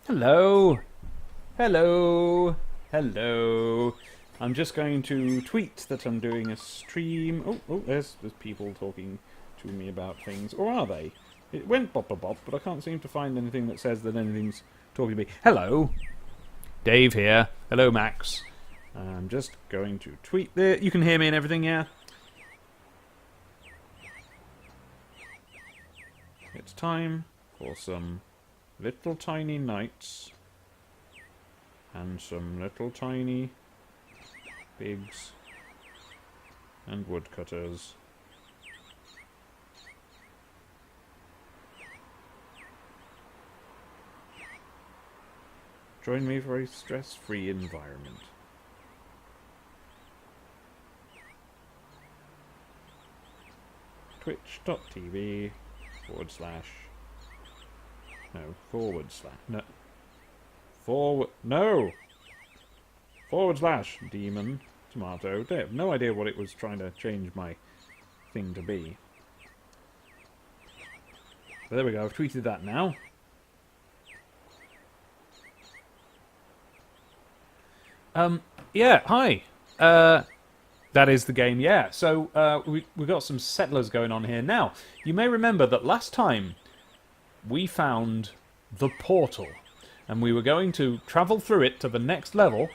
Hello. Hello. Hello. I'm just going to tweet that I'm doing a stream. There's people talking to me about things. Or are they? It went bop bop bop, but I can't seem to find anything that says that anything's talking to me. Hello. Dave here. Hello, Max. I'm just going to tweet there. You can hear me and everything, yeah? It's time for some little tiny knights and some little tiny pigs and woodcutters. Join me for a stress-free environment. Twitch.tv / demon tomato. I have no idea what it was trying to change my thing to be. But there we go, I've tweeted that now. Yeah, hi. That is the game, yeah. So, we've got some settlers going on here. Now, you may remember that last time we found the portal, and we were going to travel through it to the next level,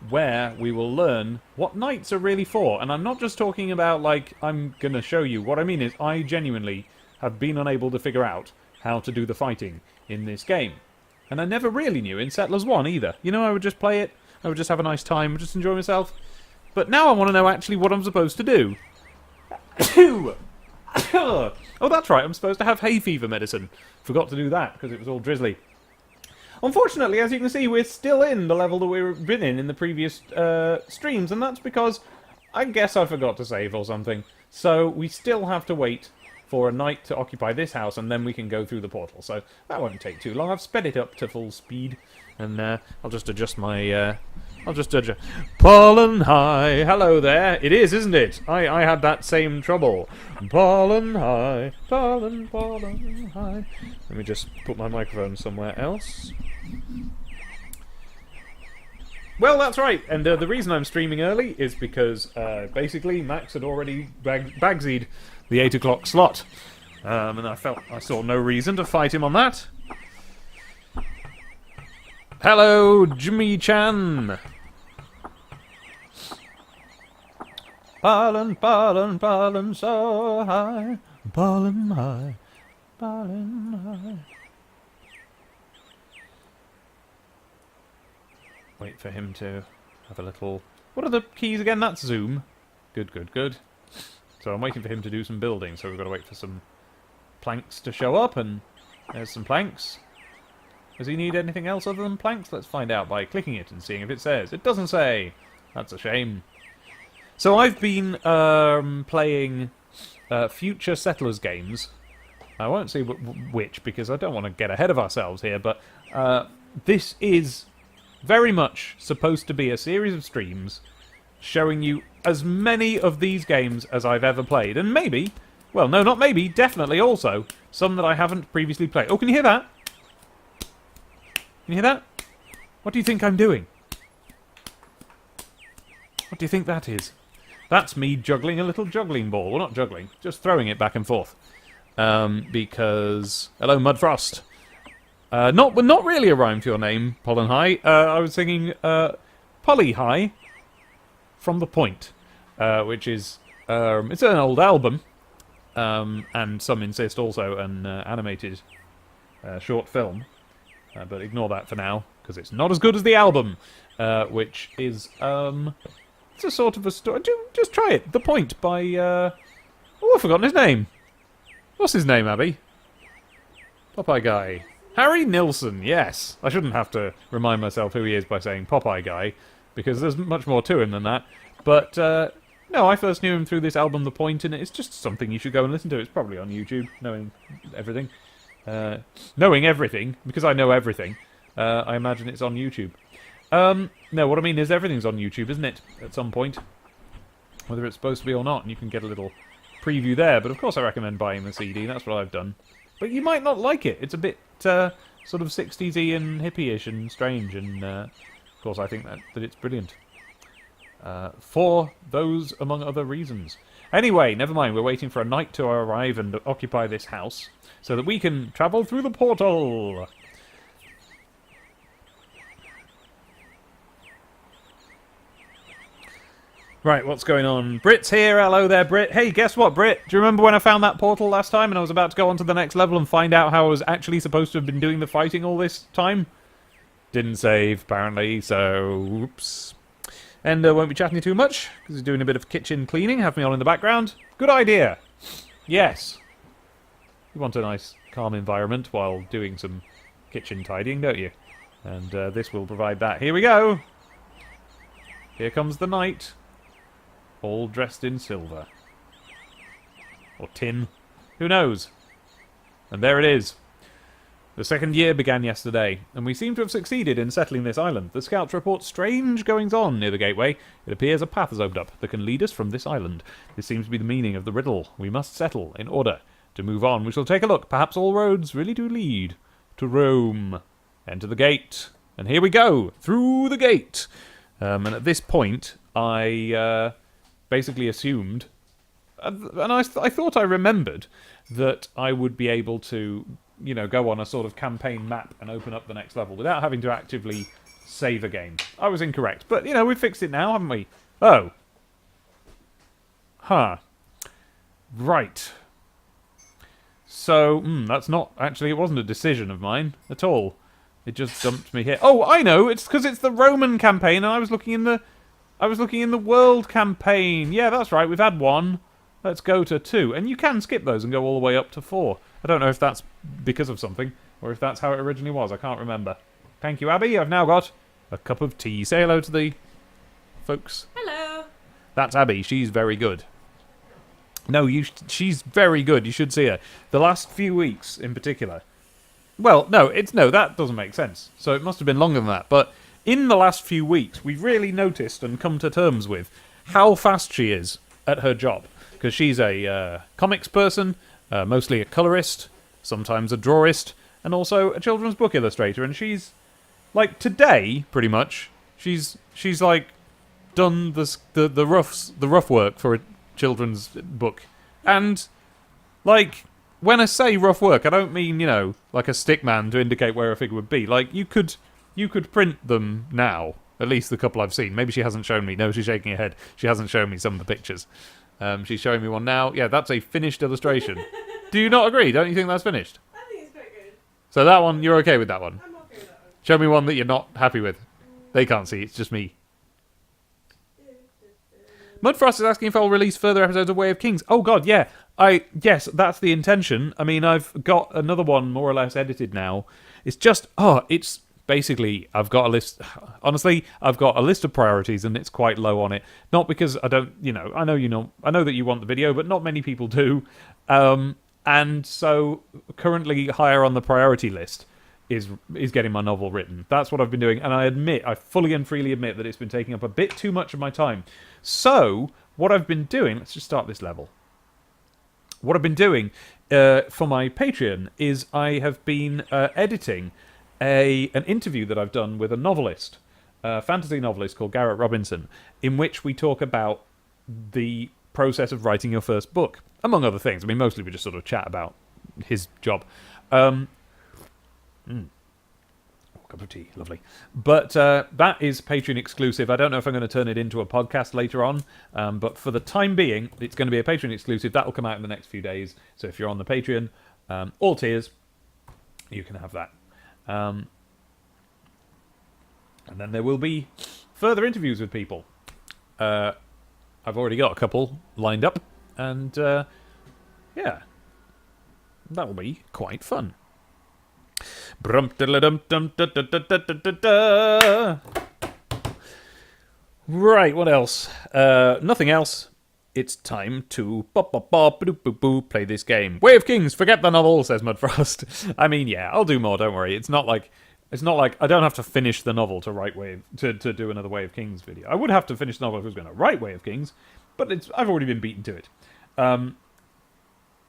where we will learn what knights are really for. And I'm not just talking about, like, I'm going to show you. What I mean is, I genuinely have been unable to figure out how to do the fighting in this game. And I never really knew in Settlers 1 either. You know, I would just play it, I would just have a nice time, just enjoy myself. But now I want to know actually what I'm supposed to do. Oh, that's right, I'm supposed to have hay fever medicine. Forgot to do that, because it was all drizzly. Unfortunately, as you can see, we're still in the level that we've been in the previous streams, and that's because I guess I forgot to save or something. So we still have to wait for a night to occupy this house, and then we can go through the portal. So that won't take too long. I've sped it up to full speed, and I'll just adjust my... I'll just adjust... Pollen high! Hello there! It is, isn't it? I had that same trouble. Pollen high! Pollen high! Let me just put my microphone somewhere else. Well, that's right, and the reason I'm streaming early is because, basically, Max had already bagsied the 8 o'clock slot. And I saw no reason to fight him on that. Hello, Jimmy-chan! Pollen, pollen, pollen so high. Pollen high. Pollen high. Wait for him to have a little... What are the keys again? That's zoom. Good, good, good. So I'm waiting for him to do some building, so we've got to wait for some planks to show up, and there's some planks. Does he need anything else other than planks? Let's find out by clicking it and seeing if it says. It doesn't say. That's a shame. So I've been playing future Settlers games. I won't say which, because I don't want to get ahead of ourselves here, but this is very much supposed to be a series of streams showing you as many of these games as I've ever played. And maybe, well, no, not maybe, definitely also, some that I haven't previously played. Oh, can you hear that? Can you hear that? What do you think I'm doing? What do you think that is? That's me juggling a little juggling ball. Well, not juggling, just throwing it back and forth. Because... Hello, Mudfrost. Not really a rhyme to your name, Pollen High. I was singing Polly High from The Point, which is... it's an old album, and some insist also an animated short film. But ignore that for now, because it's not as good as the album, which is, it's a sort of a story. Just try it. The Point by, oh, I've forgotten his name. What's his name, Abby? Popeye Guy. Harry Nilsson, yes. I shouldn't have to remind myself who he is by saying Popeye Guy, because there's much more to him than that. But, no, I first knew him through this album, The Point, and it's just something you should go and listen to. It's probably on YouTube, knowing everything. Knowing everything, because I know everything, I imagine it's on YouTube. No, what I mean is everything's on YouTube, isn't it? At some point. Whether it's supposed to be or not, and you can get a little preview there. But of course I recommend buying the CD, that's what I've done. But you might not like it. It's a bit sort of 60s-y and hippie-ish and strange, and of course I think that it's brilliant. For those, among other reasons. Anyway, never mind, we're waiting for a knight to arrive and occupy this house, so that we can travel through the portal! Right, what's going on? Brit's here. Hello there, Brit. Hey, guess what, Brit? Do you remember when I found that portal last time and I was about to go on to the next level and find out how I was actually supposed to have been doing the fighting all this time? Didn't save, apparently, so... oops. And won't be chatting too much, because he's doing a bit of kitchen cleaning, have me on in the background. Good idea! Yes. You want a nice, calm environment while doing some kitchen tidying, don't you? And this will provide that. Here we go! Here comes the knight. All dressed in silver. Or tin. Who knows? And there it is. The second year began yesterday, and we seem to have succeeded in settling this island. The scouts report strange goings-on near the gateway. It appears a path has opened up that can lead us from this island. This seems to be the meaning of the riddle. We must settle in order to move on. We shall take a look. Perhaps all roads really do lead to Rome. Enter the gate. And here we go! Through the gate! And at this point, I... basically assumed, and I thought I remembered, that I would be able to, you know, go on a sort of campaign map and open up the next level without having to actively save a game. I was incorrect, but, you know, we've fixed it now, haven't we? Oh. Huh. Right. So, that's not, actually, it wasn't a decision of mine at all. It just dumped me here. Oh, I know, it's because it's the Roman campaign, and I was looking in the world campaign. Yeah, that's right. We've had 1. Let's go to 2. And you can skip those and go all the way up to 4. I don't know if that's because of something, or if that's how it originally was. I can't remember. Thank you, Abby. I've now got a cup of tea. Say hello to the folks. Hello. That's Abby. She's very good. No, she's very good. You should see her. The last few weeks, in particular. Well, no, that doesn't make sense. So it must have been longer than that. But in the last few weeks, we've really noticed and come to terms with how fast she is at her job. Because she's a comics person, mostly a colorist, sometimes a drawist, and also a children's book illustrator. And she's, like, today, pretty much, she's like, done the rough work for a children's book. And, like, when I say rough work, I don't mean, you know, like a stick man to indicate where a figure would be. Like, you could print them now. At least the couple I've seen. Maybe she hasn't shown me. No, she's shaking her head. She hasn't shown me some of the pictures. She's showing me one now. Yeah, that's a finished illustration. Do you not agree? Don't you think that's finished? I think it's quite good. So that one, you're okay with that one? I'm okay with that one. Show me one that you're not happy with. They can't see. It's just me. Mudfrost is asking if I'll release further episodes of Way of Kings. Oh god, yeah. Yes, that's the intention. I mean, I've got another one more or less edited now. It's just, it's basically, I've got a list. Honestly, I've got a list of priorities, and it's quite low on it. Not because I don't, you know, I know that you want the video, but not many people do. And so, currently higher on the priority list is getting my novel written. That's what I've been doing, and I fully and freely admit that it's been taking up a bit too much of my time. So, what I've been doing, let's just start this level. What I've been doing for my Patreon is I have been editing an interview that I've done with a novelist, a fantasy novelist called Garrett Robinson, in which we talk about the process of writing your first book, among other things. I mean, mostly we just sort of chat about his job. Cup of tea, lovely. But that is Patreon exclusive. I don't know if I'm going to turn it into a podcast later on, but for the time being, it's going to be a Patreon exclusive. That will come out in the next few days. So if you're on the Patreon, all tiers, you can have that. And then there will be further interviews with people. I've already got a couple lined up, and yeah, that will be quite fun. Right, what else? Nothing else. It's time to play this game. Way of Kings, forget the novel, says Mudfrost. I mean, yeah, I'll do more, don't worry. It's not like I don't have to finish the novel to write to do another Way of Kings video. I would have to finish the novel if I was going to write Way of Kings, but I've already been beaten to it.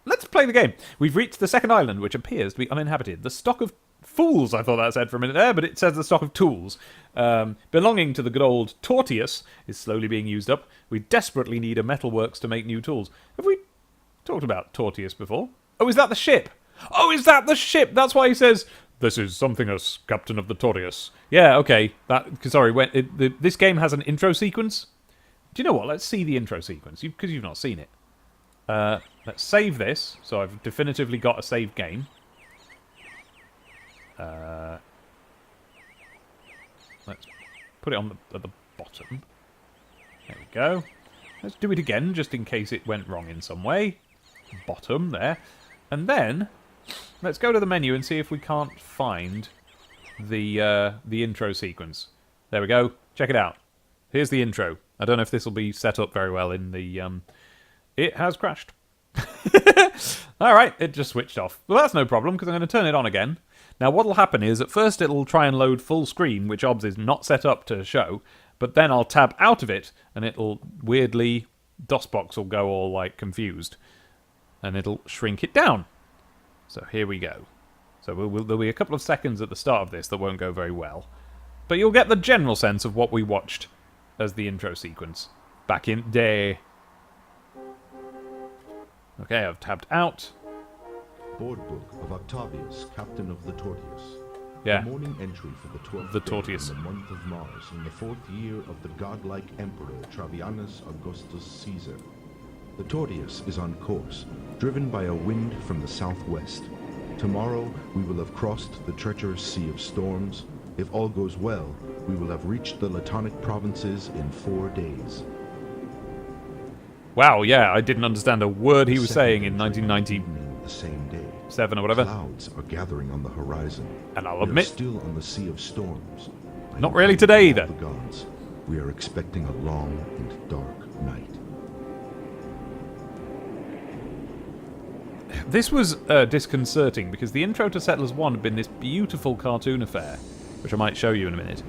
Let's play the game. We've reached the second island, which appears to be uninhabited. The stock of fools, I thought that said for a minute there, but it says the stock of tools. Belonging to the good old Tortius is slowly being used up. We desperately need a metalworks to make new tools. Have we talked about Tortius before? Oh, is that the ship? Oh, is that the ship? That's why he says, "This is something as captain of the Tortius." Yeah, okay. Sorry, this game has an intro sequence. Do you know what? Let's see the intro sequence, because you've not seen it. Let's save this, so I've definitively got a saved game. Let's put it on at the bottom. There we go. Let's do it again, just in case it went wrong in some way. Bottom, there. And then, let's go to the menu and see if we can't find the intro sequence. There we go. Check it out. Here's the intro. I don't know if this will be set up very well in the... It has crashed. Alright, it just switched off. Well, that's no problem, because I'm going to turn it on again. Now, what will happen is, at first it'll try and load full screen, which OBS is not set up to show, but then I'll tab out of it, and it'll weirdly... DOSBox will go all, like, confused. And it'll shrink it down. So here we go. So there'll be a couple of seconds at the start of this that won't go very well. But you'll get the general sense of what we watched as the intro sequence back in day. Okay, I've tabbed out. Board book of Octavius, captain of the Tortius. Yeah. The morning entry for the 12th The day Tortius. in the month of Mars in the 4th year of the godlike emperor Travianus Augustus Caesar. The Tortius is on course, driven by a wind from the southwest. Tomorrow we will have crossed the treacherous Sea of Storms. If all goes well, we will have reached the Latonic provinces in 4 days. Wow, yeah, I didn't understand a word he was saying in Second 1997 the same day. or whatever. Clouds are gathering on the horizon. And I'll We are admit, still on the Sea of Storms. not really today either. The gods. We are expecting a long and dark night. This was disconcerting because the intro to Settlers 1 had been this beautiful cartoon affair, which I might show you in a minute.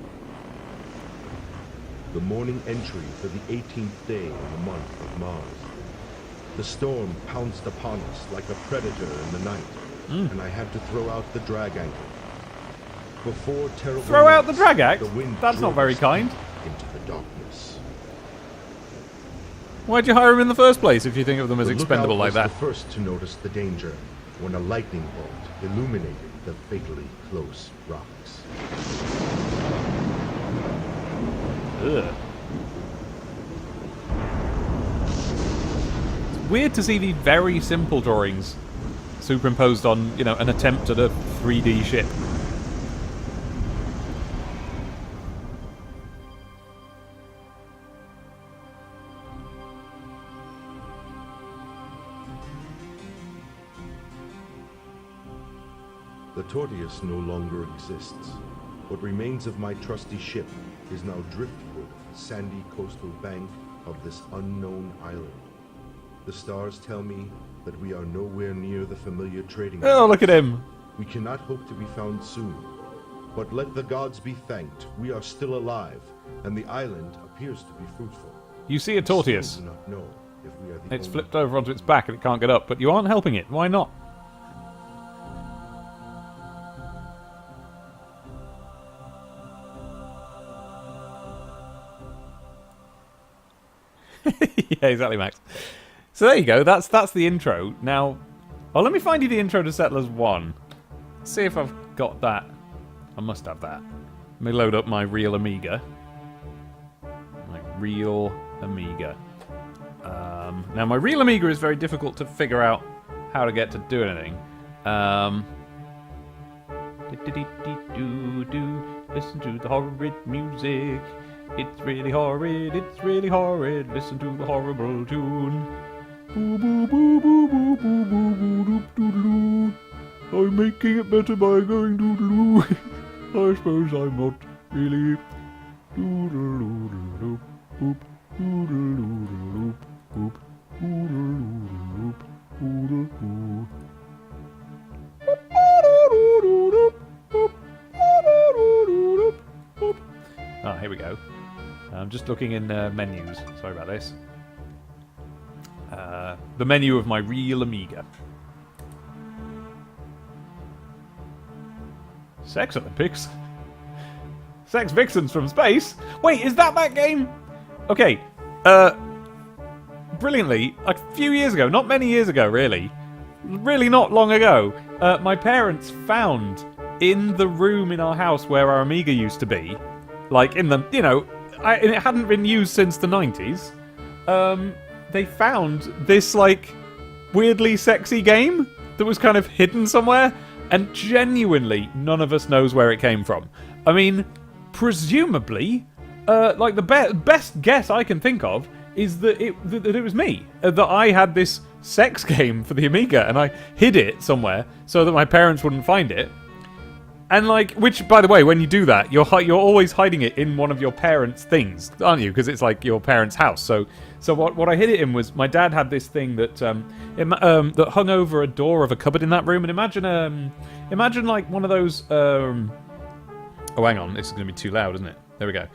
The morning entry for the 18th day in the month of Mars. The storm pounced upon us like a predator in the night, and I had to throw out the drag anchor. Before terrible Throw out the nights, drag act? the wind That's not drove very us kind. into the darkness. Why'd you hire him in the first place if you think of them as The expendable lookout like was that? the first to notice the danger when a lightning bolt illuminated the fatally close rocks. Ugh. It's weird to see these very simple drawings superimposed on, you know, an attempt at a 3D ship. The Tortius no longer exists. What remains of my trusty ship is now driftwood, sandy coastal bank of this unknown island. The stars tell me that we are nowhere near the familiar trading. Oh, look at him. We cannot hope to be found soon. But let the gods be thanked, we are still alive, and the island appears to be fruitful. You see a Tortius. I do not know if we are the It's only... flipped over onto its back and it can't get up, but you aren't helping it. Why not? Yeah, exactly, Max. So there you go. That's the intro. Now, let me find you the intro to Settlers 1. See if I've got that. I must have that. Let me load up my real Amiga. My real Amiga. Now, my real Amiga is very difficult to figure out how to get to do anything. Listen to the horrid music. It's really horrid, it's really horrid. Listen to the horrible tune. Boo boo boo boo boo boo boo boo doop doodaloo. I'm making it better by going doodaloo. I suppose I'm not really. Doodaloo doop boop doodaloo doop boop doodaloo doop doodaloo. Ah, here we go. I'm just looking in menus. Sorry about this. The menu of my real Amiga. Sex Olympics? Sex Vixens from Space? Wait, is that game? Okay, brilliantly, a few years ago, not many years ago, really not long ago, my parents found in the room in our house where our Amiga used to be, like in the, and it hadn't been used since the 90s, they found this, like, weirdly sexy game that was kind of hidden somewhere, and genuinely none of us knows where it came from. I mean, presumably, like the best guess I can think of is that it was me, that I had this sex game for the Amiga and I hid it somewhere so that my parents wouldn't find it. And like, which, by the way, when you do that, you're always hiding it in one of your parents' things, aren't you? Because it's like your parents' house. So what I hid it in was my dad had this thing that that hung over a door of a cupboard in that room. And imagine like one of those. Oh, hang on, this is going to be too loud, isn't it? There we go.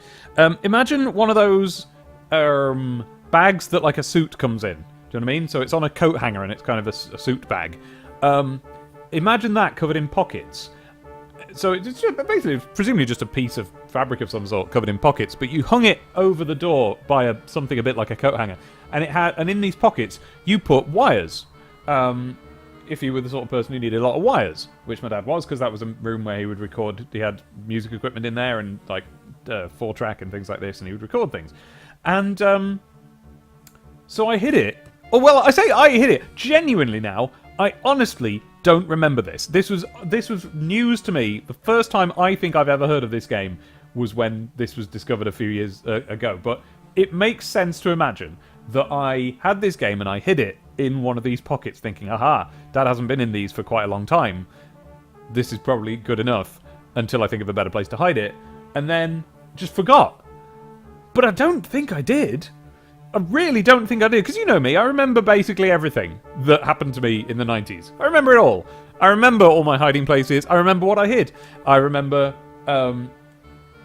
Imagine one of those bags that like a suit comes in. Do you know what I mean? So it's on a coat hanger and it's kind of a suit bag. Imagine that covered in pockets. So it's basically, presumably just a piece of fabric of some sort covered in pockets, but you hung it over the door by something a bit like a coat hanger, and in these pockets you put wires. If you were the sort of person who needed a lot of wires, which my dad was, because that was a room where he would record. He had music equipment in there and like 4-track and things like this, and he would record things. And so I hid it. Oh well, I say I hid it genuinely. Now I honestly don't remember this. This was news to me. The first time I think I've ever heard of this game was when this was discovered a few years ago. But it makes sense to imagine that I had this game and I hid it in one of these pockets thinking, aha, Dad hasn't been in these for quite a long time. This is probably good enough until I think of a better place to hide it. And then just forgot. But I don't think I did. I really don't think I did, because you know me, I remember basically everything that happened to me in the 90s. I remember it all. I remember all my hiding places. I remember what I hid. I remember,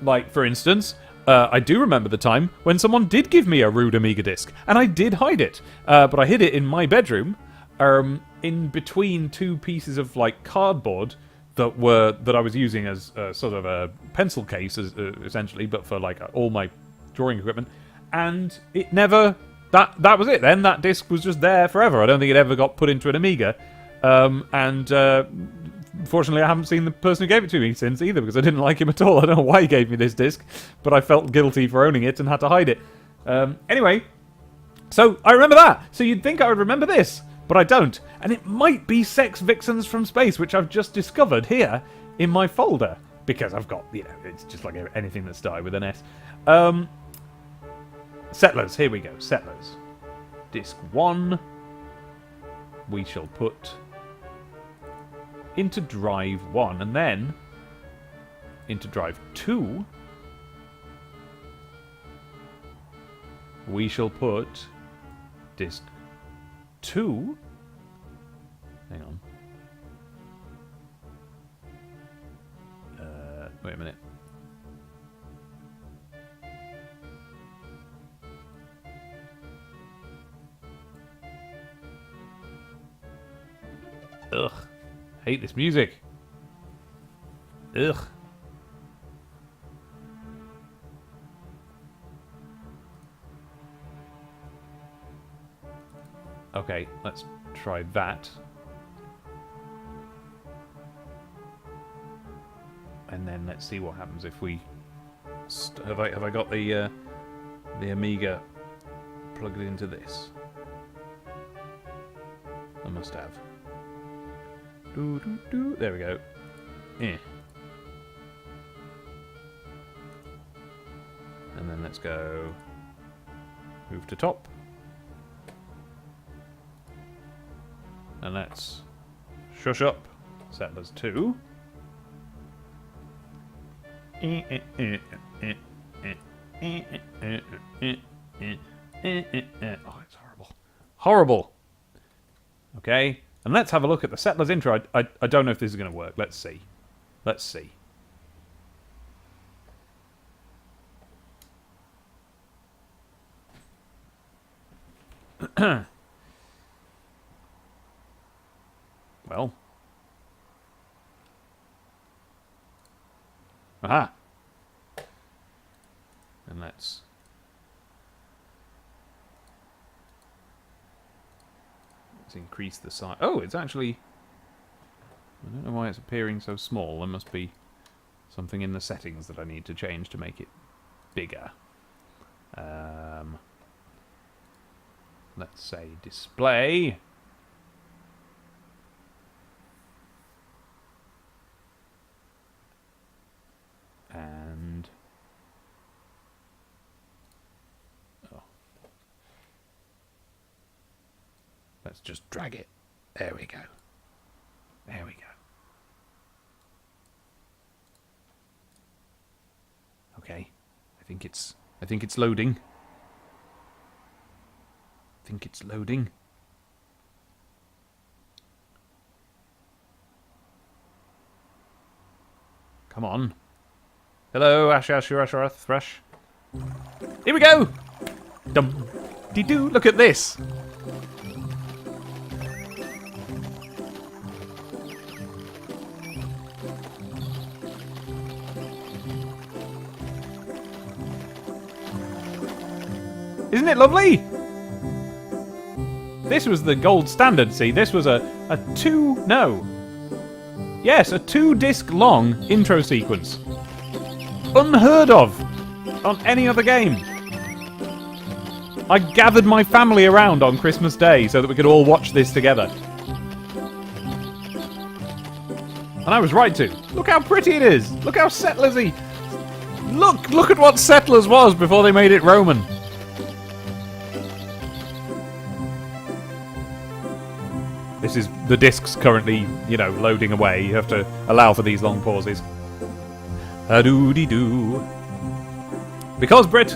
like, for instance, I do remember the time when someone did give me a rude Amiga disc, and I did hide it. But I hid it in my bedroom, in between two pieces of, like, cardboard that I was using as sort of a pencil case, essentially, but for, like, all my drawing equipment. And it never... That was it then. That disc was just there forever. I don't think it ever got put into an Amiga. Fortunately, I haven't seen the person who gave it to me since either, because I didn't like him at all. I don't know why he gave me this disc, but I felt guilty for owning it and had to hide it. Anyway, so I remember that. So you'd think I would remember this, but I don't. And it might be Sex Vixens from Space, which I've just discovered here in my folder. Because I've got, it's just like anything that started with an S. Settlers, here we go. Settlers. Disc 1. We shall put into drive 1. And then into drive 2. We shall put disc 2. Hang on. Wait a minute. Ugh. Hate this music. Ugh. Okay, let's try that. And then let's see what happens if we... Have I got the Amiga plugged into this? I must have. There we go. Yeah. And then let's go move to top. And let's shush up Settlers 2. Oh, it's horrible. Horrible. Okay. And let's have a look at the Settlers intro. I don't know if this is going to work. Let's see. Let's see. Well. Aha! And let's increase the size. Oh, it's actually... I don't know why it's appearing so small. There must be something in the settings that I need to change to make it bigger. Let's say display. And... oh. Let's just drag it. There we go. There we go. Okay. I think it's loading. I think it's loading. Come on. Hello, Ashurath Thresh. Here we go! Dum-dee-doo, look at this! Isn't it lovely? This was the gold standard, see? This was a 2-disc long intro sequence. Unheard of on any other game. I gathered my family around on Christmas Day so that we could all watch this together. And I was right to. Look how pretty it is. Look how Settlers-y. Look at what Settlers was before they made it Roman. This is the discs currently, loading away. You have to allow for these long pauses. A-doo-dee-doo. Because, Brit,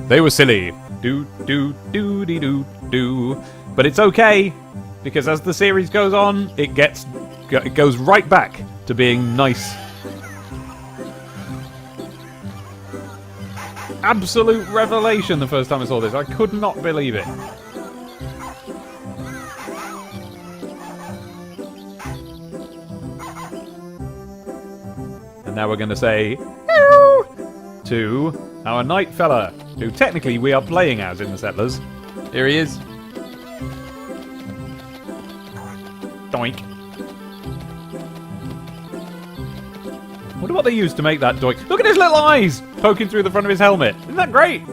they were silly. Do-do-do-dee-doo-doo. But it's okay, because as the series goes on, it goes right back to being nice. Absolute revelation the first time I saw this. I could not believe it. And now we're going to say hello to our knight fella, who technically we are playing as in the Settlers. Here he is. Doink. Wonder what they used to make that doink. Look at his little eyes poking through the front of his helmet. Isn't that great?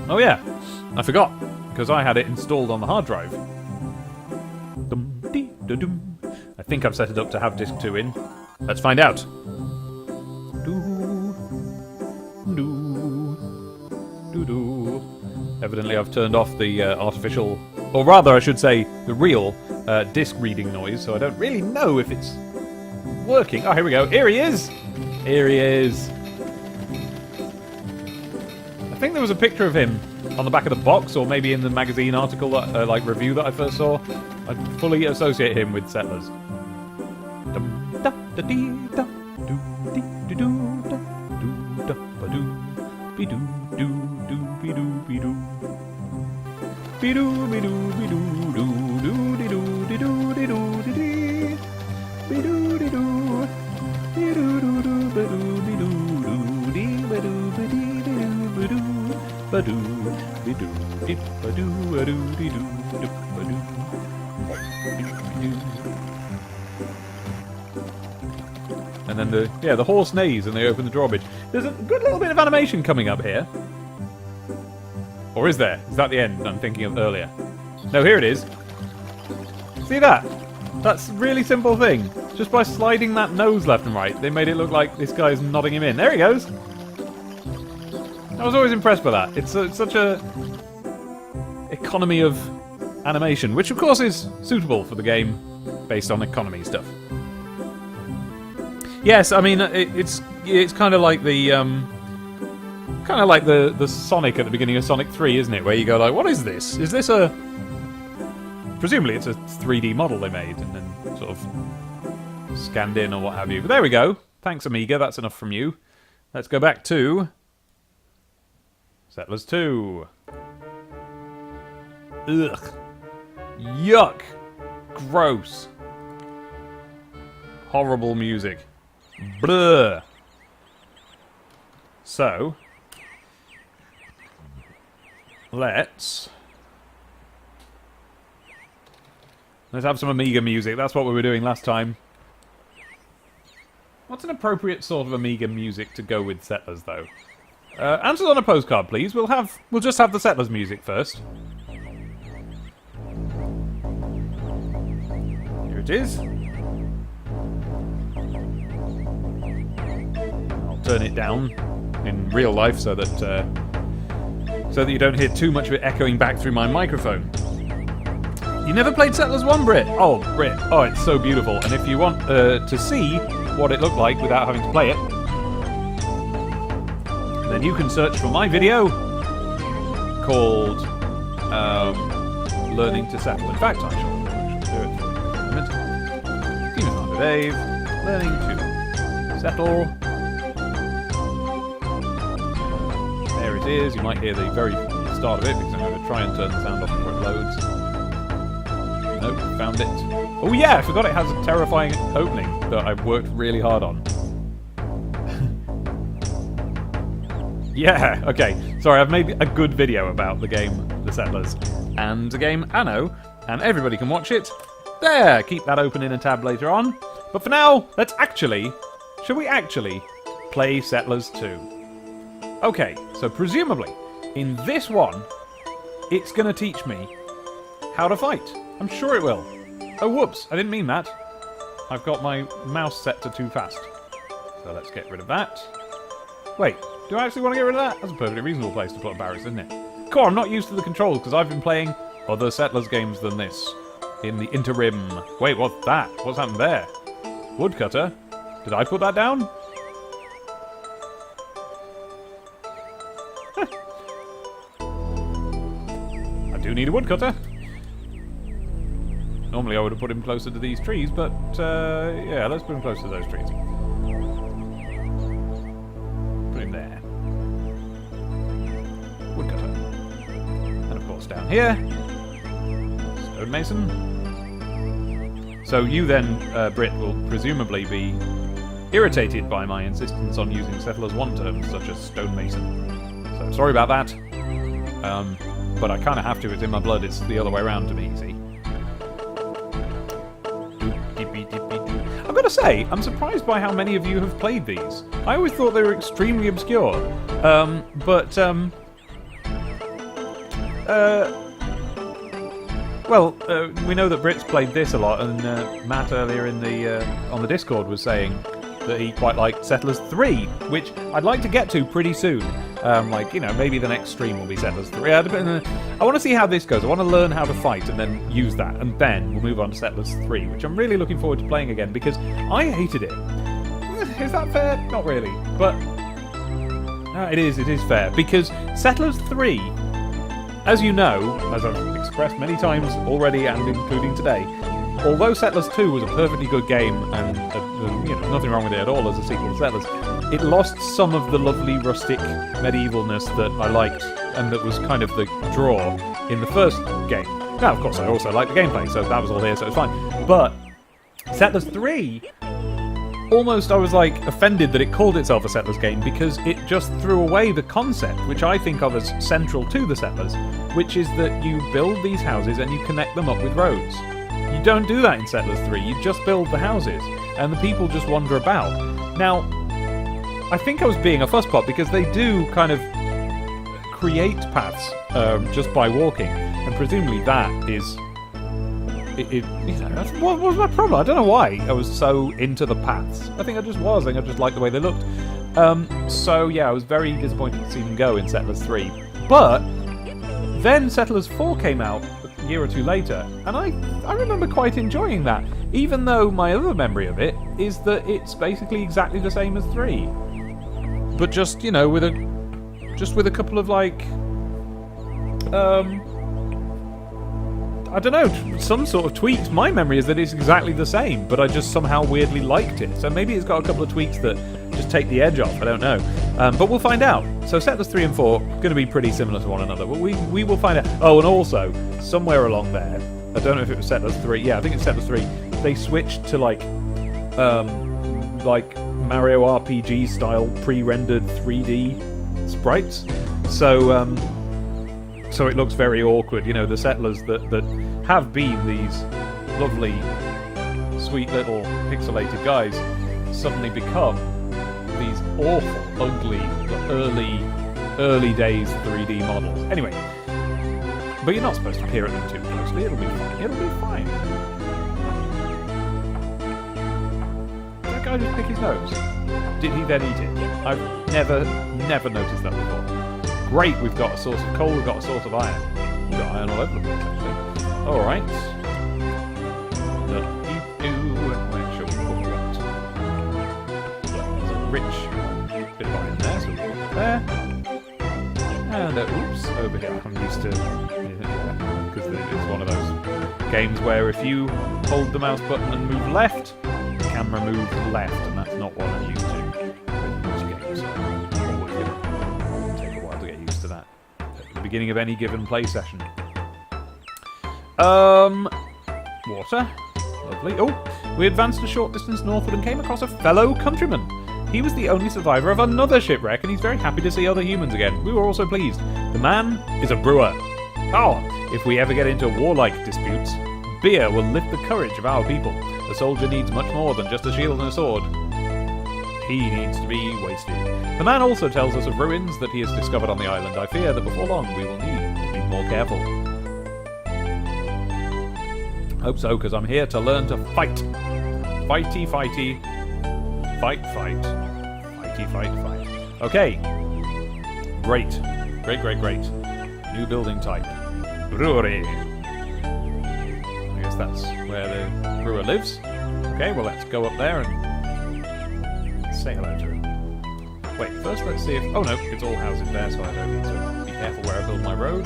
Oh yeah, I forgot, because I had it installed on the hard drive. I think I've set it up to have disc 2 in. Let's find out. Evidently I've turned off the artificial, or rather I should say the real disc reading noise, so I don't really know if it's working. Oh, here we go. Here he is! Here he is. I think there was a picture of him on the back of the box, or maybe in the magazine article, that, review that I first saw. I fully associate him with Settlers. And then the horse neighs and they open the drawbridge. There's a good little bit of animation coming up here. Or is there? Is that the end I'm thinking of earlier? No, here it is. See that? That's a really simple thing. Just by sliding that nose left and right, they made it look like this guy's nodding him in. There he goes! I was always impressed by that. It's such a economy of animation, which of course is suitable for the game based on economy stuff. Yes, I mean it's kind of like the Sonic at the beginning of Sonic 3, isn't it? Where you go like, what is this? Is this a... Presumably it's a 3D model they made and then sort of scanned in or what have you. But there we go. Thanks, Amiga. That's enough from you. Let's go back to Settlers 2. Ugh. Yuck. Gross. Horrible music. Blur. So, let's have some Amiga music. That's what we were doing last time. What's an appropriate sort of Amiga music to go with Settlers, though? Answers on a postcard, please. We'll just have the Settlers music first. Here it is. I'll turn it down in real life so that you don't hear too much of it echoing back through my microphone. You never played Settlers 1, Brit? Oh, Brit. Oh, it's so beautiful. And if you want to see what it looked like without having to play it, then you can search for my video called Learning to Settle. In fact, I shall do it for you in a minute. Steven Hunter Dave, Learning to Settle. There it is. You might hear the very start of it because I'm going to try and turn the sound off before it loads. Nope, found it. Oh yeah, I forgot it has a terrifying opening that I've worked really hard on. Yeah, okay. Sorry, I've made a good video about the game The Settlers and the game Anno, and everybody can watch it. There, keep that open in a tab later on. But for now, shall we actually play Settlers 2? Okay, so presumably, in this one, it's going to teach me how to fight. I'm sure it will. Oh, whoops, I didn't mean that. I've got my mouse set to too fast. So let's get rid of that. Wait, do I actually want to get rid of that? That's a perfectly reasonable place to put a barracks, isn't it? Cool, I'm not used to the controls because I've been playing other Settlers games than this in the interim. Wait, what's that? What's happened there? Woodcutter? Did I put that down? I do need a woodcutter. Normally I would have put him closer to these trees, but yeah, let's put him closer to those trees. Put him there. Woodcutter. And of course down here, stonemason. So you then, Brit, will presumably be irritated by my insistence on using Settlers 1 terms such as stonemason. So sorry about that. But I kind of have to. It's in my blood. It's the other way around to be easy. I've got to say, I'm surprised by how many of you have played these. I always thought they were extremely obscure. We know that Brit's played this a lot, and Matt earlier in the on the Discord was saying that he quite liked Settlers 3, which I'd like to get to pretty soon. Maybe the next stream will be Settlers 3. I want to see how this goes. I want to learn how to fight and then use that, and then we'll move on to Settlers 3, which I'm really looking forward to playing again because I hated it. Is that fair? Not really, but it is fair because Settlers 3, as you know, as I've expressed many times already and including today, although Settlers 2 was a perfectly good game and nothing wrong with it at all as a sequel to Settlers, it lost some of the lovely rustic medievalness that I liked and that was kind of the draw in the first game. Now, of course, I also liked the gameplay, so that was all here, so it's fine. But Settlers 3, almost I was like offended that it called itself a Settlers game because it just threw away the concept, which I think of as central to the Settlers, which is that you build these houses and you connect them up with roads. You don't do that in Settlers 3, you just build the houses, and the people just wander about. Now, I think I was being a fusspot because they do kind of create paths just by walking, and presumably that is... what was my problem? I don't know why I was so into the paths. I think I just was. I think I just liked the way they looked. So yeah, I was very disappointed to see them go in Settlers 3. But then Settlers 4 came out a year or two later, and I remember quite enjoying that, even though my other memory of it is that it's basically exactly the same as 3. But just, with a couple of I don't know, some sort of tweaks. My memory is that it's exactly the same, but I just somehow weirdly liked it. So maybe it's got a couple of tweaks that just take the edge off, I don't know. But we'll find out. So Settlers 3 and 4 are going to be pretty similar to one another, but we will find out. Oh, and also, somewhere along there, I don't know if it was Settlers 3, yeah, I think it's Settlers 3, they switched to like Mario RPG style pre-rendered 3D sprites. So so it looks very awkward. You know, the settlers that have been these lovely, sweet little pixelated guys suddenly become these awful, ugly, early days 3D models. Anyway, but you're not supposed to peer at them too closely. It'll be fine. It'll be fine. Did that guy just pick his nose? Did he then eat it? I've never noticed that before. Great, we've got a source of coal, we've got a source of iron. We've got iron all over the place, actually. Alright. Where shall we put what? There's a rich bit of iron there, so we'll put it there. And, oops, over here. I'm used to... because it's one of those games where if you hold the mouse button and move left, the camera moves left, and that's not what I'm used to with most games. So I'm always going to take a while to get used to that at the beginning of any given play session. Water. Lovely. Oh, we advanced a short distance northward and came across a fellow countryman. He was the only survivor of another shipwreck, and he's very happy to see other humans again. We were also pleased. The man is a brewer. Oh, if we ever get into warlike disputes, beer will lift the courage of our people. The soldier needs much more than just a shield and a sword. He needs to be wasted. The man also tells us of ruins that he has discovered on the island. I fear that before long we will need to be more careful. Hope so, because I'm here to learn to fight. Fighty, fighty. Fight, fight. Fighty, fight, fight. Okay. Great. Great. New building type. Brewery. I guess that's where the brewer lives. Okay, well let's go up there and say hello to him. Wait, first let's see if... Oh no, it's all houses there, so I don't need to be careful where I build my road.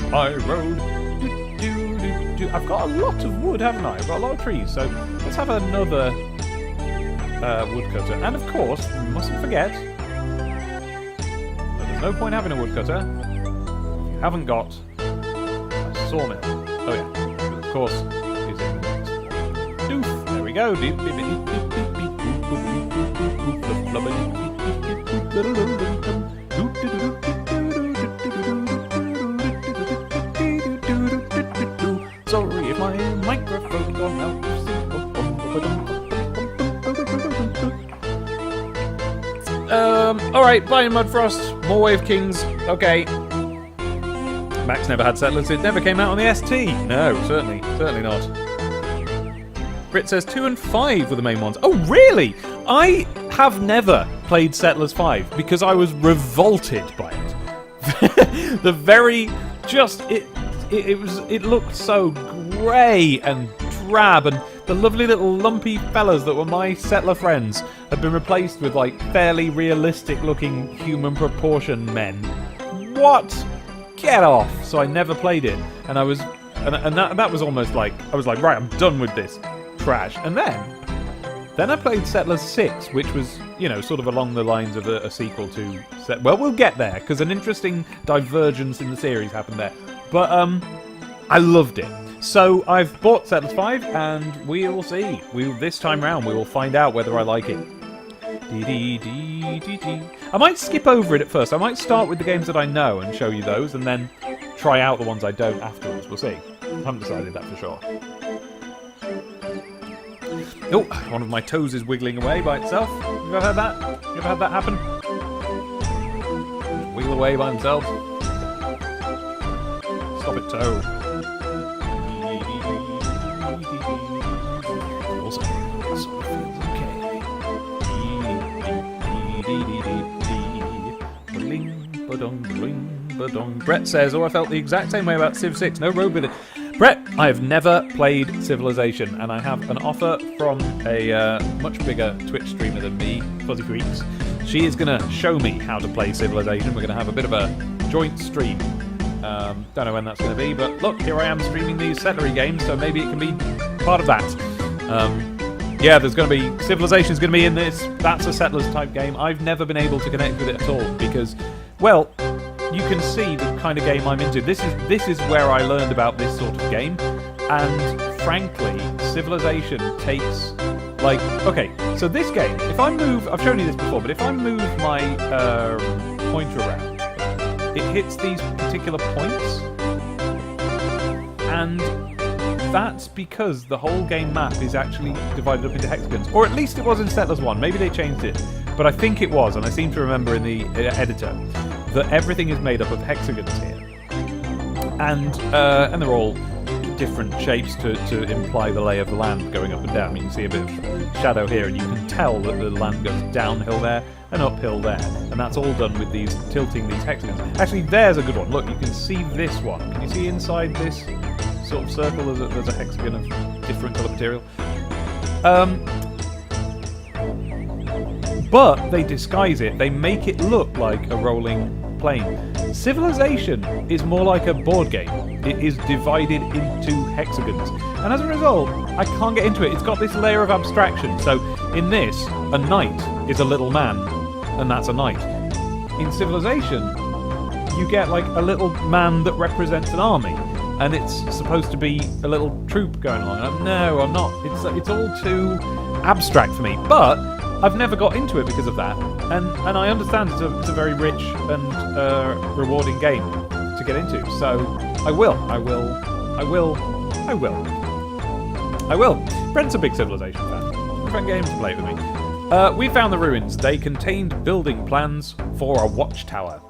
I've got a lot of wood, haven't I? I've got a lot of trees, so let's have another woodcutter. And of course, we mustn't forget that there's no point having a woodcutter if you haven't got a sawmill. Oh yeah, of course, is in the next one. Doof! There we go. Sorry if my microphone gone out. Alright, Blind Mudfrost, more Wave Kings, okay. Max never had Settlers, it never came out on the ST. No, certainly not. Brit says 2 and 5 were the main ones. Oh, really? I have never played Settlers 5 because I was revolted by it. The very, it looked so grey and drab, and the lovely little lumpy fellas that were my settler friends had been replaced with like fairly realistic looking human proportion men. What? Get off! So I never played it, and I was, and that was almost like I was like, right, I'm done with this trash. And then I played Settlers 6, which was, you know, sort of along the lines of a sequel to well, we'll get there because an interesting divergence in the series happened there. But I loved it. So I've bought Settlers 5, and we'll see. This time round, we will find out whether I like it. I might skip over it at first. I might start with the games that I know and show you those, and then try out the ones I don't afterwards. We'll see. I haven't decided that for sure. Oh, one of my toes is wiggling away by itself. You ever had that? You ever had that happen? Just wiggle away by himself. Stop it, toe. Also, sort of feels okay. Brett says, oh, I felt the exact same way about Civ 6. No road with it. Brett, I have never played Civilization, and I have an offer from a much bigger Twitch streamer than me, Fuzzy Freaks. She is going to show me how to play Civilization. We're going to have a bit of a joint stream. Don't know when that's going to be, but look, here I am streaming these settlery games, so maybe it can be part of that. Yeah, there's going to be... Civilization's going to be in this. That's a Settlers type game. I've never been able to connect with it at all because, well, you can see the kind of game I'm into. This is where I learned about this sort of game, and frankly, Civilization takes Like, okay, so this game, if I move, I've shown you this before, but if I move my pointer around, it hits these particular points, and that's because the whole game map is actually divided up into hexagons, or at least it was in Settlers 1, maybe they changed it, but I think it was, and I seem to remember in the editor, that everything is made up of hexagons here. And they're all different shapes to imply the lay of the land going up and down. You can see a bit of shadow here, and you can tell that the land goes downhill there and uphill there. And that's all done with these tilting these hexagons. Actually, there's a good one. Look, you can see this one. Can you see inside this sort of circle there's a hexagon of different colour material? But they disguise it. They make it look like a rolling plane. Civilization is more like a board game. It is divided into hexagons. And as a result, I can't get into it. It's got this layer of abstraction. So in this, a knight is a little man, and that's a knight. In Civilization, you get like a little man that represents an army, and it's supposed to be a little troop going along. No, I'm not. It's all too abstract for me. But I've never got into it because of that, and I understand it's a very rich and rewarding game to get into. So I will. Brent's a big Civilization fan. Fun game to play with me. We found the ruins. They contained building plans for a watchtower.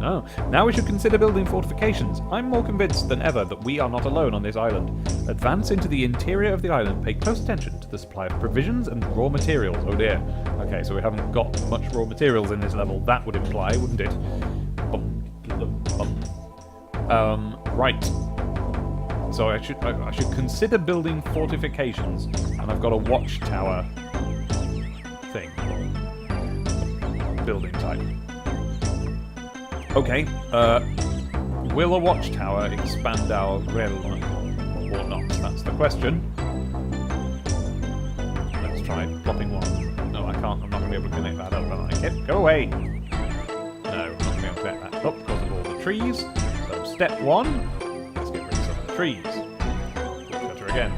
Oh, now we should consider building fortifications. I'm more convinced than ever that we are not alone on this island. Advance into the interior of the island. Pay close attention to the supply of provisions and raw materials. Oh dear. Okay, so we haven't got much raw materials in this level. That would imply, wouldn't it? Right. So I should consider building fortifications, and I've got a watchtower thing. Building type. Okay, will a watchtower expand our realm or not? That's the question. Let's try plopping one. No, I can't. I'm not going to be able to connect that up, am I? Yep, go away! No, I'm not going to be able to connect that up because of all the trees. So step one, let's get rid of some of the trees. Cutter again.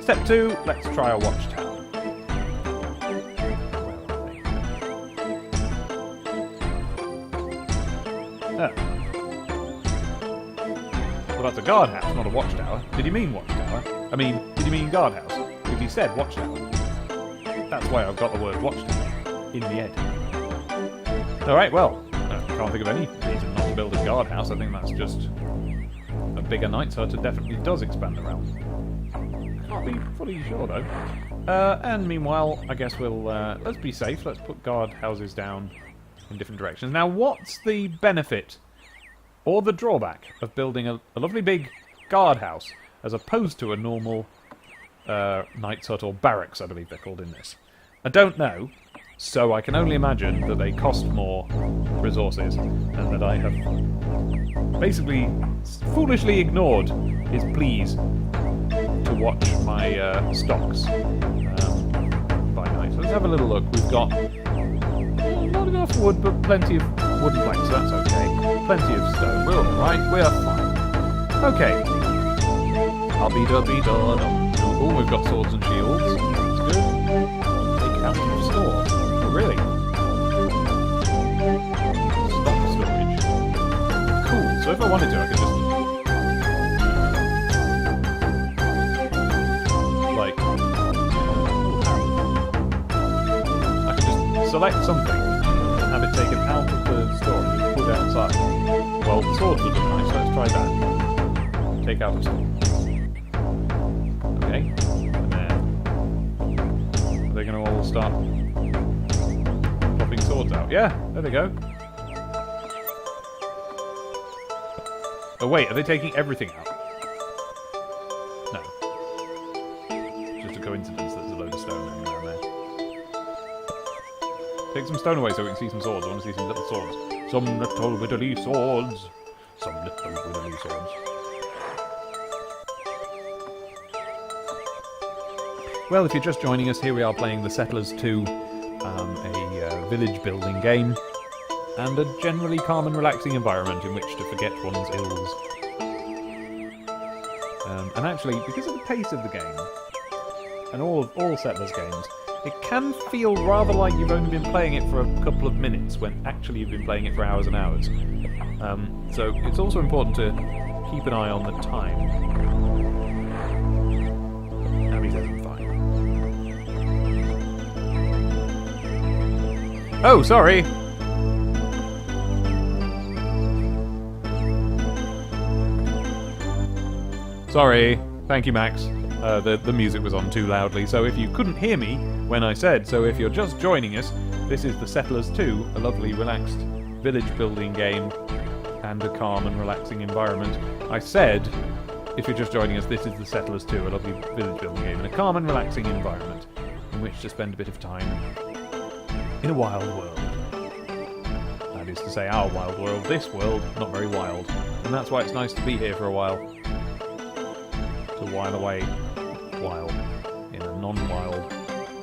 Step two, let's try a watchtower. Oh. Well, that's a guardhouse, not a watchtower. Did you mean watchtower? I mean, did you mean guardhouse? Because you said watchtower. That's why I've got the word watchtower in the head. Alright, well, I can't think of any reason not to build a guardhouse. I think that's just a bigger Knight's Hut. It definitely does expand the realm. Can't be fully sure, though. And meanwhile, I guess we'll... let's be safe. Let's put guardhouses down in different directions. Now, what's the benefit or the drawback of building a lovely big guardhouse as opposed to a normal Knight's Hut or barracks, I believe they're called in this? I don't know, so I can only imagine that they cost more resources and that I have basically foolishly ignored his pleas to watch my stocks by night. So let's have a little look. We've got not enough wood, but plenty of wooden planks, so that's okay. Plenty of stone. We're alright, we're fine. Okay. Oh, we've got swords and shields. That's good. Take out from store. Oh, really? Stock storage. Cool. So if I wanted to, I could just... I could just select something and have it taken out of the store and just put it outside. Well, the swords would look nice, let's try that. Take out a sword. Okay. And then... are they going to all start popping swords out? Yeah, there they go. Oh wait, are they taking everything out? No. Just a coincidence that there's a load of stone hanging around there. Take some stone away so we can see some swords. I want to see some little swords. Some little widdly swords. Some little widdly swords. Well, if you're just joining us, here we are playing The Settlers 2, a village building game, and a generally calm and relaxing environment in which to forget one's ills. And actually, because of the pace of the game, and all Settlers games, it can feel rather like you've only been playing it for a couple of minutes when actually you've been playing it for hours and hours. So it's also important to keep an eye on the time. Abby says I'm fine. Oh, sorry! Sorry. Thank you, Max. The music was on too loudly, so if you couldn't hear me when I said, so if you're just joining us, this is The Settlers 2, a lovely, relaxed village-building game and a calm and relaxing environment. I said, if you're just joining us, this is The Settlers 2, a lovely village-building game and a calm and relaxing environment in which to spend a bit of time in a wild world. That is to say, our wild world. This world, not very wild. And that's why it's nice to be here for a while. To while away while in a non-wild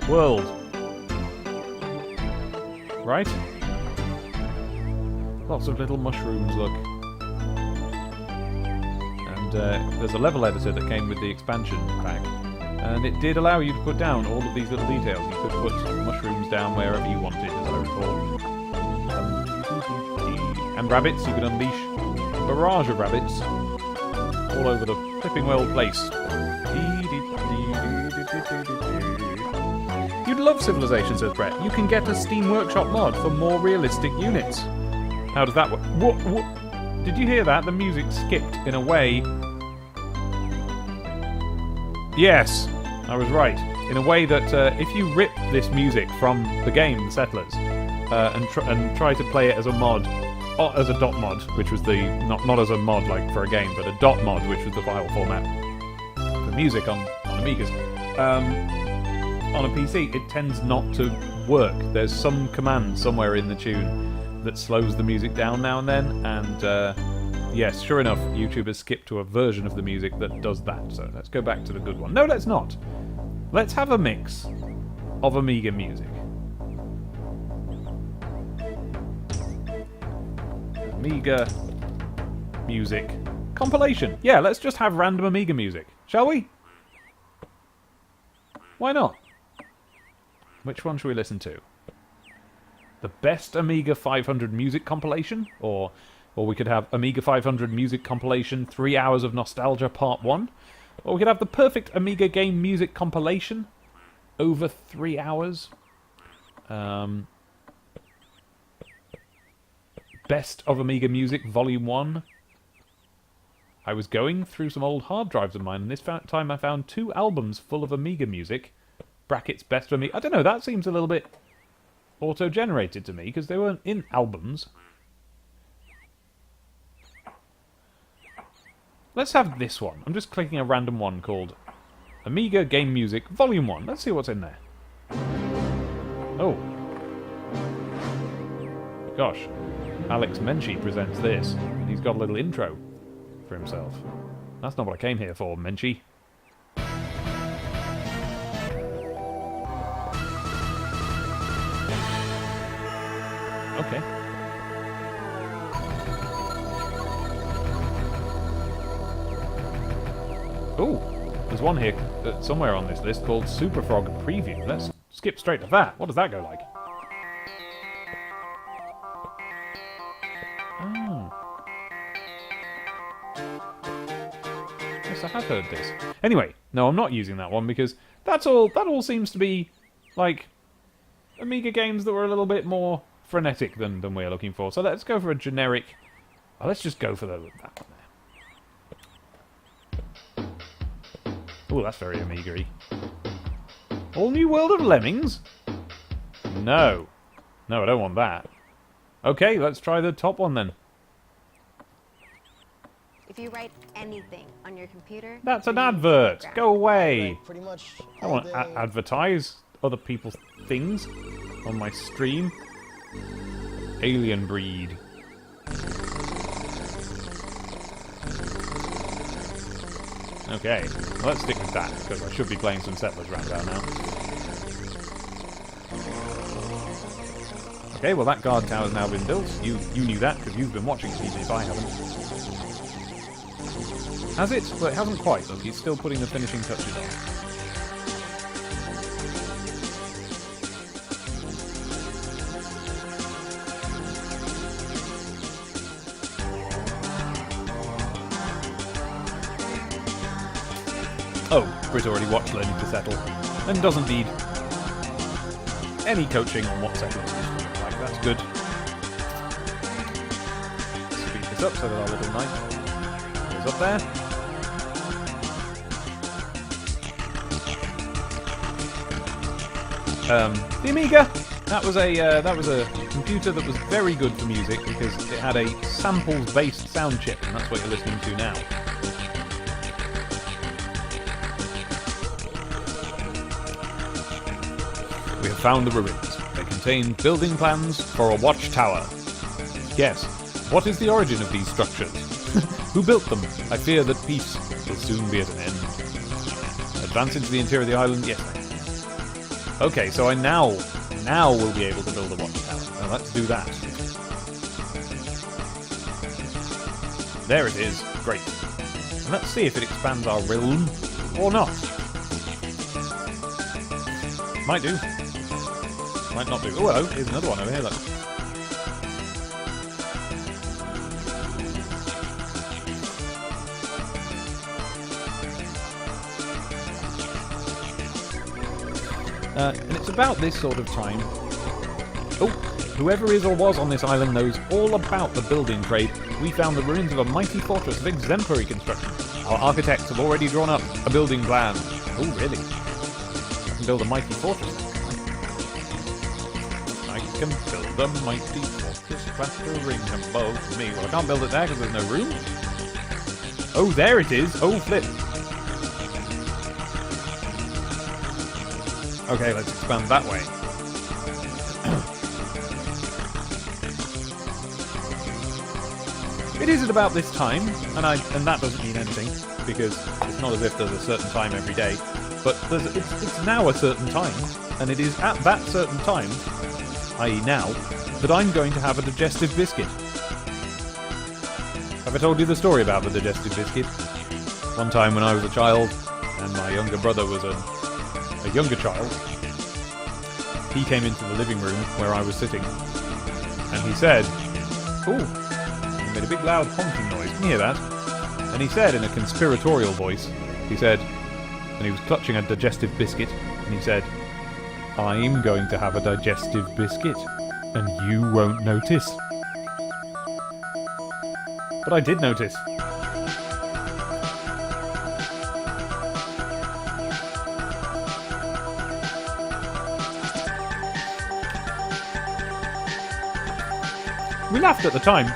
world. Right? Lots of little mushrooms, look. And there's a level editor that came with the expansion pack. And it did allow you to put down all of these little details. You could put mushrooms down wherever you wanted, as I recall. And rabbits, you could unleash a barrage of rabbits all over the flipping world place. You'd love Civilization, says Brett. You can get a Steam Workshop mod for more realistic units. How does that work? What? Did you hear that? The music skipped in a way... Yes, I was right. In a way that if you rip this music from the game, The Settlers, and try to play it as a mod, as a dot mod, which was the not as a mod like for a game, but a dot mod, which was the file format for music on Amigas. On a PC, it tends not to work. There's some command somewhere in the tune that slows the music down now and then, and yes, sure enough, YouTube has skipped to a version of the music that does that. So let's go back to the good one. No, let's not. Let's have a mix of Amiga music. Amiga music compilation. Yeah, let's just have random Amiga music, shall we? Why not? Which one should we listen to? The best Amiga 500 music compilation? Or we could have Amiga 500 music compilation 3 hours of nostalgia part 1? Or we could have the perfect Amiga game music compilation over 3 hours. Best of Amiga Music, Volume 1. I was going through some old hard drives of mine, and this time I found 2 albums full of Amiga music. Brackets, best of Amiga. I don't know, that seems a little bit auto-generated to me, because they weren't in albums. Let's have this one. I'm just clicking a random one called Amiga Game Music, Volume 1. Let's see what's in there. Oh. Gosh. Alex Menchie presents this. He's got a little intro for himself. That's not what I came here for, Menchie. Okay. Ooh, there's one here somewhere on this list called Super Frog Preview. Let's skip straight to that. What does that go like? I have heard this. Anyway, no, I'm not using that one because that all seems to be like Amiga games that were a little bit more frenetic than we're looking for. So let's go for a generic. Oh, let's just go for that one there. Oh, that's very Amiga-y. All New World of Lemmings? No. No, I don't want that. Okay, let's try the top one then. If you write anything on your computer... That's an advert! Go away! Pretty much I want to advertise other people's things on my stream. Alien breed. Okay, well, let's stick with that, because I should be playing some Settlers round about now. Okay, well that guard tower's now been built. You knew that, because you've been watching it, even if I haven't. Has it? Well, it hasn't quite. Look, he's still putting the finishing touches on. Oh, Brit already watched Learning to Settle and doesn't need any coaching on what settling is. Like, that's good. Speed this up so that our little knight goes up there. The Amiga, that was a computer that was very good for music because it had a samples-based sound chip, and that's what you're listening to now. We have found the ruins. They contain building plans for a watchtower. Yes, what is the origin of these structures? Who built them? I fear that peace will soon be at an end. Advance into the interior of the island? Yes. Okay, so I now will be able to build a watchtower. Now let's do that. There it is. Great. And let's see if it expands our realm or not. Might do. Might not do. Oh, hello. Here's another one over here, look. And it's about this sort of time. Oh, whoever is or was on this island knows all about the building trade. We found the ruins of a mighty fortress of exemplary construction. Our architects have already drawn up a building plan. Oh, really? I can build a mighty fortress. I can build a mighty fortress clattering above me. Well, I can't build it there because there's no room. Oh, there it is. Oh, flip. Okay, let's expand that way. It is at about this time, and that doesn't mean anything, because it's not as if there's a certain time every day, but it's now a certain time, and it is at that certain time, i.e. now, that I'm going to have a digestive biscuit. Have I told you the story about the digestive biscuit? One time when I was a child, and my younger brother was a younger child, he came into the living room where I was sitting, and he said, "Ooh," he made a big loud honking noise. Can you hear that? And he said in a conspiratorial voice, he said, and he was clutching a digestive biscuit, and he said, "I'm going to have a digestive biscuit, and you won't notice." But I did notice. We laughed at the time,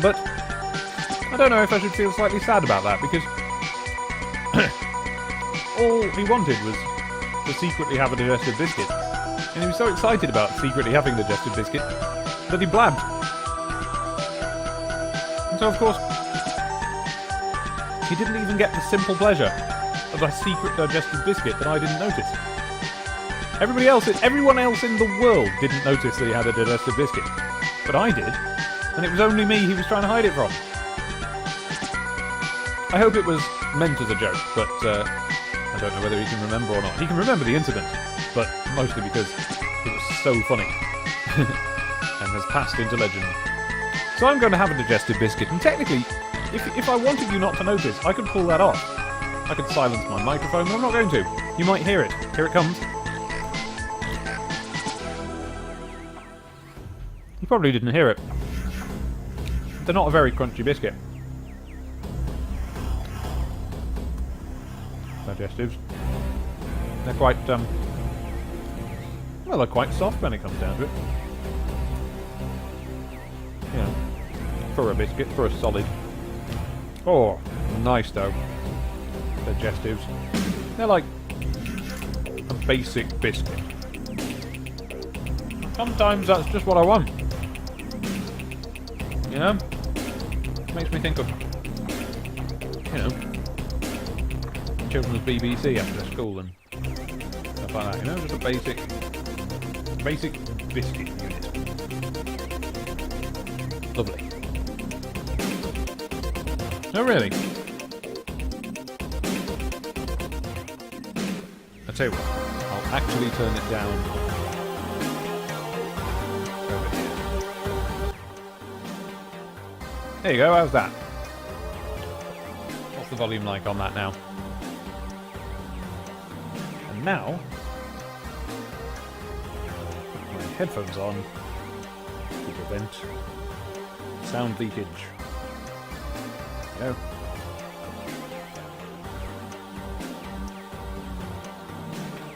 but I don't know if I should feel slightly sad about that, because all he wanted was to secretly have a digestive biscuit, and he was so excited about secretly having a digestive biscuit that he blabbed. And so, of course, he didn't even get the simple pleasure of a secret digestive biscuit that I didn't notice. Everyone else in the world didn't notice that he had a digestive biscuit. But I did, and it was only me he was trying to hide it from. I hope it was meant as a joke, but I don't know whether he can remember or not. He can remember the incident, but mostly because it was so funny and has passed into legend. So I'm going to have a digestive biscuit, and technically, if I wanted you not to notice, I could pull that off. I could silence my microphone, but I'm not going to. You might hear it. Here it comes. You probably didn't hear it. They're not a very crunchy biscuit. Digestives. They're quite, well, they're quite soft when it comes down to it. You know, for a biscuit, for a solid. Oh, nice though. Digestives. They're like a basic biscuit. Sometimes that's just what I want. You know? Makes me think of, you know, children's BBC after school and stuff like that, you know? Just a basic biscuit unit. Lovely. Oh, really? I tell you what, I'll actually turn it down over here. There you go, how's that? What's the volume like on that now? And now, put my headphones on to prevent sound leakage. There you go.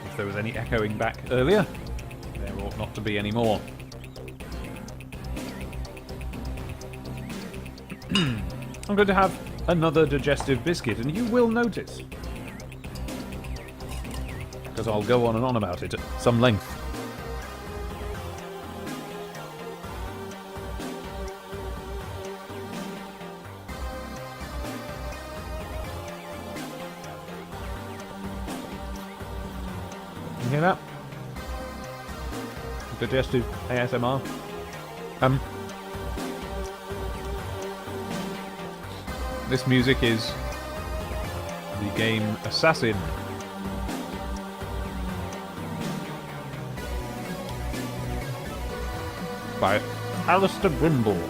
If there was any echoing back earlier, there ought not to be any more. I'm going to have another digestive biscuit, and you will notice. Because I'll go on and on about it at some length. You hear that? Digestive ASMR. This music is the game Assassin. By Alistair Brimble.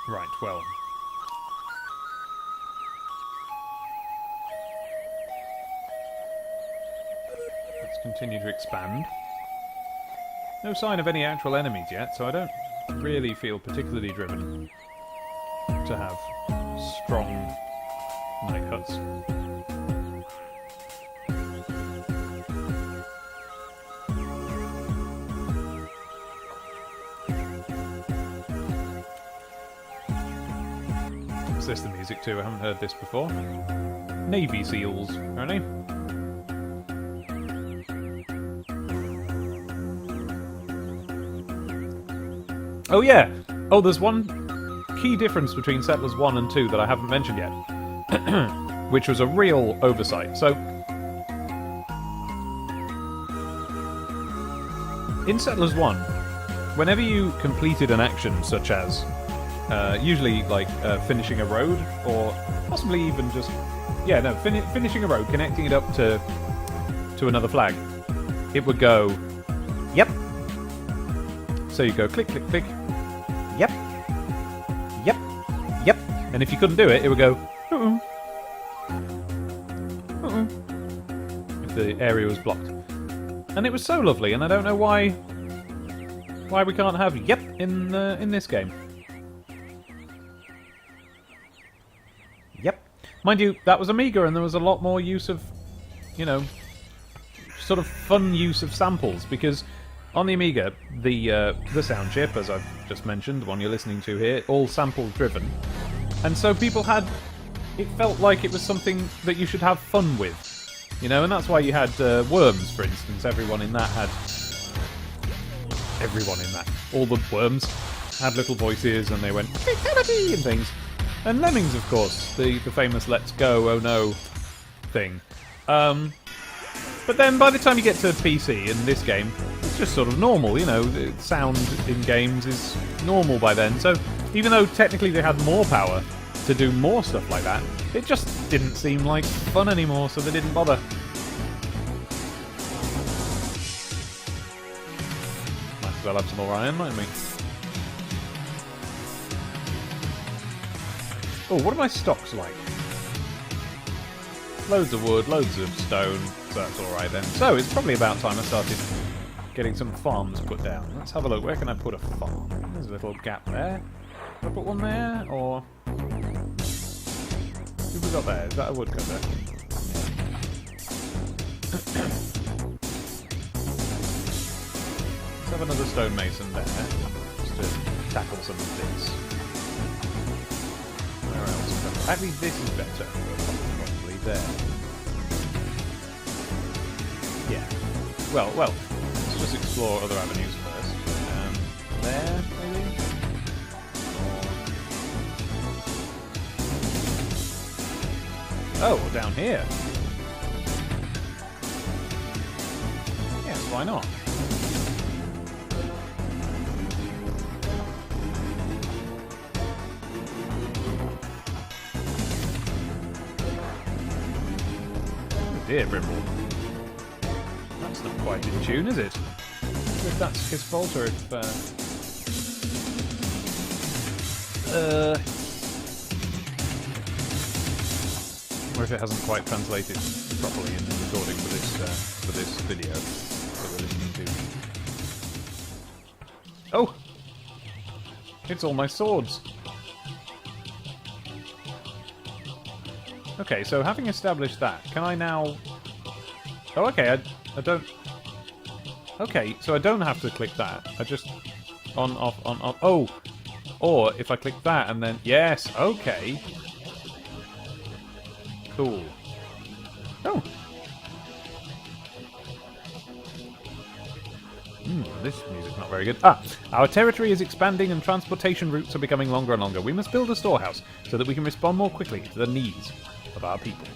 Right, well. Let's continue to expand. No sign of any actual enemies yet, so I don't really feel particularly driven to have strong night huts. Is this the music too? I haven't heard this before. Navy SEALs, apparently. Oh yeah! Oh, there's one key difference between Settlers 1 and 2 that I haven't mentioned yet. Which was a real oversight. So, in Settlers 1, whenever you completed an action such as usually like finishing a road, or possibly even just finishing a road, connecting it up to another flag, it would go, yep. So you go click, click, click, yep, yep, yep, and if you couldn't do it, it would go, if the area was blocked. And it was so lovely, and I don't know why we can't have yep in this game. Yep. Mind you, that was Amiga, and there was a lot more use of, you know, sort of fun use of samples, because on the Amiga, the sound chip, as I've just mentioned, the one you're listening to here, all sample driven, and so people had, it felt like it was something that you should have fun with, you know, and that's why you had Worms, for instance. Everyone in that, all the worms had little voices, and they went fatality and things. And Lemmings, of course, the famous "Let's go, oh no" thing. But then by the time you get to PC in this game, it's just sort of normal, you know, the sound in games is normal by then. So even though technically they had more power to do more stuff like that, it just didn't seem like fun anymore, so they didn't bother. Might as well have some more iron, mightn't we? Oh, what are my stocks like? Loads of wood, loads of stone, so that's alright then. So, it's probably about time I started getting some farms put down. Let's have a look. Where can I put a farm? There's a little gap there. Can I put one there, or... What have we got there? Is that a woodcutter? Let's have another stonemason there. Just to tackle some bits. Where else? Actually, this is better. Probably there. Yeah. Well. Let's just explore other avenues first. There, maybe. Oh, down here. Yes, why not? Oh dear, Brimble. That's not quite in tune, is it? If that's his fault, or if or if it hasn't quite translated properly in the recording for this video that we're listening to. Oh! It's all my swords. Okay, so having established that, can I now... Oh, okay, I don't... Okay, so I don't have to click that. I just... On, off, on, off... Oh! Or if I click that and then... Yes, okay. Cool. Oh! This music's not very good. Our territory is expanding and transportation routes are becoming longer and longer. We must build a storehouse so that we can respond more quickly to the needs of our people.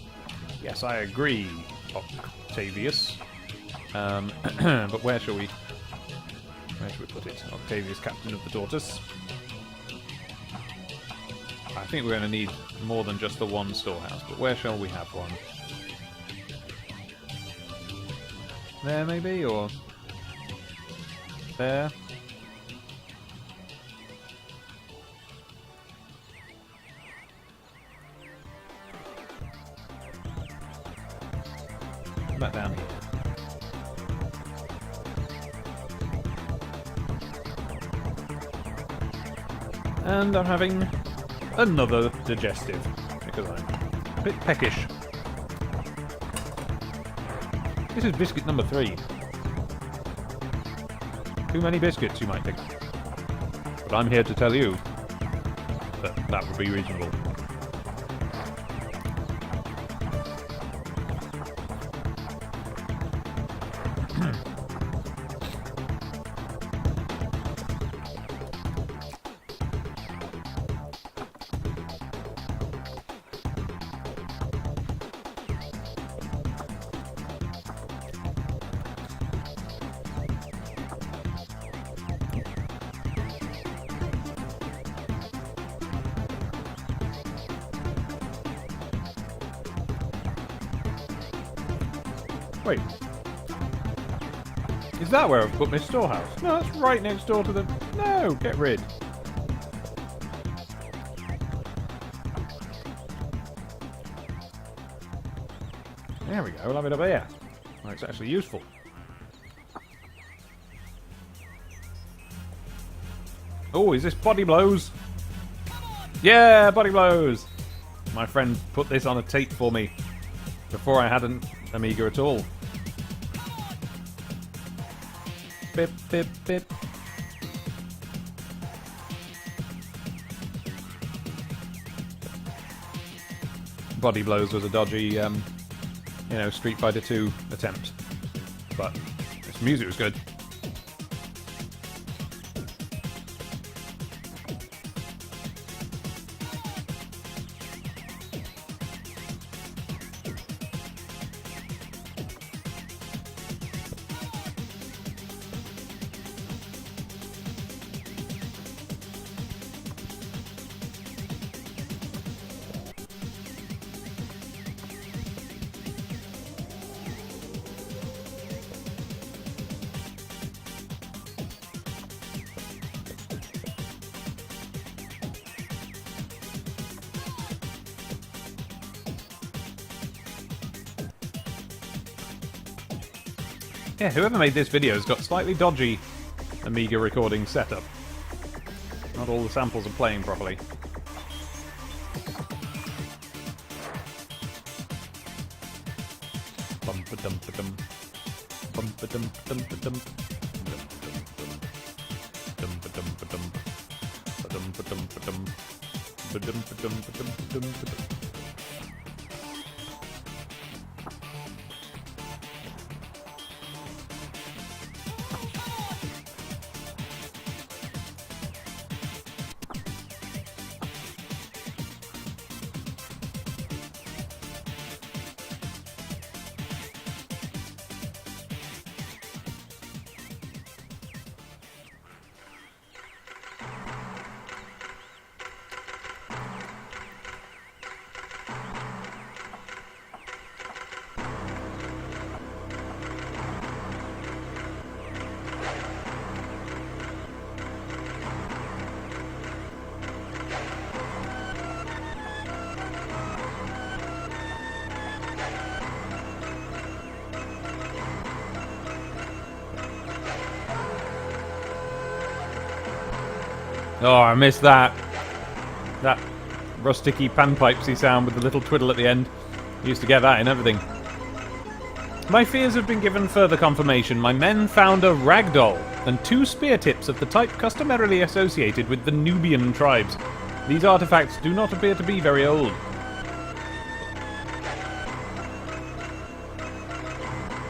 Yes, I agree, Octavius. But where shall we put it? Octavius, captain of the tortoise. I think we're going to need more than just the one storehouse, but where shall we have one? There, maybe, or there? Back down here. And I'm having another digestive, because I'm a bit peckish. This is biscuit number 3. Too many biscuits, you might think. But I'm here to tell you that that would be reasonable. Wait. Is that where I've put my storehouse? No, that's right next door to the... No, get rid. There we go, we'll have it up here. Oh, it's actually useful. Oh, is this body blows? Yeah, body blows! My friend put this on a tape for me before I had an Amiga at all. Bip, bip, bip. Body Blows was a dodgy, Street Fighter 2 attempt. But this music was good. Yeah, whoever made this video has got slightly dodgy Amiga recording setup. Not all the samples are playing properly. Bum-ba-dum-ba-dum. Bum-ba-dum-dum-ba-dum. Dum-ba-dum-ba-dum. Oh, I missed that. That rusticy panpipesy sound with the little twiddle at the end. Used to get that in everything. My fears have been given further confirmation. My men found a ragdoll and 2 spear tips of the type customarily associated with the Nubian tribes. These artifacts do not appear to be very old.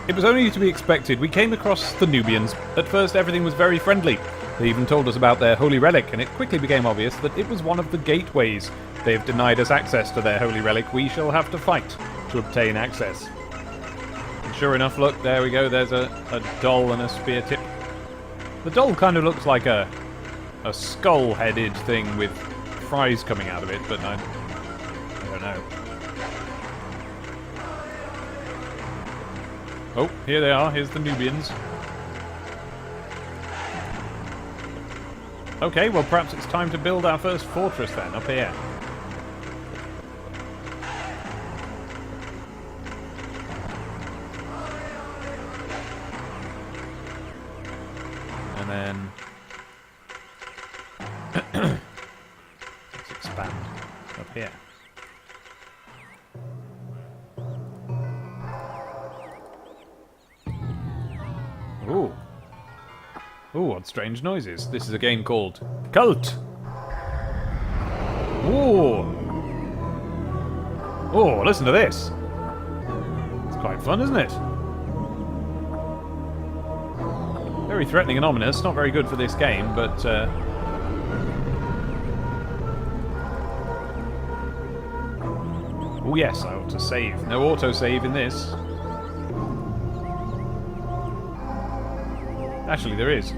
It was only to be expected. We came across the Nubians. At first everything was very friendly. They even told us about their holy relic, and it quickly became obvious that it was one of the gateways. They have denied us access to their holy relic. We shall have to fight to obtain access. And sure enough, look, there we go. There's a doll and a spear tip. The doll kind of looks like a skull-headed thing with fries coming out of it, but I don't know. Oh, here they are. Here's the Nubians. Okay, well perhaps it's time to build our first fortress then, up here. And then... let's expand up here. Ooh. Ooh, what strange noises. This is a game called Cult. Ooh. Oh, listen to this. It's quite fun, isn't it? Very threatening and ominous. Not very good for this game, but... oh yes, I ought to save. No autosave in this. Actually, there is.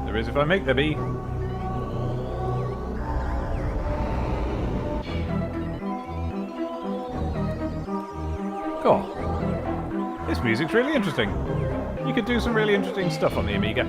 There is if I make there be. Oh, this music's really interesting. You could do some really interesting stuff on the Amiga.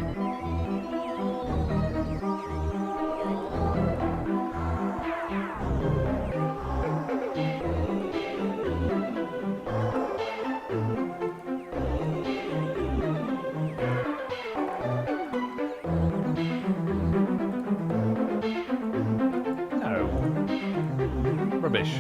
Rubbish.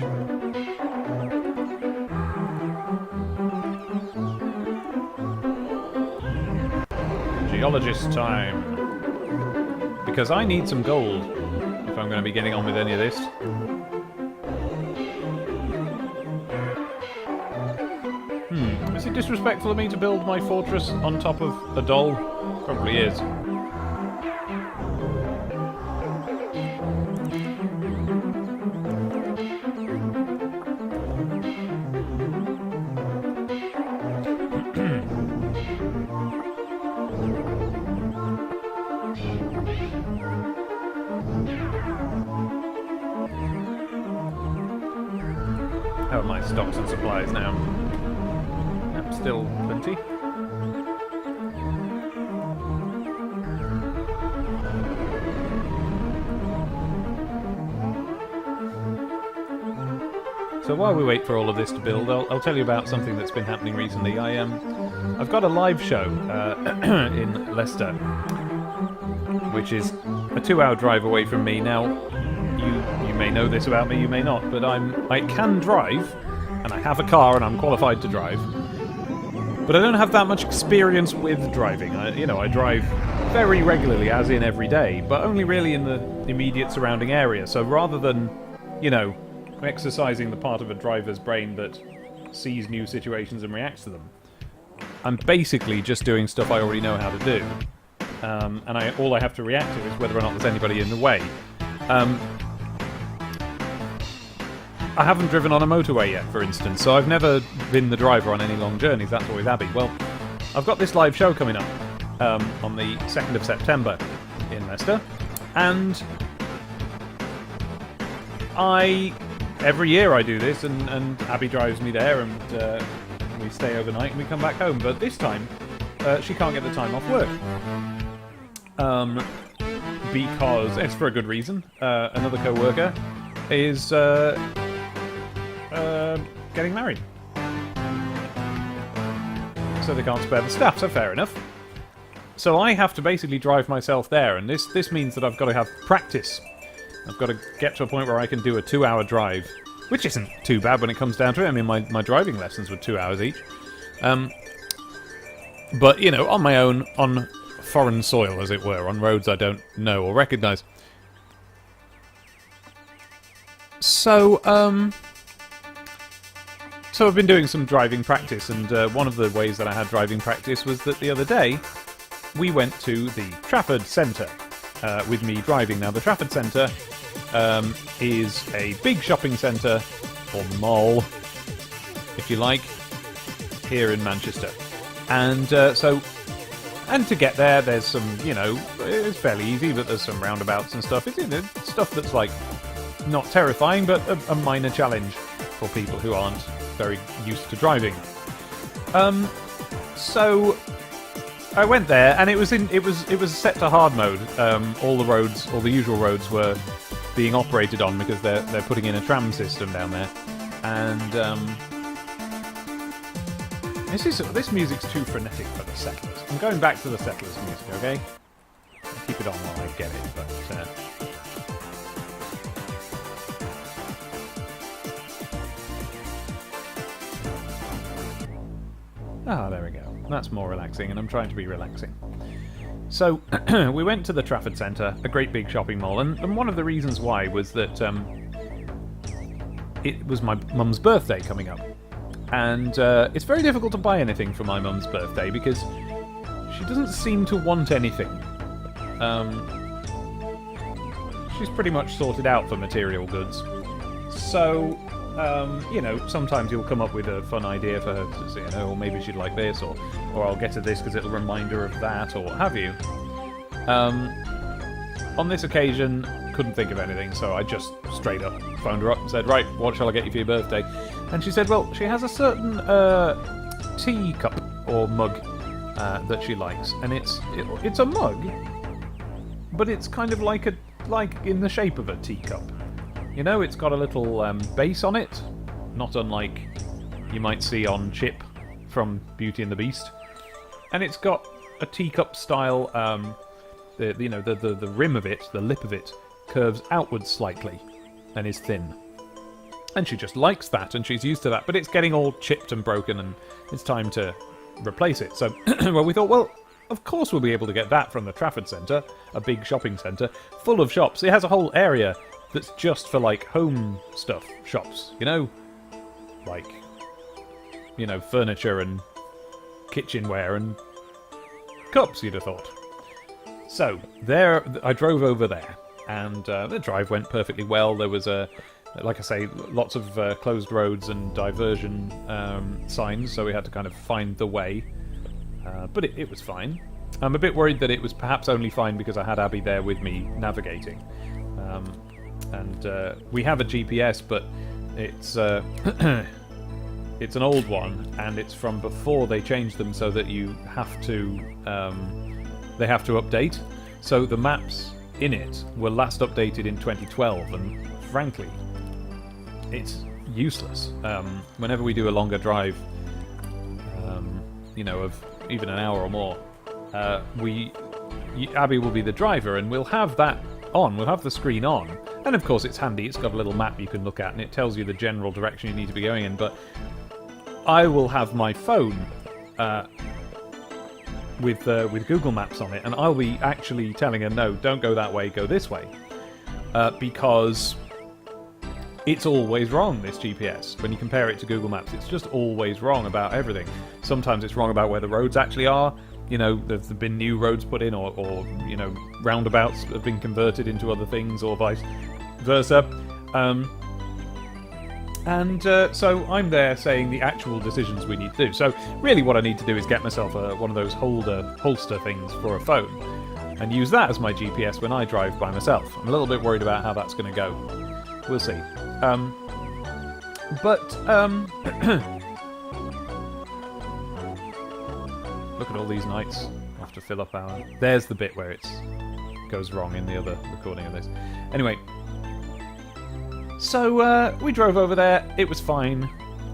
Geologist time. Because I need some gold if I'm going to be getting on with any of this. Is it disrespectful of me to build my fortress on top of a doll? Probably is. How are my stocks and supplies now? Yep, still plenty. So while we wait for all of this to build, I'll tell you about something that's been happening recently. I've got a live show in Leicester, which is a 2-hour drive away from me. Now, you may know this about me, you may not, but I can drive, and I have a car, and I'm qualified to drive. But I don't have that much experience with driving. I drive very regularly, as in every day, but only really in the immediate surrounding area. So rather than, you know, exercising the part of a driver's brain that sees new situations and reacts to them, I'm basically just doing stuff I already know how to do. And all I have to react to is whether or not there's anybody in the way. I haven't driven on a motorway yet, for instance, so I've never been the driver on any long journeys. That's always Abby. Well, I've got this live show coming up on the 2nd of September in Leicester, and every year I do this, and Abby drives me there, and we stay overnight, and we come back home. But this time, she can't get the time off work. Because it's for a good reason. Another co-worker is getting married, so they can't spare the staff. So fair enough. So I have to basically drive myself there, and this means that I've got to have practice. I've got to get to a point where I can do a 2-hour drive, which isn't too bad when it comes down to it. I mean, my driving lessons were 2 hours each. But, you know, on my own, on foreign soil, as it were, on roads I don't know or recognise. So I've been doing some driving practice, and one of the ways that I had driving practice was that the other day we went to the Trafford Centre with me driving. Now, the Trafford Centre is a big shopping centre, or mall, if you like, here in Manchester. And and to get there, there's some, you know, it's fairly easy, but there's some roundabouts and stuff. It's, you know, stuff that's, like, not terrifying, but a minor challenge for people who aren't very used to driving. So I went there, and it was set to hard mode. All the usual roads were being operated on because they're putting in a tram system down there, and this music's too frenetic for the Settlers. I'm going back to the Settlers music, okay? I'll keep it on while I get it, but there we go. That's more relaxing, and I'm trying to be relaxing. So, we went to the Trafford Centre, a great big shopping mall, and one of the reasons why was that it was my mum's birthday coming up. And it's very difficult to buy anything for my mum's birthday because she doesn't seem to want anything. She's pretty much sorted out for material goods. So, you know, sometimes you'll come up with a fun idea for her to say, you know, or maybe she'd like this, or I'll get her this because it'll remind her of that, or what have you. On this occasion, couldn't think of anything, so I just straight up phoned her up and said, right, what shall I get you for your birthday? And she said, well, she has a certain tea cup or mug that she likes, and it's a mug, but it's kind of like in the shape of a teacup. You know, it's got a little base on it, not unlike you might see on Chip from Beauty and the Beast, and it's got a teacup style. The rim of it, the lip of it, curves outwards slightly and is thin. And she just likes that, and she's used to that, but it's getting all chipped and broken, and it's time to replace it. So, well, we thought, well, of course we'll be able to get that from the Trafford Centre, a big shopping centre, full of shops. It has a whole area that's just for, like, home stuff shops, you know? Like, you know, furniture and kitchenware and cups, you'd have thought. So, there, I drove over there, and the drive went perfectly well. There was like I say, lots of closed roads and diversion signs, so we had to kind of find the way. But it was fine. I'm a bit worried that it was perhaps only fine because I had Abby there with me navigating. And we have a GPS, but it's it's an old one, and it's from before they changed them so that you have to they have to update. So the maps in it were last updated in 2012, and frankly, it's useless. Whenever we do a longer drive, you know, of even an hour or more, Abby will be the driver, and we'll have that on. We'll have the screen on, and of course it's handy. It's got a little map you can look at, and it tells you the general direction you need to be going in. But I will have my phone with Google Maps on it, and I'll be actually telling her, no, don't go that way, go this way, because it's always wrong, this GPS. When you compare it to Google Maps, it's just always wrong about everything. Sometimes it's wrong about where the roads actually are. You know, there's been new roads put in, or you know, roundabouts have been converted into other things, or vice versa. So I'm there saying the actual decisions we need to do. So really what I need to do is get myself one of those holster things for a phone and use that as my GPS when I drive by myself. I'm a little bit worried about how that's going to go. We'll see. Look at all these nights. I'll have to fill up our... There's the bit where it goes wrong in the other recording of this. Anyway, so we drove over there. It was fine.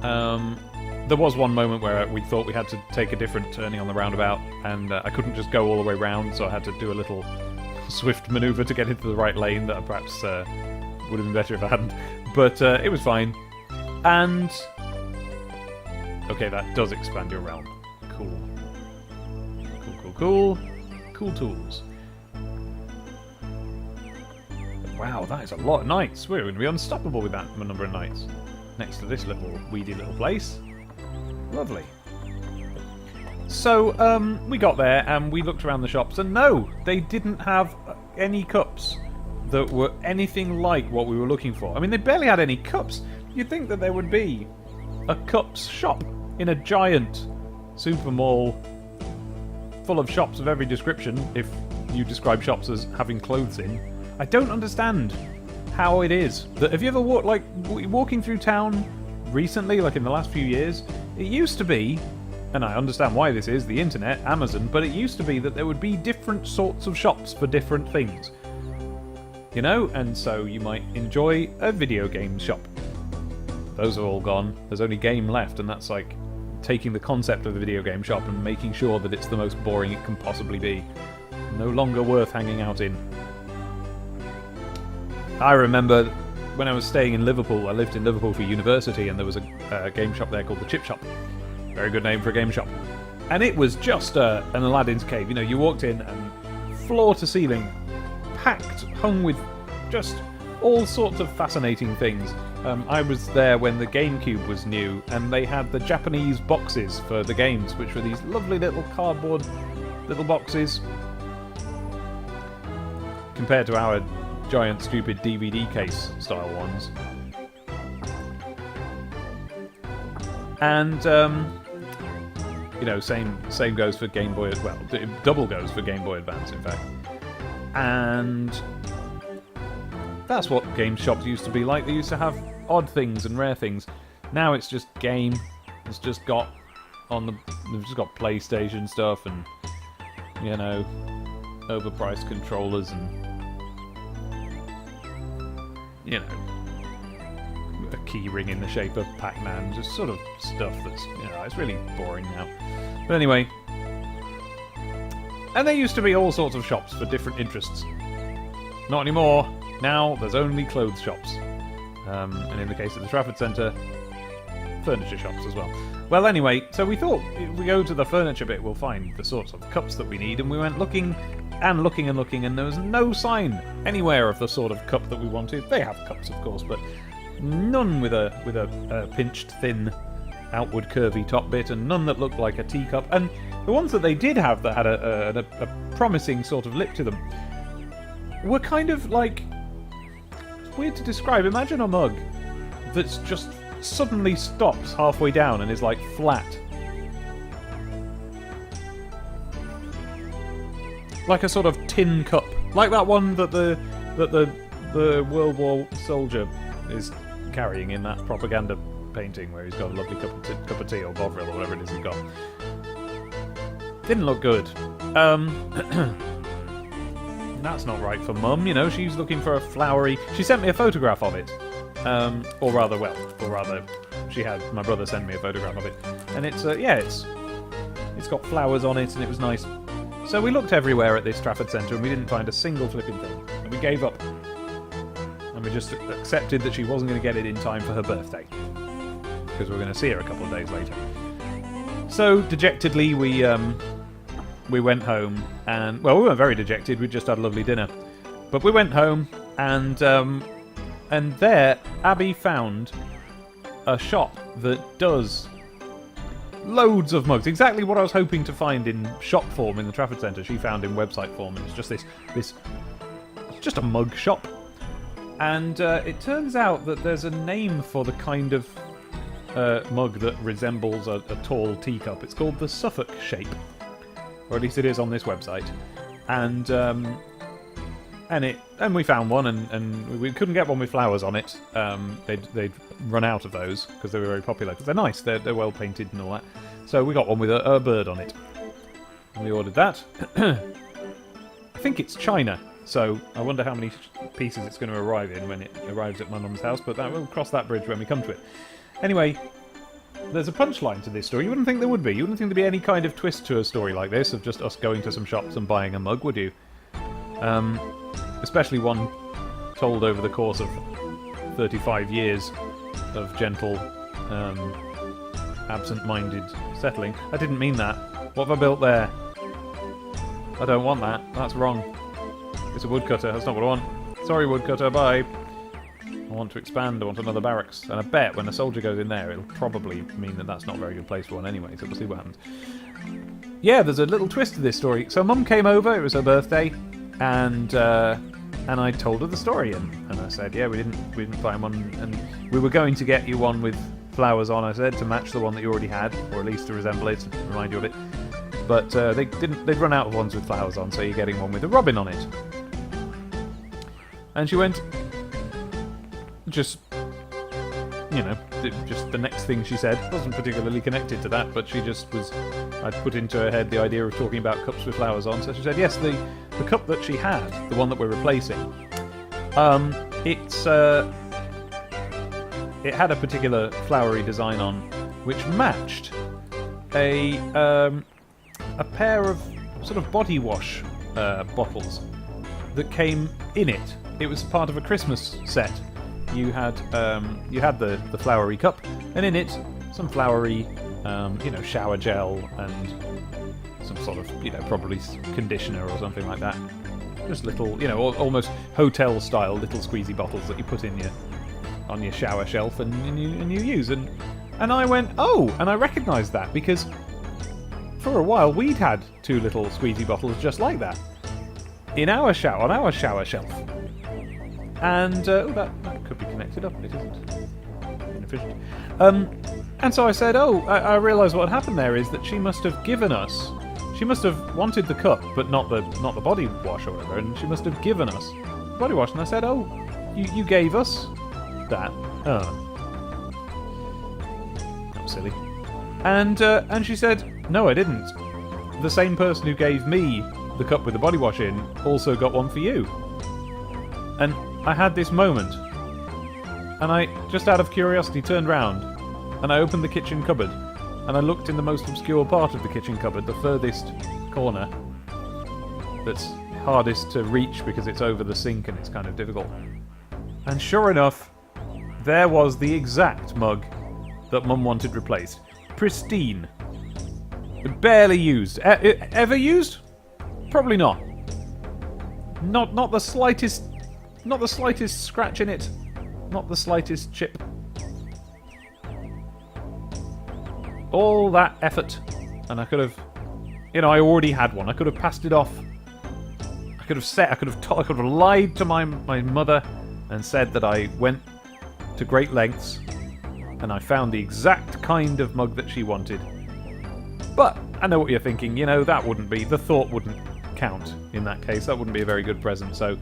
There was one moment where we thought we had to take a different turning on the roundabout, and I couldn't just go all the way round, so I had to do a little swift manoeuvre to get into the right lane that perhaps would have been better if I hadn't. But it was fine. And... okay, that does expand your realm. Cool. Cool tools. Wow, that is a lot of nights. We're going to be unstoppable with that number of nights. Next to this little weedy little place. Lovely. So, we got there and we looked around the shops, and no, they didn't have any cups that were anything like what we were looking for. I mean, they barely had any cups. You'd think that there would be a cups shop in a giant super mall full of shops of every description, if you describe shops as having clothes in. I don't understand how it is that... Have you ever walking through town recently, like in the last few years? It used to be, and I understand why this is, the internet, Amazon, but it used to be that there would be different sorts of shops for different things. You know? And so you might enjoy a video game shop. Those are all gone. There's only game left, and that's like taking the concept of the video game shop and making sure that it's the most boring it can possibly be. No longer worth hanging out in. I remember when I was staying in Liverpool, I lived in Liverpool for university, and there was a game shop there called the Chip Shop. Very good name for a game shop. And it was just an Aladdin's cave. You know, you walked in and floor to ceiling, packed, hung with just all sorts of fascinating things. I was there when the GameCube was new, and they had the Japanese boxes for the games, which were these lovely little cardboard little boxes, compared to our giant stupid DVD case style ones. And you know, same goes for Game Boy as well. Double goes for Game Boy Advance, in fact. And that's what game shops used to be like. They used to have odd things and rare things. Now it's just game. It's just got they've just got PlayStation stuff and, you know, overpriced controllers and, you know, a key ring in the shape of Pac-Man, just sort of stuff that's, you know, it's really boring now. But anyway, and there used to be all sorts of shops for different interests. Not anymore. Now there's only clothes shops. And in the case of the Trafford Centre, furniture shops as well. Well, anyway, so we thought if we go to the furniture bit, we'll find the sorts of cups that we need, and we went looking, and there was no sign anywhere of the sort of cup that we wanted. They have cups, of course, but none with a pinched, thin, outward curvy top bit, and none that looked like a teacup. And the ones that they did have that had a promising sort of lip to them were kind of like... It's weird to describe. Imagine a mug that's just suddenly stops halfway down and is like flat. Like a sort of tin cup. Like that one that the World War soldier is carrying in that propaganda painting where he's got a lovely cup of tea or Bovril or whatever it is he's got. Didn't look good. That's not right for Mum, you know, she's looking for a flowery... She sent me a photograph of it. Or rather, she had... My brother sent me a photograph of it. And it's, it's got flowers on it, and it was nice. So we looked everywhere at this Trafford Centre, and we didn't find a single flipping thing. And we gave up. And we just accepted that she wasn't going to get it in time for her birthday. Because we were going to see her a couple of days later. So, dejectedly, we we went home, and well, we weren't very dejected. We just had a lovely dinner, but we went home, and there Abby found a shop that does loads of mugs. Exactly what I was hoping to find in shop form in the Trafford Centre. She found in website form, and it's just it's just a mug shop. And it turns out that there's a name for the kind of mug that resembles a tall teacup. It's called the Suffolk shape, or at least it is on this website. And we found one, and we couldn't get one with flowers on it. They'd run out of those because they were very popular. Because they're nice, they're well painted and all that. So we got one with a bird on it, and we ordered that. I think it's China, so I wonder how many pieces it's going to arrive in when it arrives at my mum's house. But we'll cross that bridge when we come to it. Anyway, there's a punchline to this story. You wouldn't think there would be. You wouldn't think there'd be any kind of twist to a story like this of just us going to some shops and buying a mug, would you? Especially one told over the course of 35 years of gentle, absent-minded settling. I didn't mean that. What have I built there? I don't want that. That's wrong. It's a woodcutter. That's not what I want. Sorry, woodcutter. Bye. I want to expand. I want another barracks. And I bet when a soldier goes in there, it'll probably mean that that's not a very good place for one anyway, so we'll see what happens. Yeah, there's a little twist to this story. So Mum came over. It was her birthday. And I told her the story, and I said, yeah, we didn't find one, and we were going to get you one with flowers on, I said, to match the one that you already had, or at least to resemble it, to remind you of it. But they'd run out of ones with flowers on, so you're getting one with a robin on it. And she went, just the next thing she said wasn't particularly connected to that, but she just was. I'd put into her head the idea of talking about cups with flowers on, so she said, yes, the cup that she had, the one that we're replacing, it had a particular flowery design on, which matched a pair of sort of body wash bottles that came in it. It was part of a Christmas set. You had the flowery cup, and in it some flowery, shower gel and some sort of, probably conditioner or something like that. Just little, almost hotel-style little squeezy bottles that you put in on your shower shelf and you use. And I went, oh, and I recognised that because for a while we'd had two little squeezy bottles just like that on our shower shelf. And that could be connected up, but it isn't. Inefficient. And so I said, I realised what had happened there is that she must have wanted the cup, but not the body wash or whatever, and she must have given us the body wash. And I said, you gave us that? Oh. That was silly. And she said, no, I didn't. The same person who gave me the cup with the body wash in also got one for you. And I had this moment, and I, just out of curiosity, turned round, and I opened the kitchen cupboard, and I looked in the most obscure part of the kitchen cupboard, the furthest corner, that's hardest to reach because it's over the sink and it's kind of difficult. And sure enough, there was the exact mug that Mum wanted replaced. Pristine. Barely used. Ever used? Probably not. Not the slightest scratch in it. Not the slightest chip. All that effort, and I could have, I already had one. I could have passed it off. I could have lied to my mother and said that I went to great lengths and I found the exact kind of mug that she wanted. But I know what you're thinking. The thought wouldn't count in that case. That wouldn't be a very good present. So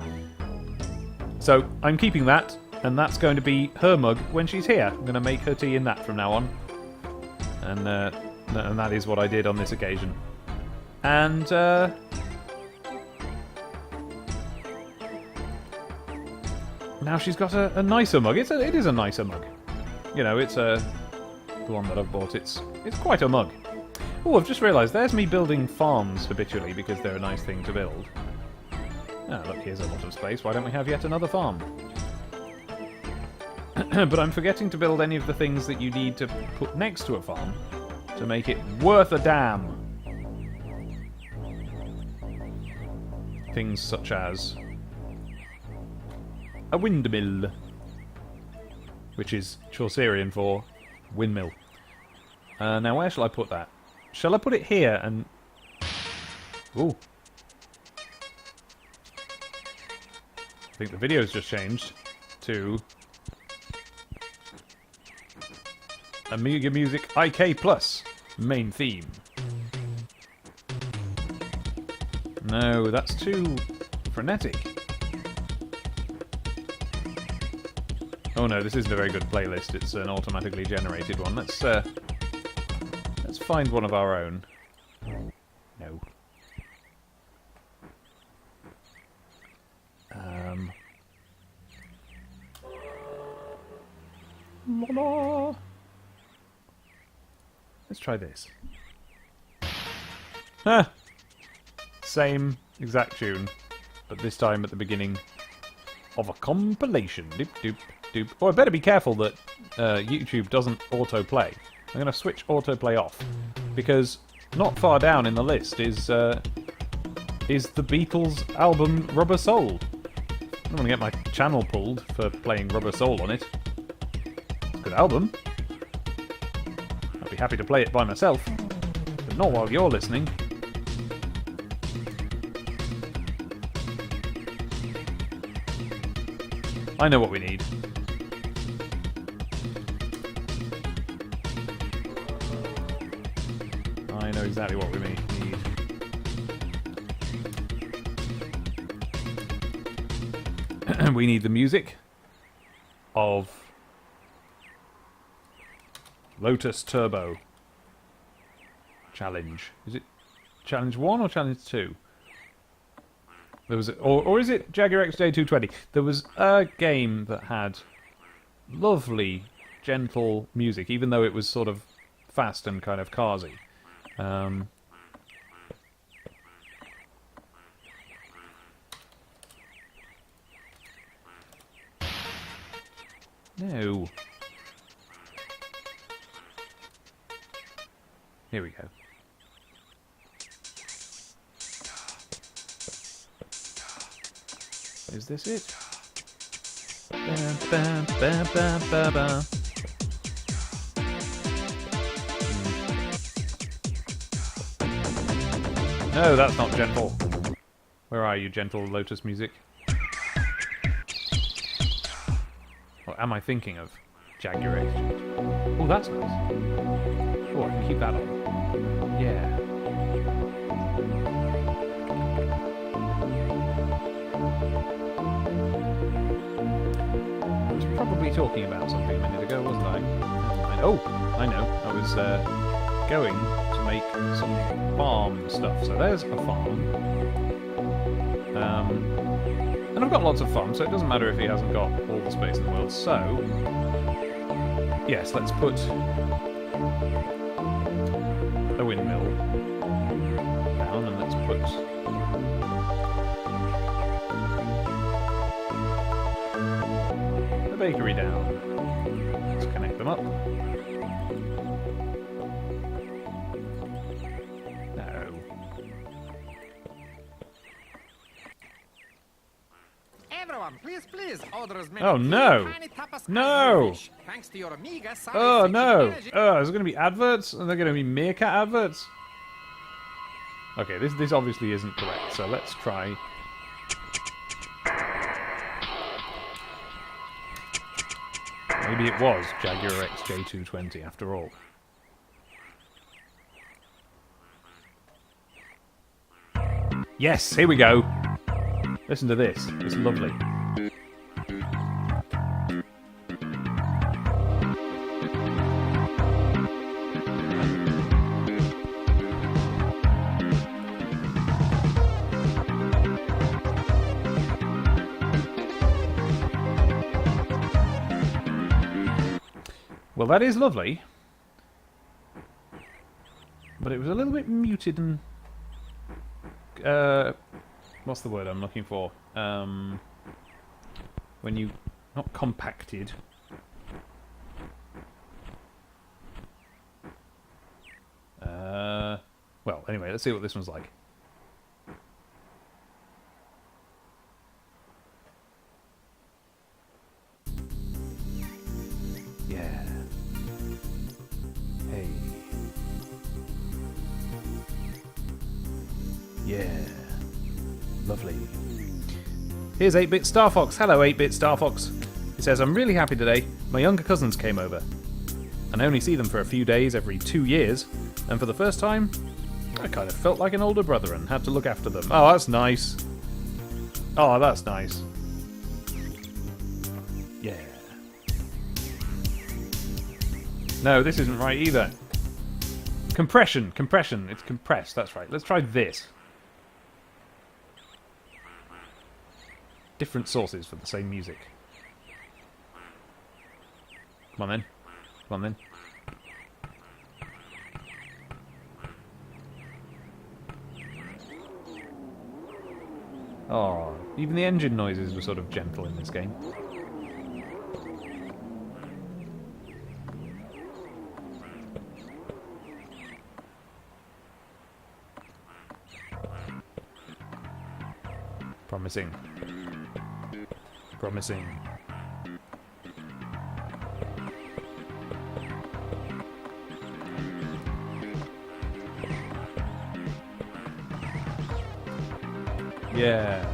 I'm keeping that, and that's going to be her mug when she's here. I'm going to make her tea in that from now on. And that is what I did on this occasion. And now she's got a nicer mug. It is a nicer mug. It's the one that I've bought. It's quite a mug. Oh, I've just realised there's me building farms habitually because they're a nice thing to build. Ah, look, here's a lot of space. Why don't we have yet another farm? But I'm forgetting to build any of the things that you need to put next to a farm to make it worth a damn. things such as a windmill, which is Chaucerian for windmill. Now, where shall I put that? Shall I put it here and... Ooh. I think the video's just changed to Amiga Music IK Plus main theme. No, that's too frenetic. Oh no, this isn't a very good playlist. It's an automatically generated one. Let's find one of our own. No. Let's try this. Ah! Same exact tune, but this time at the beginning of a compilation. Doop, doop, doop. Oh, I better be careful that YouTube doesn't autoplay. I'm going to switch autoplay off, because not far down in the list is the Beatles album Rubber Soul. I don't want to get my channel pulled for playing Rubber Soul on it. It's a good album. I'd be happy to play it by myself, but not while you're listening. I know what we need. I know exactly what we need. We need the music of Lotus Turbo Challenge. Is it Challenge 1 or Challenge 2? There was, or is it Jaguar XJ220? There was a game that had lovely, gentle music, even though it was sort of fast and kind of carsy. No. Here we go. Is this it? Bam, bam, bam, bam, bam, bam. No, that's not gentle. Where are you, gentle Lotus music? Or am I thinking of Jaguar XJ? Oh, that's nice. Oh, I can keep that on. Yeah. I was probably talking about something a minute ago, wasn't I? Oh, I know. I was going to make some farm stuff. So there's a farm. And I've got lots of farms, so it doesn't matter if he hasn't got all the space in the world. So, yes, let's put a windmill down, and let's put the bakery down. Let's connect them up. No. Everyone, please, order as many Oh no! tiny tapas as No! you wish. Thanks to your Amiga, Oh no! energy. There's going to be adverts, and they're going to be Meerkat adverts. Okay, this obviously isn't correct, so let's try. Maybe it was Jaguar XJ220 after all. Yes, here we go. Listen to this. It's lovely. Well, that is lovely, but it was a little bit muted and what's the word I'm looking for? When you not compacted. Well, anyway, let's see what this one's like. Yeah. Hey. Yeah. Lovely. Here's 8-Bit Star Fox. Hello, 8-Bit Star Fox. He says, I'm really happy today. My younger cousins came over. And I only see them for a few days every 2 years. And for the first time, I kind of felt like an older brother and had to look after them. Oh, that's nice. Oh, that's nice. Yeah. No, this isn't right either. Compression. It's compressed, that's right. Let's try this. Different sources for the same music. Come on then. Oh, even the engine noises were sort of gentle in this game. Promising. Yeah.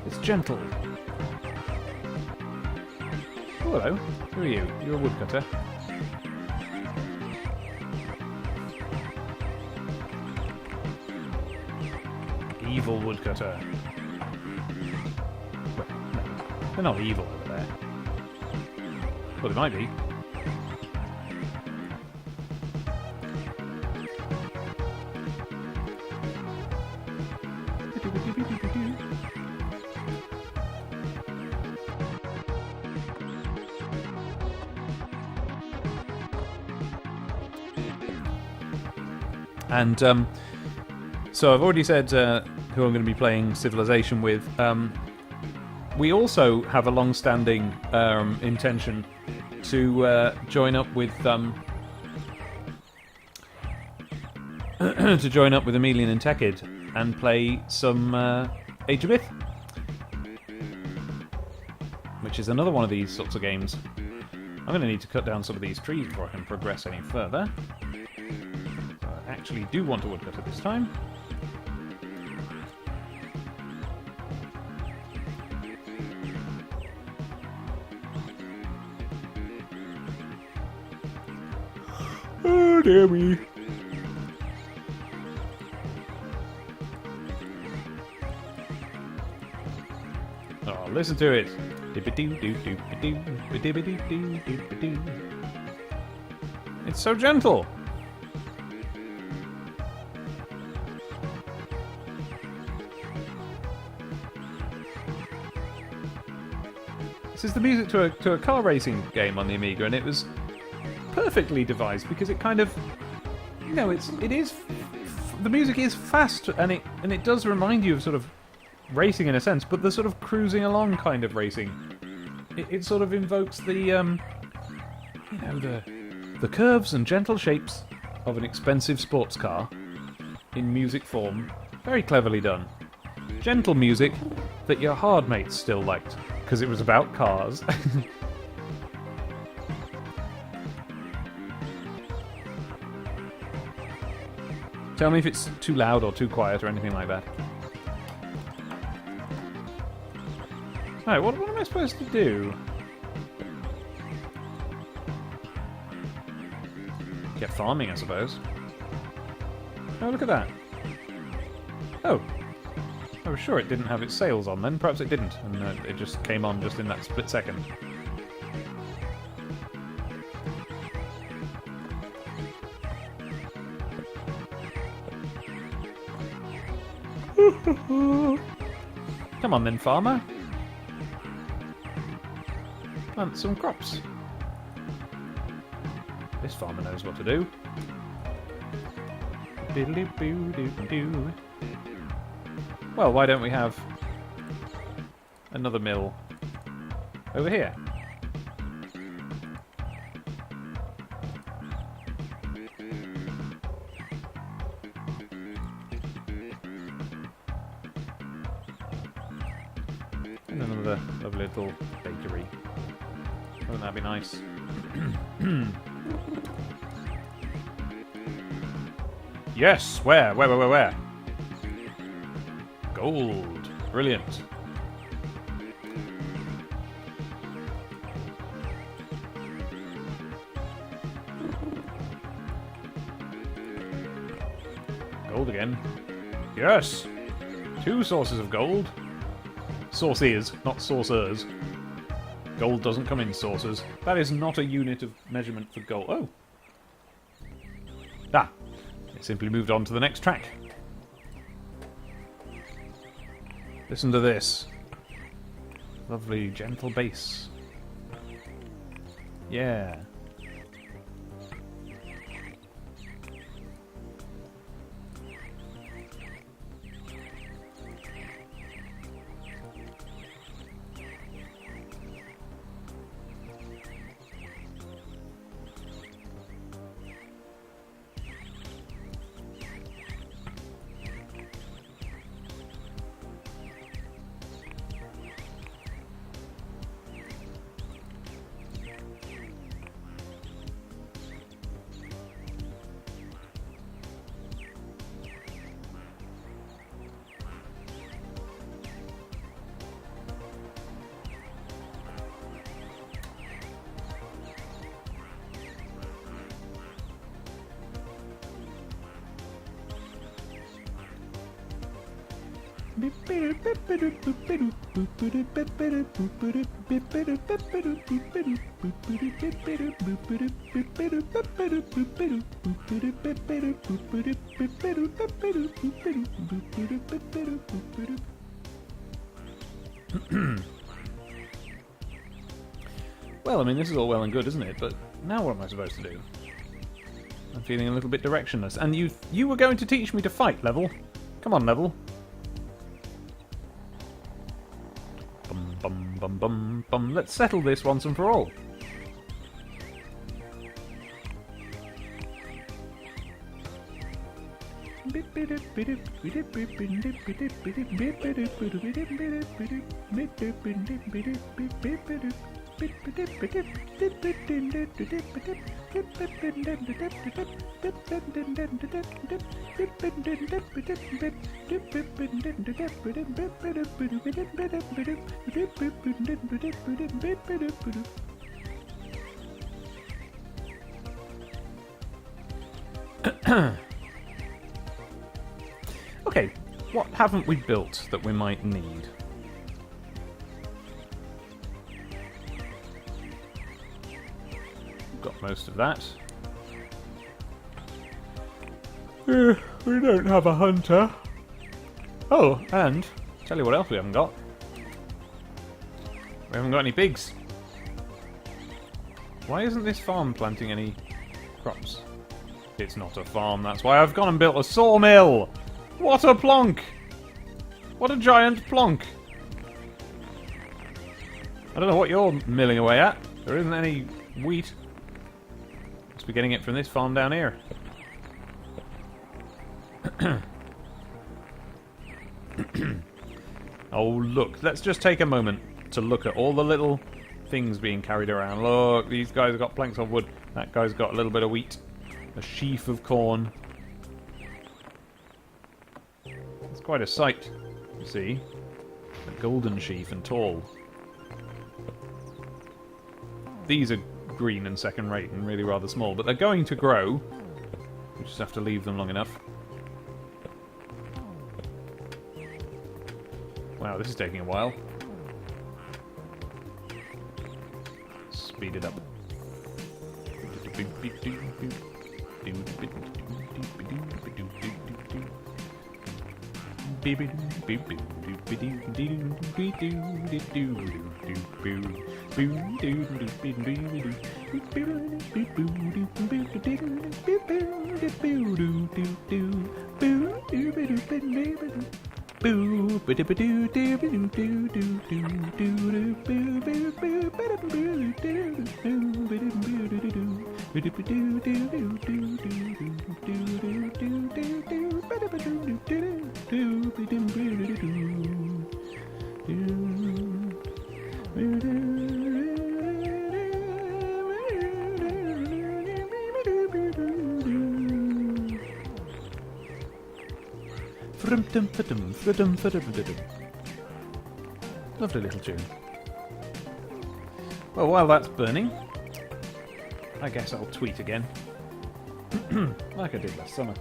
It's gentle. Oh, hello. Who are you? You're a woodcutter. Evil woodcutter. Well, no, they're not evil over there. Well, they might be. And so I've already said who I'm going to be playing Civilization with. We also have a long-standing intention to join up with to join up with Emelian and Tekid and play some Age of Myth, which is another one of these sorts of games. I'm going to need to cut down some of these trees before I can progress any further. I actually do want a woodcutter this time. Oh, dear me. Oh, listen to it. It's so gentle. This is the music to a car racing game on the Amiga, and it was perfectly devised because it kind of, you know, the music is fast, and it does remind you of sort of racing in a sense, but the sort of cruising along kind of racing. It sort of invokes the, you know, the curves and gentle shapes of an expensive sports car in music form. Very cleverly done. Gentle music that your hard mates still liked because it was about cars. Tell me if it's too loud or too quiet or anything like that. Alright, what am I supposed to do? Get farming, I suppose. Oh, look at that. Oh. I was sure it didn't have its sails on then. Perhaps it didn't, and it just came on just in that split second. Come on then, farmer. Plant some crops. This farmer knows what to do. Diddly-boo-doo-doo. Well, why don't we have another mill over here? And another lovely little bakery. Wouldn't that be nice? Yes! Where? Where? Gold. Brilliant. Gold again. Yes! 2 sources of gold. Sources, not saucers. Gold doesn't come in saucers. That is not a unit of measurement for gold. Oh! Ah! It simply moved on to the next track. Listen to this. Lovely, gentle bass. Yeah. Well, I mean, this is all well and good, isn't it? But now what am I supposed to do? I'm feeling a little bit directionless. And you were going to teach me to fight, Level. Come on, Level. Bum, bum, bum, bum, bum. Let's settle this once and for all. Okay, what haven't we built that we might need? Got most of that. We don't have a hunter. Oh, and tell you what else we haven't got. We haven't got any pigs. Why isn't this farm planting any crops? It's not a farm, that's why I've gone and built a sawmill! What a plonk! What a giant plonk! I don't know what you're milling away at. There isn't any wheat. Must be getting it from this farm down here. Oh, look. Let's just take a moment to look at all the little things being carried around. Look, these guys have got planks of wood. That guy's got a little bit of wheat. A sheaf of corn. It's quite a sight, you see. A golden sheaf and tall. These are green and second rate and really rather small, but they're going to grow. We just have to leave them long enough. Wow, this is taking a while. Speed it up. Lovely little tune. Well, while that's burning, I guess I'll tweet again. Like I did last summer.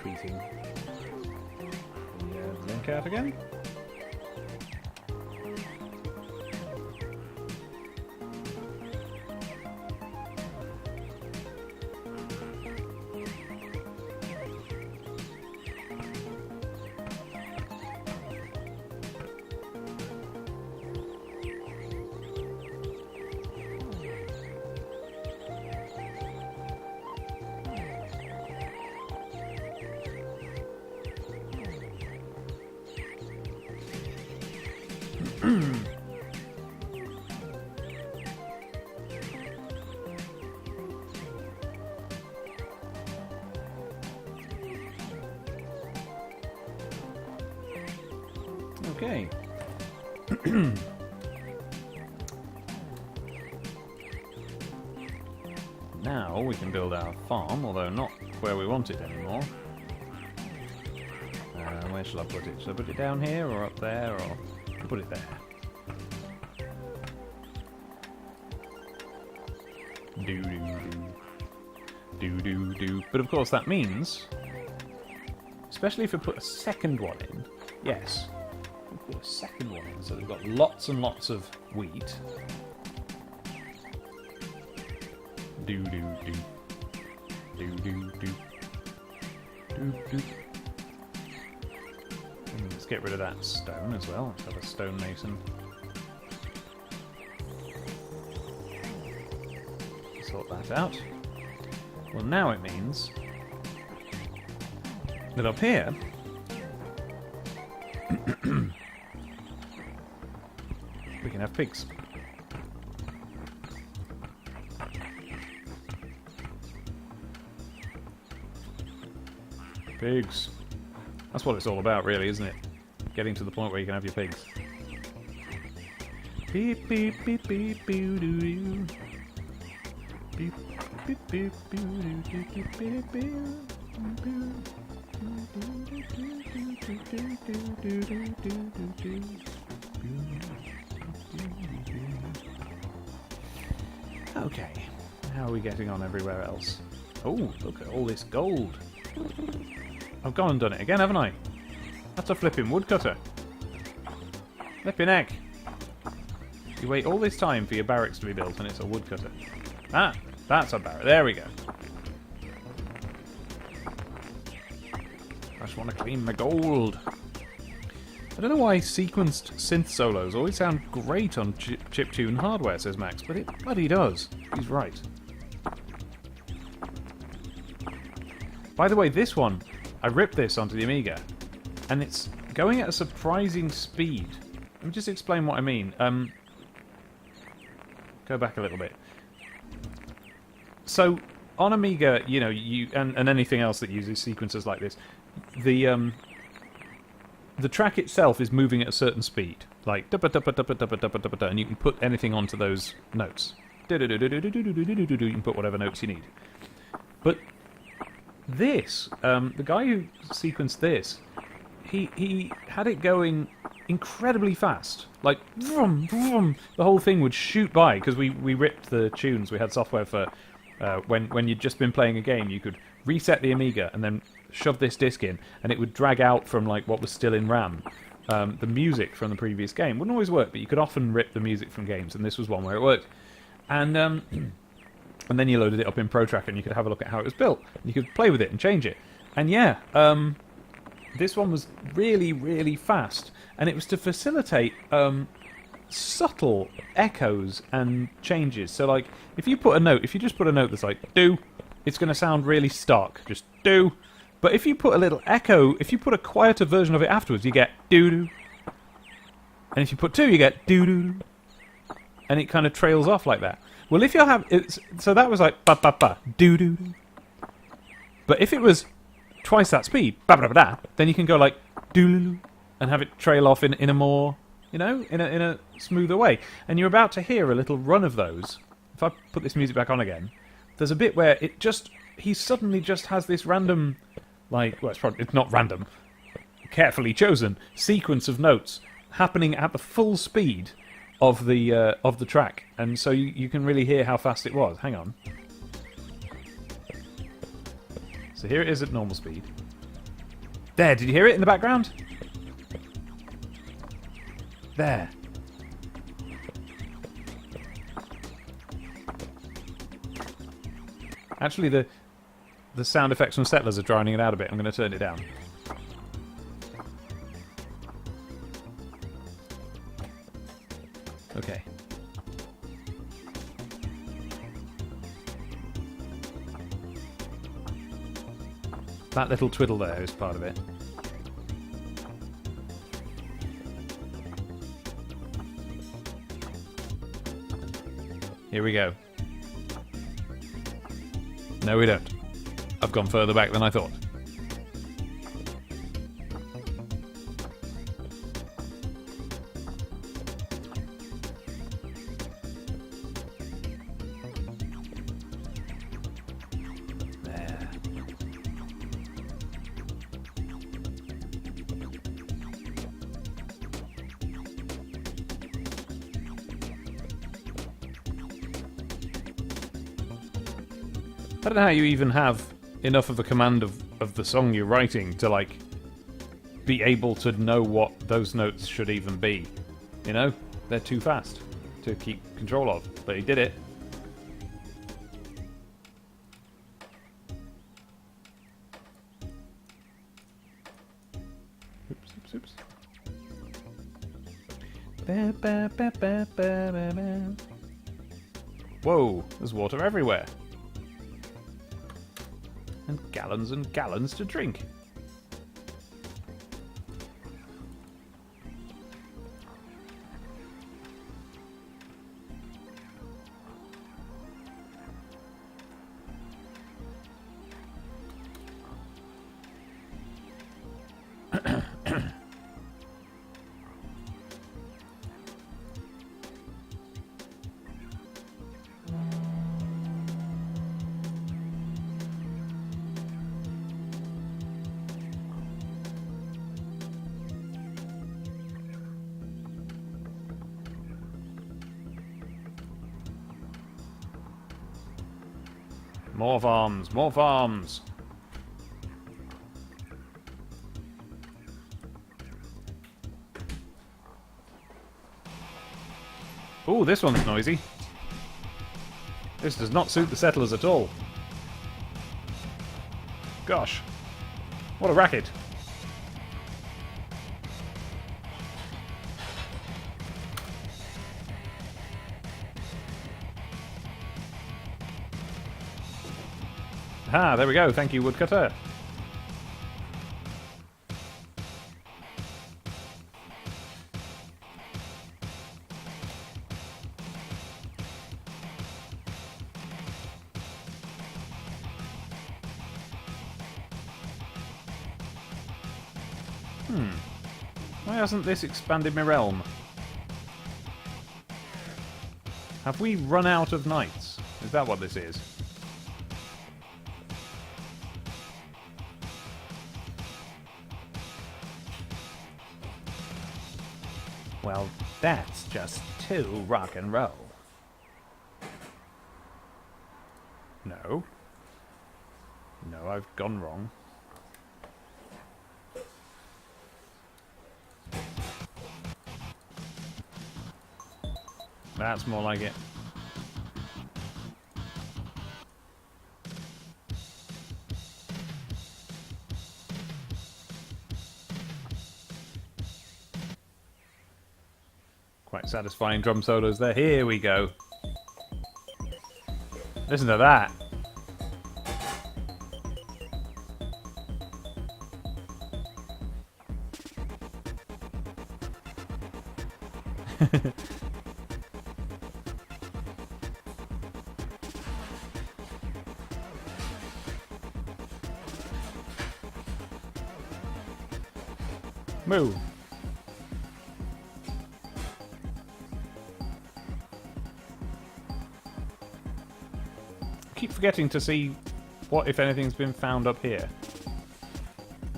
Tweeting the link out again. Okay. Now we can build our farm, although not where we want it anymore. Where shall I put it? Shall I put it down here or up there, or I'll put it there? Do do do do do do. But of course that means, especially if we put a second one in, yes, we'll put a second one in, so we've got lots and lots of wheat. Do do do do do do do do. Let's get rid of that stone as well. Let's have a stonemason. Sort that out. Well, now it means that up here we can have pigs. Pigs. That's what it's all about, really, isn't it? Getting to the point where you can have your pigs. Beep beep beep beep beep doo doo. Beep beep beep beep beep beep beep. Okay, how are we getting on everywhere else? Oh, look at all this gold. I've gone and done it again, haven't I? That's a flipping woodcutter. Flipping heck. You wait all this time for your barracks to be built and it's a woodcutter. Ah, that's a barrack. There we go. I just want to clean my gold. I don't know why sequenced synth solos always sound great on chiptune hardware, says Max, but it bloody does. He's right. By the way, this one, I ripped this onto the Amiga, and it's going at a surprising speed. Let me just explain what I mean. Go back a little bit. So, on Amiga, you know, you and anything else that uses sequencers like this, the the track itself is moving at a certain speed, like and you can put anything onto those notes. You can put whatever notes you need. But this, the guy who sequenced this, he had it going incredibly fast. Like, vroom, vroom, the whole thing would shoot by, because we ripped the tunes. We had software for when you'd just been playing a game, you could reset the Amiga and then shove this disc in, and it would drag out from like what was still in RAM the music from the previous game. Wouldn't always work, but you could often rip the music from games, and this was one where it worked. And then you loaded it up in ProTracker, and you could have a look at how it was built. You could play with it and change it. And yeah, this one was really, really fast, and it was to facilitate subtle echoes and changes. So, like, if you just put a note that's like do, it's going to sound really stark, just do. But if you put a little echo, if you put a quieter version of it afterwards, you get doo-doo. And if you put 2, you get doo-doo. And it kind of trails off like that. Well, if you have... so that was like ba-ba-ba, doo-doo. But if it was twice that speed, ba-ba-ba-da, then you can go like doo-doo and have it trail off in a more, in a smoother way. And you're about to hear a little run of those. If I put this music back on again, there's a bit where he suddenly just has this random... it's not random, carefully chosen sequence of notes happening at the full speed of the track, and so you can really hear how fast it was. Hang on. So here it is at normal speed. There, did you hear it in the background? There. Actually, the sound effects from Settlers are drowning it out a bit. I'm going to turn it down. Okay. That little twiddle there is part of it. Here we go. No, we don't. I've gone further back than I thought. There. I don't know how you even have enough of a command of the song you're writing to, like, be able to know what those notes should even be. You know? They're too fast to keep control of. But he did it. Oops, oops, oops. Ba, ba, ba, ba, ba, ba, ba. Whoa, there's water everywhere. And gallons to drink. More farms, more farms. Ooh, this one's noisy. This does not suit the Settlers at all. Gosh. What a racket. Ah, there we go. Thank you, woodcutter. Why hasn't this expanded my realm? Have we run out of knights? Is that what this is? Well, that's just too rock and roll. No. No, I've gone wrong. That's more like it. Quite satisfying drum solos there. Here we go. Listen to that. Move. Keep forgetting to see what, if anything's been found up here.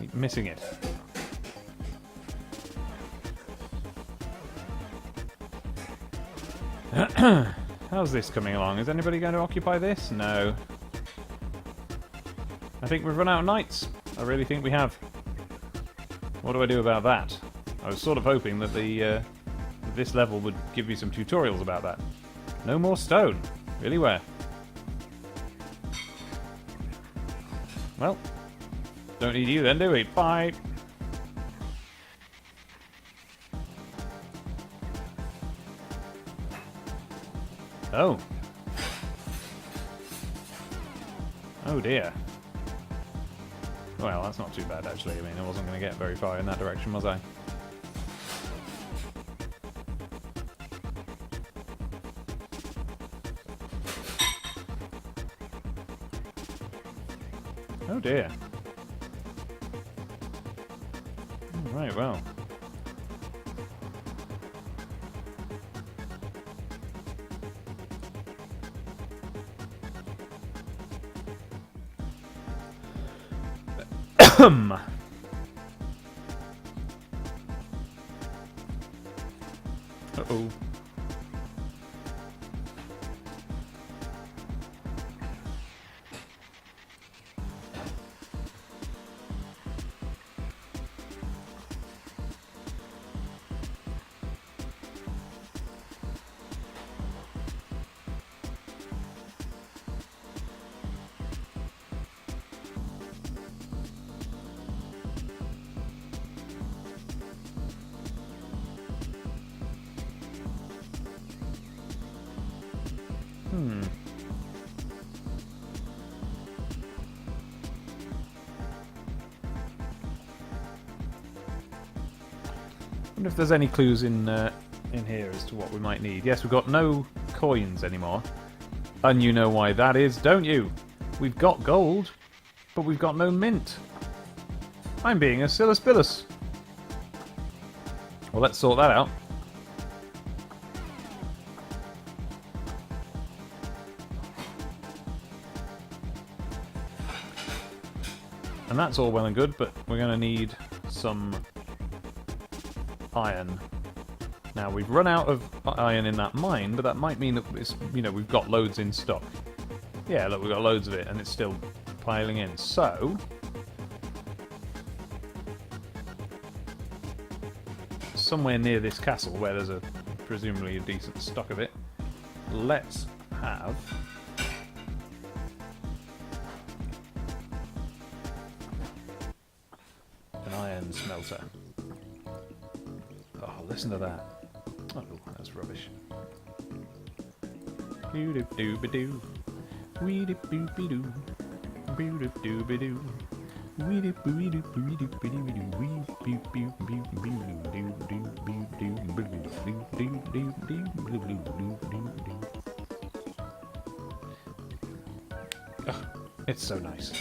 Keep missing it. How's this coming along? Is anybody going to occupy this? No. I think we've run out of knights. I really think we have. What do I do about that? I was sort of hoping that this level would give me some tutorials about that. No more stone. Really, where? Well, don't need you then, do we? Bye! Oh. Oh dear. Well, that's not too bad actually. I mean, I wasn't going to get very far in that direction, was I? Oh dear. Right, well. Uh-oh. I wonder if there's any clues in here as to what we might need. Yes, we've got no coins anymore. And you know why that is, don't you? We've got gold, but we've got no mint. I'm being a Silas. Well, let's sort that out. And that's all well and good, but we're going to need some iron. Now, we've run out of iron in that mine, but that might mean that it's, we've got loads in stock. Yeah, look, we've got loads of it, and it's still piling in. So, somewhere near this castle, where there's presumably a decent stock of it, let's have an iron smelter. Oh, listen to that. Oh, that's rubbish. Doo-doo-doo-ba-doo. Wee-doo-boo-be-doo. Boo-doo-doo-ba-doo. Oh, it's so nice.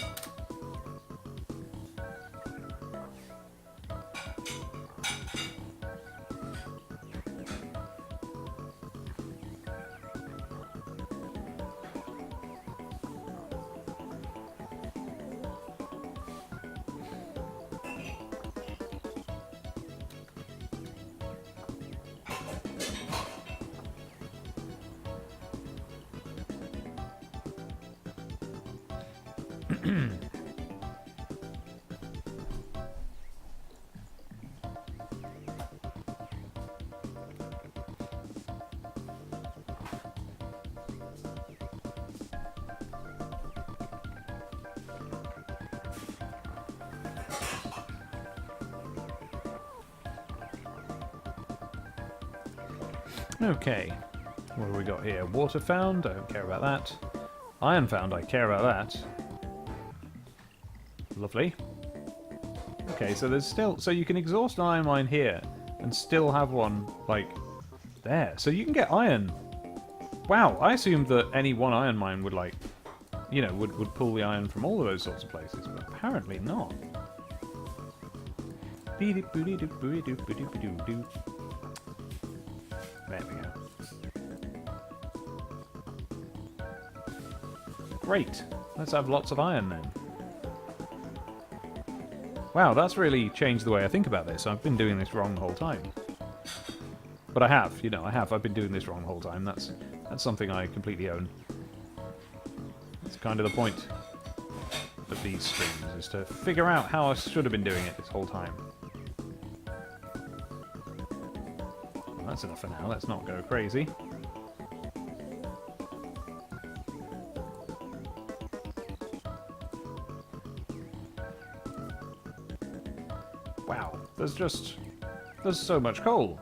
Okay, what have we got here? Water found, I don't care about that. Iron found, I care about that. Lovely. Okay, so there's still... So you can exhaust an iron mine here and still have one, like, there. So you can get iron. Wow, I assumed that any one iron mine would, like, you know, would pull the iron from all of those sorts of places, but apparently not. There we go. Great. Let's have lots of iron then. Wow, that's really changed the way I think about this. I've been doing this wrong the whole time. But I have, you know, I have. I've been doing this wrong the whole time. That's something I completely own. It's kind of the point of these streams, is to figure out how I should have been doing it this whole time. Well, that's enough for now. Let's not go crazy. Wow, there's so much coal.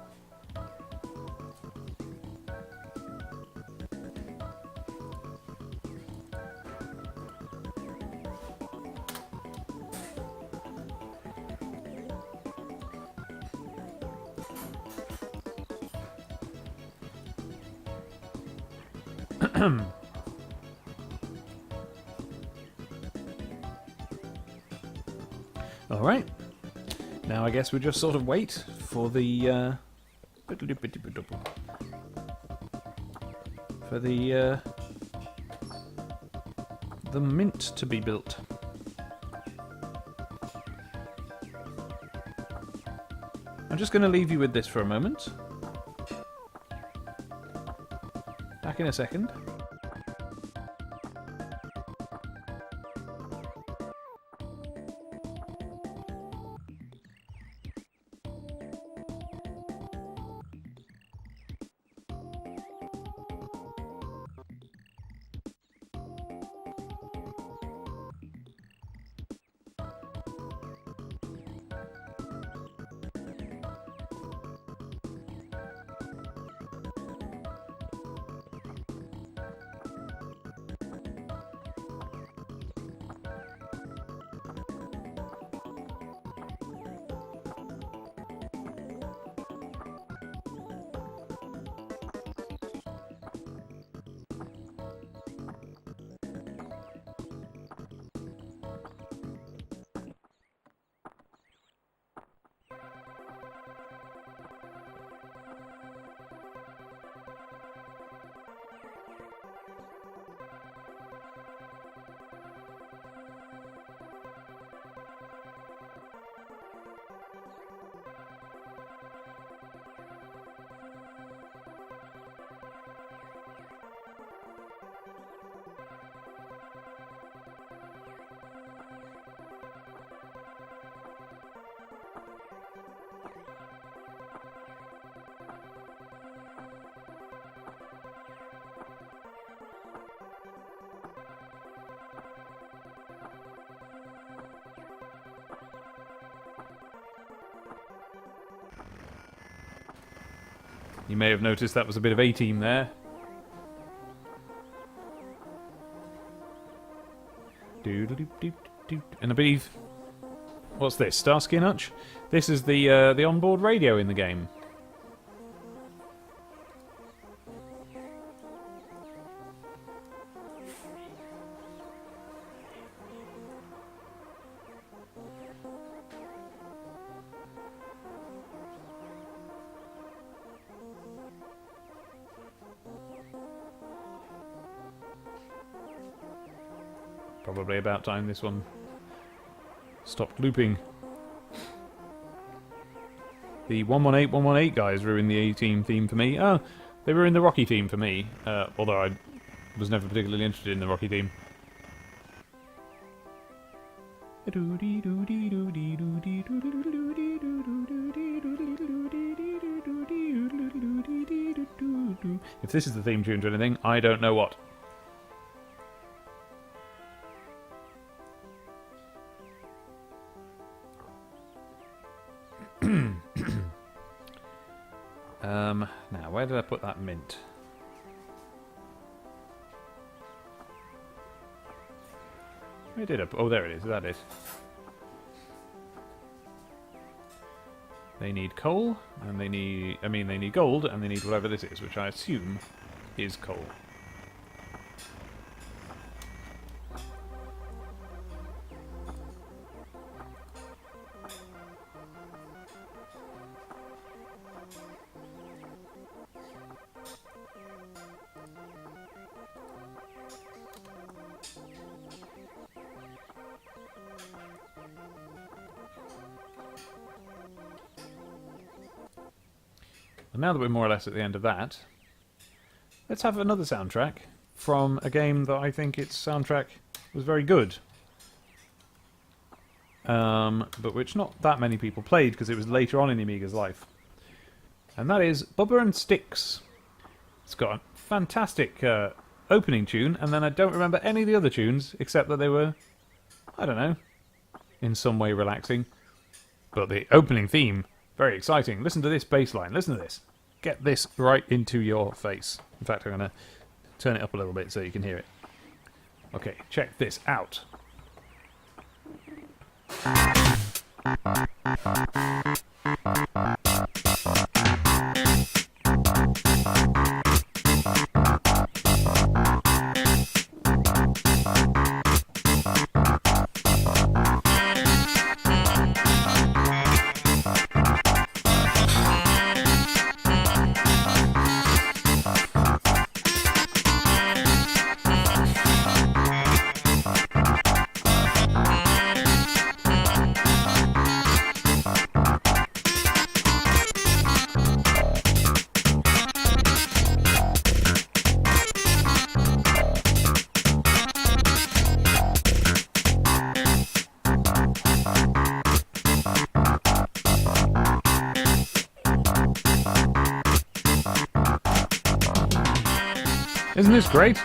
All right. Now I guess we just sort of wait for the mint to be built. I'm just going to leave you with this for a moment. Back in a second. You may have noticed that was a bit of A-team there. And I believe... What's this? Starsky and Hutch? This is the onboard radio in the game. Probably about time this one stopped looping. The 118 guys ruined the A-team theme for me. Oh, they were in the Rocky theme for me, although I was never particularly interested in the Rocky theme. If this is the theme tune to anything, I don't know what. Now, where did I put that mint? Where did I put? Oh, there it is. Is that it? They need coal, and they need... they need gold, and they need whatever this is, which I assume is coal. And now that we're more or less at the end of that, let's have another soundtrack from a game that I think its soundtrack was very good. But which not that many people played because it was later on in the Amiga's life. And that is Bubba and Sticks. It's got a fantastic opening tune, and then I don't remember any of the other tunes except that they were, I don't know, in some way relaxing. But the opening theme, very exciting. Listen to this bass line. Listen to this. Get this right into your face. In fact, I'm going to turn it up a little bit so you can hear it. Okay, check this out. Isn't this great?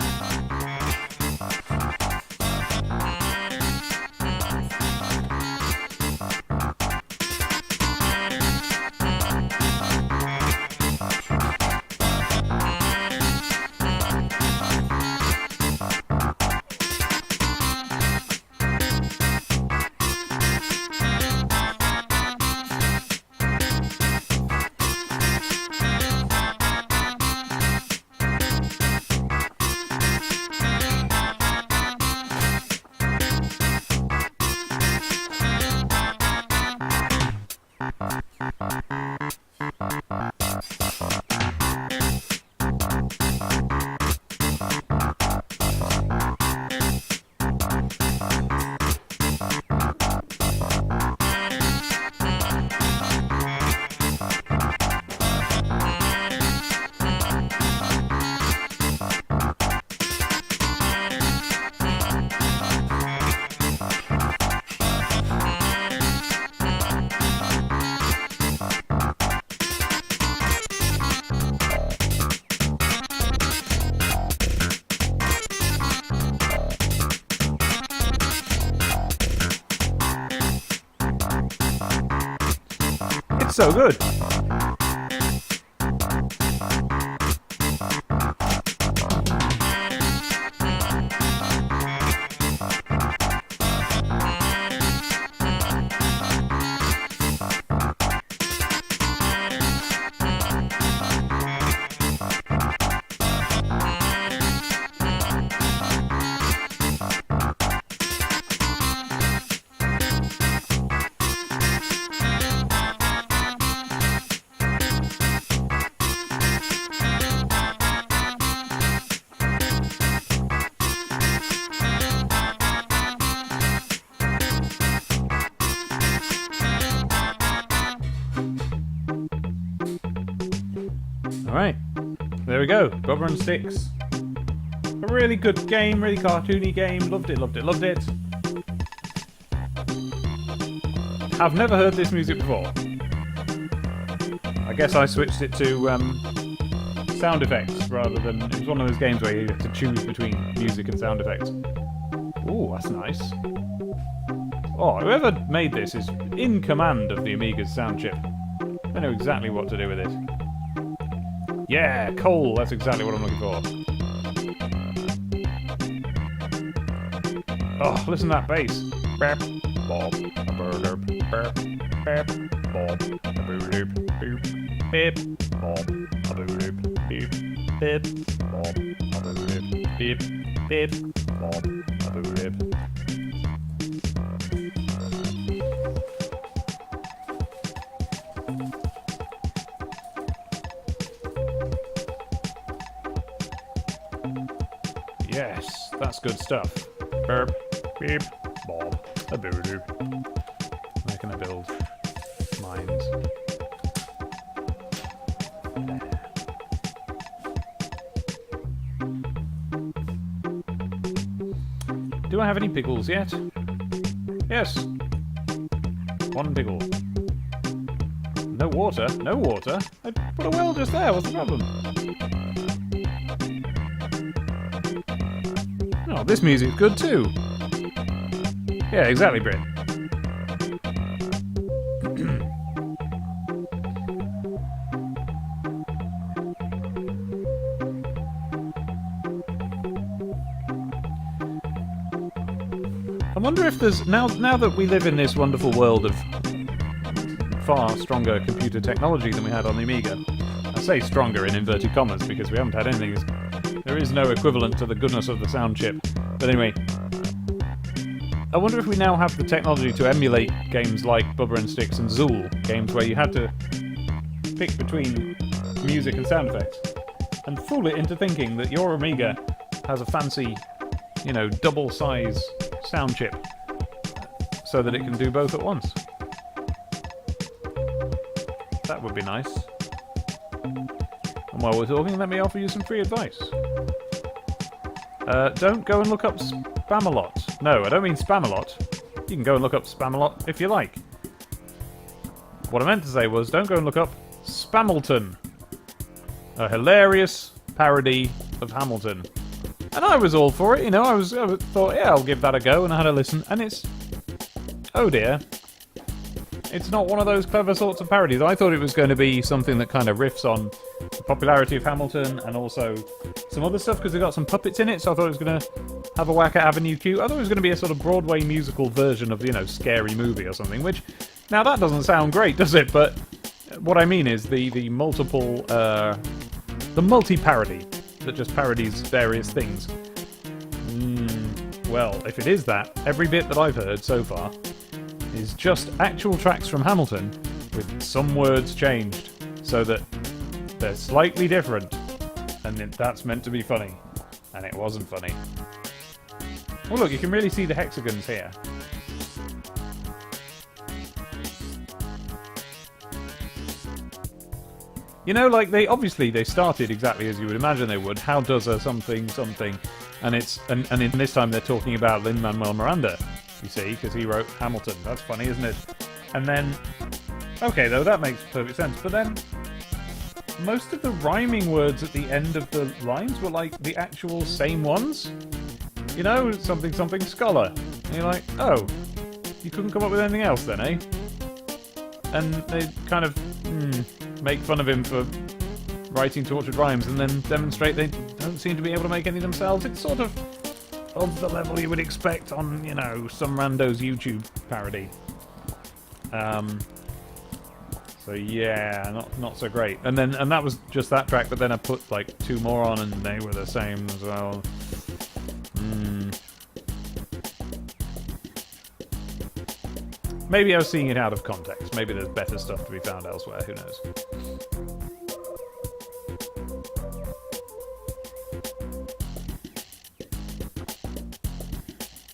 It's so good. Alright, there we go, Bubba and Sticks. A really good game, really cartoony game, loved it, loved it, loved it. have never heard this music before. I guess I switched it to sound effects rather than... It was one of those games where you have to choose between music and sound effects. Ooh, that's nice. Oh, whoever made this is in command of the Amiga's sound chip. They know exactly what to do with it. Yeah, coal, that's exactly what I'm looking for. Oh, listen to that bass. Burp, bob, a burp, burp, burp, bob, a burp, boop, beep, bob, a burp, beep, beep, bob, a burp, beep, beep, bob, a burp. Yes, that's good stuff. Burp, beep, bob, a boo-doo. Where can I build mines? Do I have any pickles yet? Yes. One pickle. No water? No water? I put a well just there, what's the problem? Oh, this music's good too. Yeah, exactly, Brit. I wonder if there's now that we live in this wonderful world of far stronger computer technology than we had on the Amiga. I say stronger in inverted commas because we haven't had anything. There is no equivalent to the goodness of the sound chip. But anyway, I wonder if we now have the technology to emulate games like Bubba and Sticks and Zool, games where you had to pick between music and sound effects, and fool it into thinking that your Amiga has a fancy, double-size sound chip, so that it can do both at once. That would be nice. And while we're talking, let me offer you some free advice. Don't go and look up Spamalot. No, I don't mean Spamalot. You can go and look up Spamalot if you like. What I meant to say was, don't go and look up Spamilton. A hilarious parody of Hamilton. And I was all for it, I thought, yeah, I'll give that a go, and I had a listen, and it's... Oh dear. It's not one of those clever sorts of parodies. I thought it was going to be something that kind of riffs on the popularity of Hamilton and also some other stuff because it got some puppets in it, so I thought it was going to have a whack at Avenue Q. I thought it was going to be a sort of Broadway musical version of, Scary Movie or something, which, now that doesn't sound great, does it? But what I mean is the multiple, the multi-parody that just parodies various things. Well, if it is that, every bit that I've heard so far is just actual tracks from Hamilton with some words changed so that they're slightly different, and that's meant to be funny, and it wasn't funny. Oh look, you can really see the hexagons here. Like they started exactly as you would imagine they would. How does a something, and in this time they're talking about Lin-Manuel Miranda. You see, because he wrote Hamilton. That's funny, isn't it? And then, okay, though, that makes perfect sense. But then, most of the rhyming words at the end of the lines were like the actual same ones. Something scholar. And you're like, oh, you couldn't come up with anything else then, eh? And they kind of make fun of him for writing tortured rhymes and then demonstrate they don't seem to be able to make any themselves. It's sort of the level you would expect on, some rando's YouTube parody. So yeah, not so great. And that was just that track, but then I put like two more on and they were the same as well. Maybe I was seeing it out of context. Maybe there's better stuff to be found elsewhere, who knows.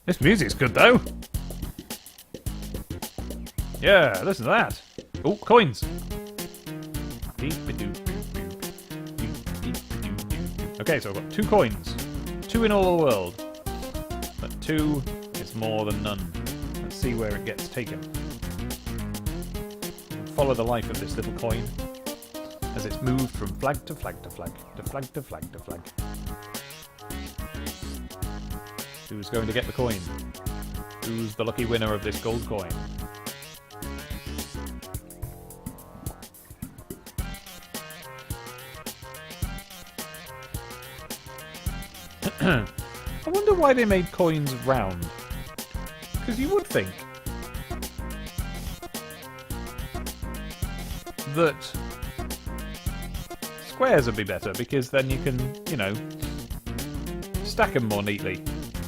This music's good, though. Yeah, listen to that. Oh, coins. Okay, so I've got 2 coins. 2 in all the world. But 2 is more than none. Let's see where it gets taken. follow the life of this little coin as it's moved from flag to flag to flag to flag to flag to flag. Who's going to get the coin? Who's the lucky winner of this gold coin? I wonder why they made coins round. Because you would think that squares would be better, because then you can, you know, stack them more neatly.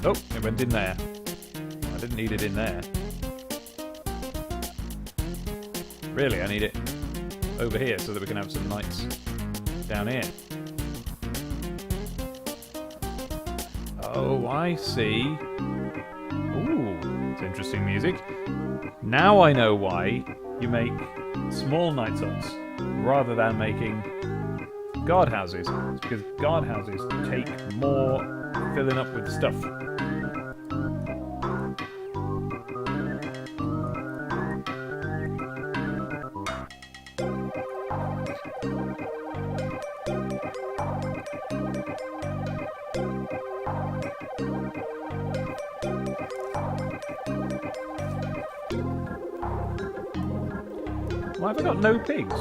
Oh, it went in there. I didn't need it in there. Really, I need it over here so that we can have some knights down here. Oh, I see. Ooh, it's interesting music. Now I know why you make small knights huts rather than making guard houses. It's because guard houses take more filling up with stuff. Why have I got no pigs?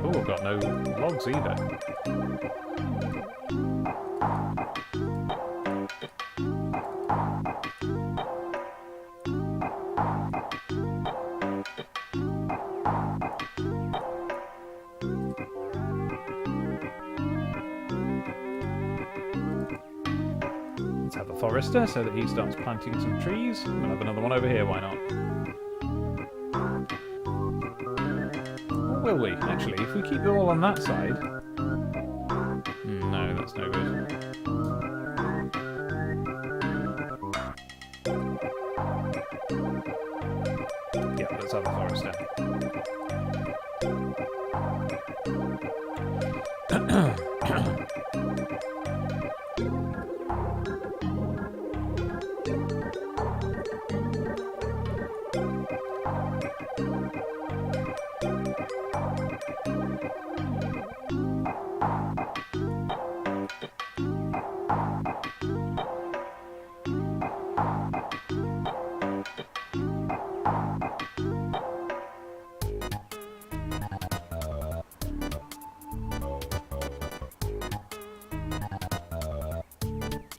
Oh, I've got no logs either. Let's have a forester so that he starts planting some trees. We'll have another one over here, why not? Or will we, actually? If we keep it all on that side... No, that's no good. Yeah, let's have a forester.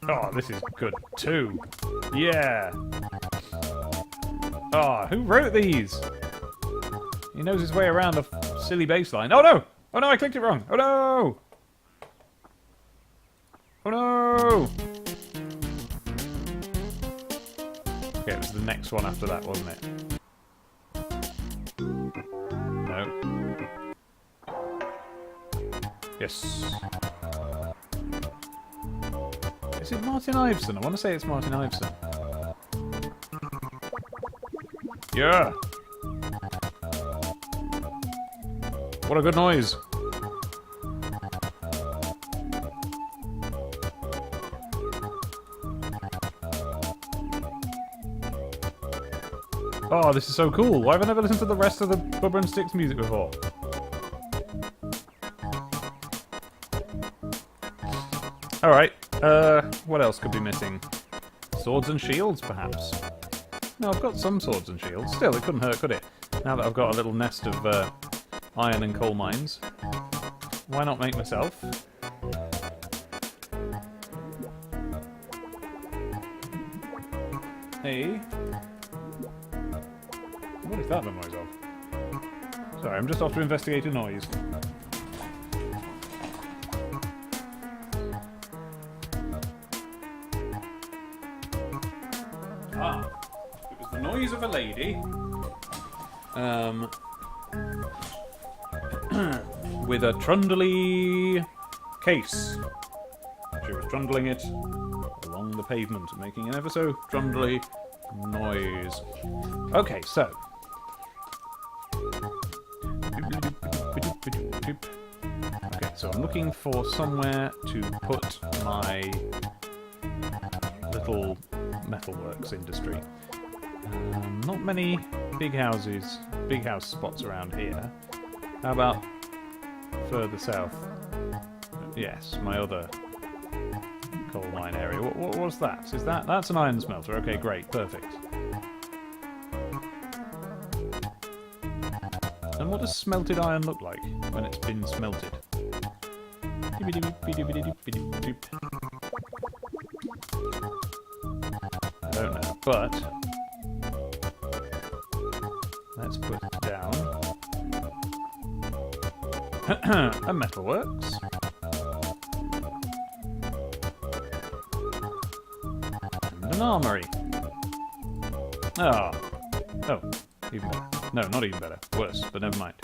Oh, this is good too. Yeah. Oh, who wrote these? He knows his way around a silly baseline. Oh no! Oh no, I clicked it wrong. Oh no! Oh no! Okay, it was the next one after that, wasn't it? No. Yes. Is it Martin Iveson? I want to say it's Martin Iveson. Yeah! What a good noise! Oh, this is so cool! Why have I never listened to the rest of the Bubba and Sticks music before? Alright, what else could be missing? Swords and shields, perhaps? No, I've got some swords and shields. Still, it couldn't hurt, could it? Now that I've got a little nest of iron and coal mines. Why not make myself? Hey. What is that the noise of? Sorry, I'm just off to investigate a noise. Ah, it was the noise of a lady. With a trundly case. She was trundling it along the pavement, making an ever so trundly noise. Okay, so. Okay, so I'm looking for somewhere to put my little metalworks industry. Not many big house spots around here. How about further south? Yes, my other coal mine area. What was that? That's an iron smelter? Okay, great, perfect. And what does smelted iron look like when it's been smelted? I don't know, but let's put it down. A metalworks. And an armory. Ah. Oh, even better. No, not even better. Worse, but never mind.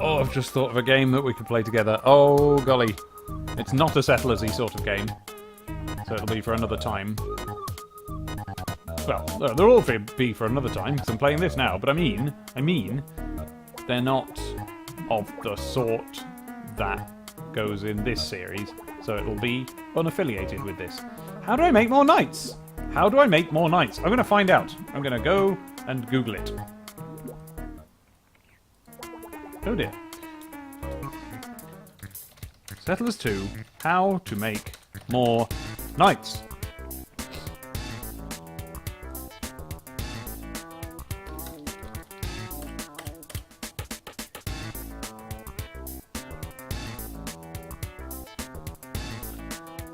Oh, I've just thought of a game that we could play together. Oh, golly. It's not a Settlers-y sort of game, so it'll be for another time. Well, they'll all be for another time, because I'm playing this now, but I mean, they're not of the sort that goes in this series, so it'll be unaffiliated with this. How do I make more knights? How do I make more knights? I'm going to find out. I'm going to go and Google it. Oh dear. Settlers 2, how to make more knights.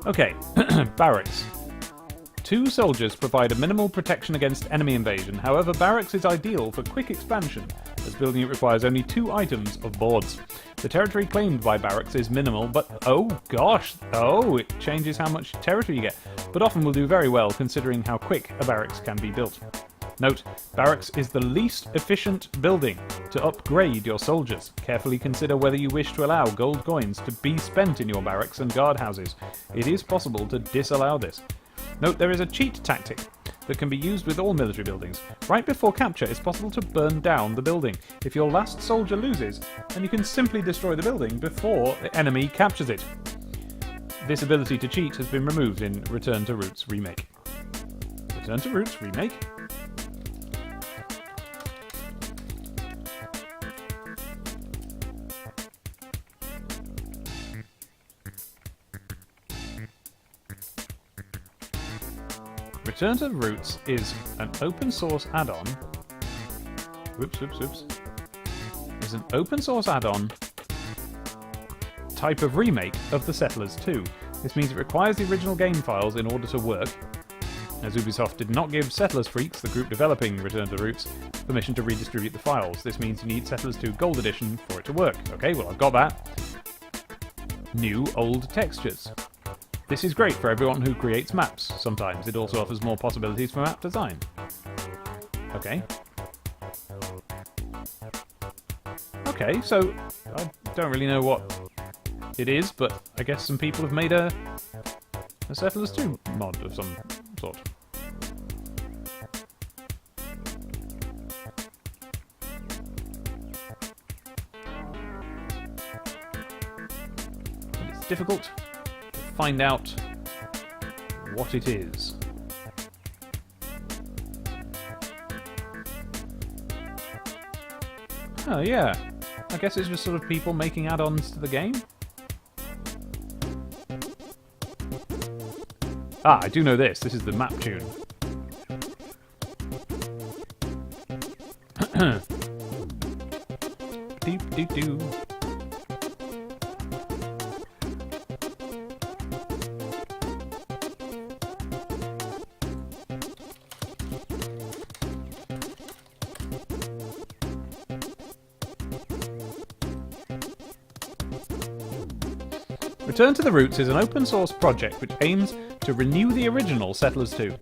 Okay, barracks. 2 soldiers provide a minimal protection against enemy invasion. However, barracks is ideal for quick expansion, as building it requires only 2 items of boards. The territory claimed by barracks is minimal, but oh gosh, it changes how much territory you get, but often will do very well considering how quick a barracks can be built. Note, barracks is the least efficient building to upgrade your soldiers. Carefully consider whether you wish to allow gold coins to be spent in your barracks and guardhouses. It is possible to disallow this. Note, there is a cheat tactic that can be used with all military buildings. Right before capture, it's possible to burn down the building. If your last soldier loses, then you can simply destroy the building before the enemy captures it. This ability to cheat has been removed in Return to Roots Remake. Return to Roots Remake? Return to Roots is an open source add-on. Is an open source add-on type of remake of the Settlers 2. This means it requires the original game files in order to work, as Ubisoft did not give Settlers Freaks, the group developing Return to Roots, permission to redistribute the files. This means you need Settlers 2 Gold Edition for it to work. Okay, well I've got that. New old textures. This is great for everyone who creates maps. Sometimes it also offers more possibilities for map design. Okay. Okay, so I don't really know what it is, but I guess some people have made a Settlers 2 mod of some sort. But it's difficult to find out what it is. Oh yeah, I guess it's just sort of people making add-ons to the game. Ah, I do know this. This is the map tune. Doop doop doo. Return to the Roots is an open source project which aims to renew the original Settlers 2.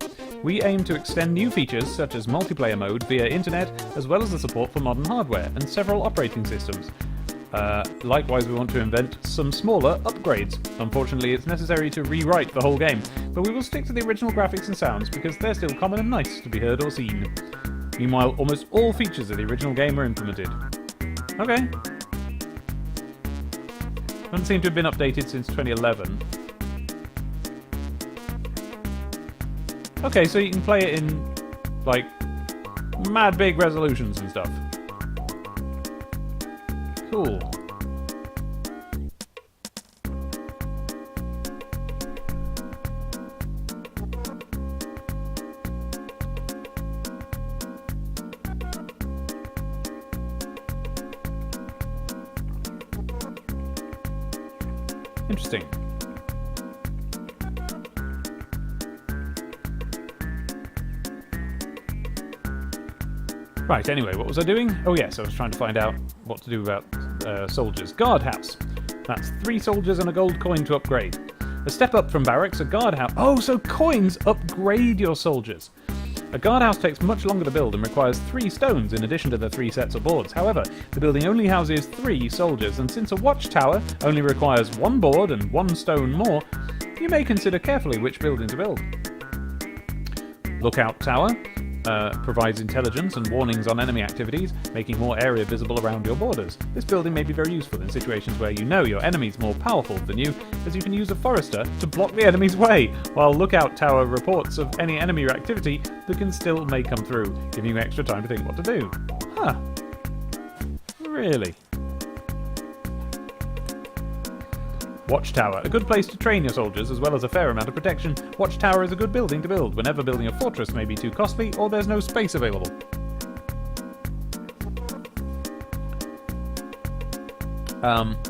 We aim to extend new features such as multiplayer mode via internet, as well as the support for modern hardware and several operating systems. Likewise, we want to invent some smaller upgrades. Unfortunately, it's necessary to rewrite the whole game, but we will stick to the original graphics and sounds because they're still common and nice to be heard or seen. Meanwhile, almost all features of the original game are implemented. Okay. Doesn't seem to have been updated since 2011. Okay, so you can play it in, like, mad big resolutions and stuff. Cool. Interesting. Right, anyway, what was I doing? Oh yes, I was trying to find out what to do about soldiers. Guardhouse. That's 3 soldiers and a gold coin to upgrade. A step up from barracks, a guardhouse. Oh, so coins upgrade your soldiers. A guardhouse takes much longer to build and requires 3 stones in addition to the 3 sets of boards. However, the building only houses 3 soldiers, and since a watchtower only requires 1 board and 1 stone more, you may consider carefully which building to build. Lookout Tower provides intelligence and warnings on enemy activities, making more area visible around your borders. This building may be very useful in situations where you know your enemy's more powerful than you, as you can use a forester to block the enemy's way, while Lookout Tower reports of any enemy activity that may come through, giving you extra time to think what to do. Huh. Really? Watchtower, a good place to train your soldiers as well as a fair amount of protection. Watchtower is a good building to build whenever building a fortress may be too costly or there's no space available.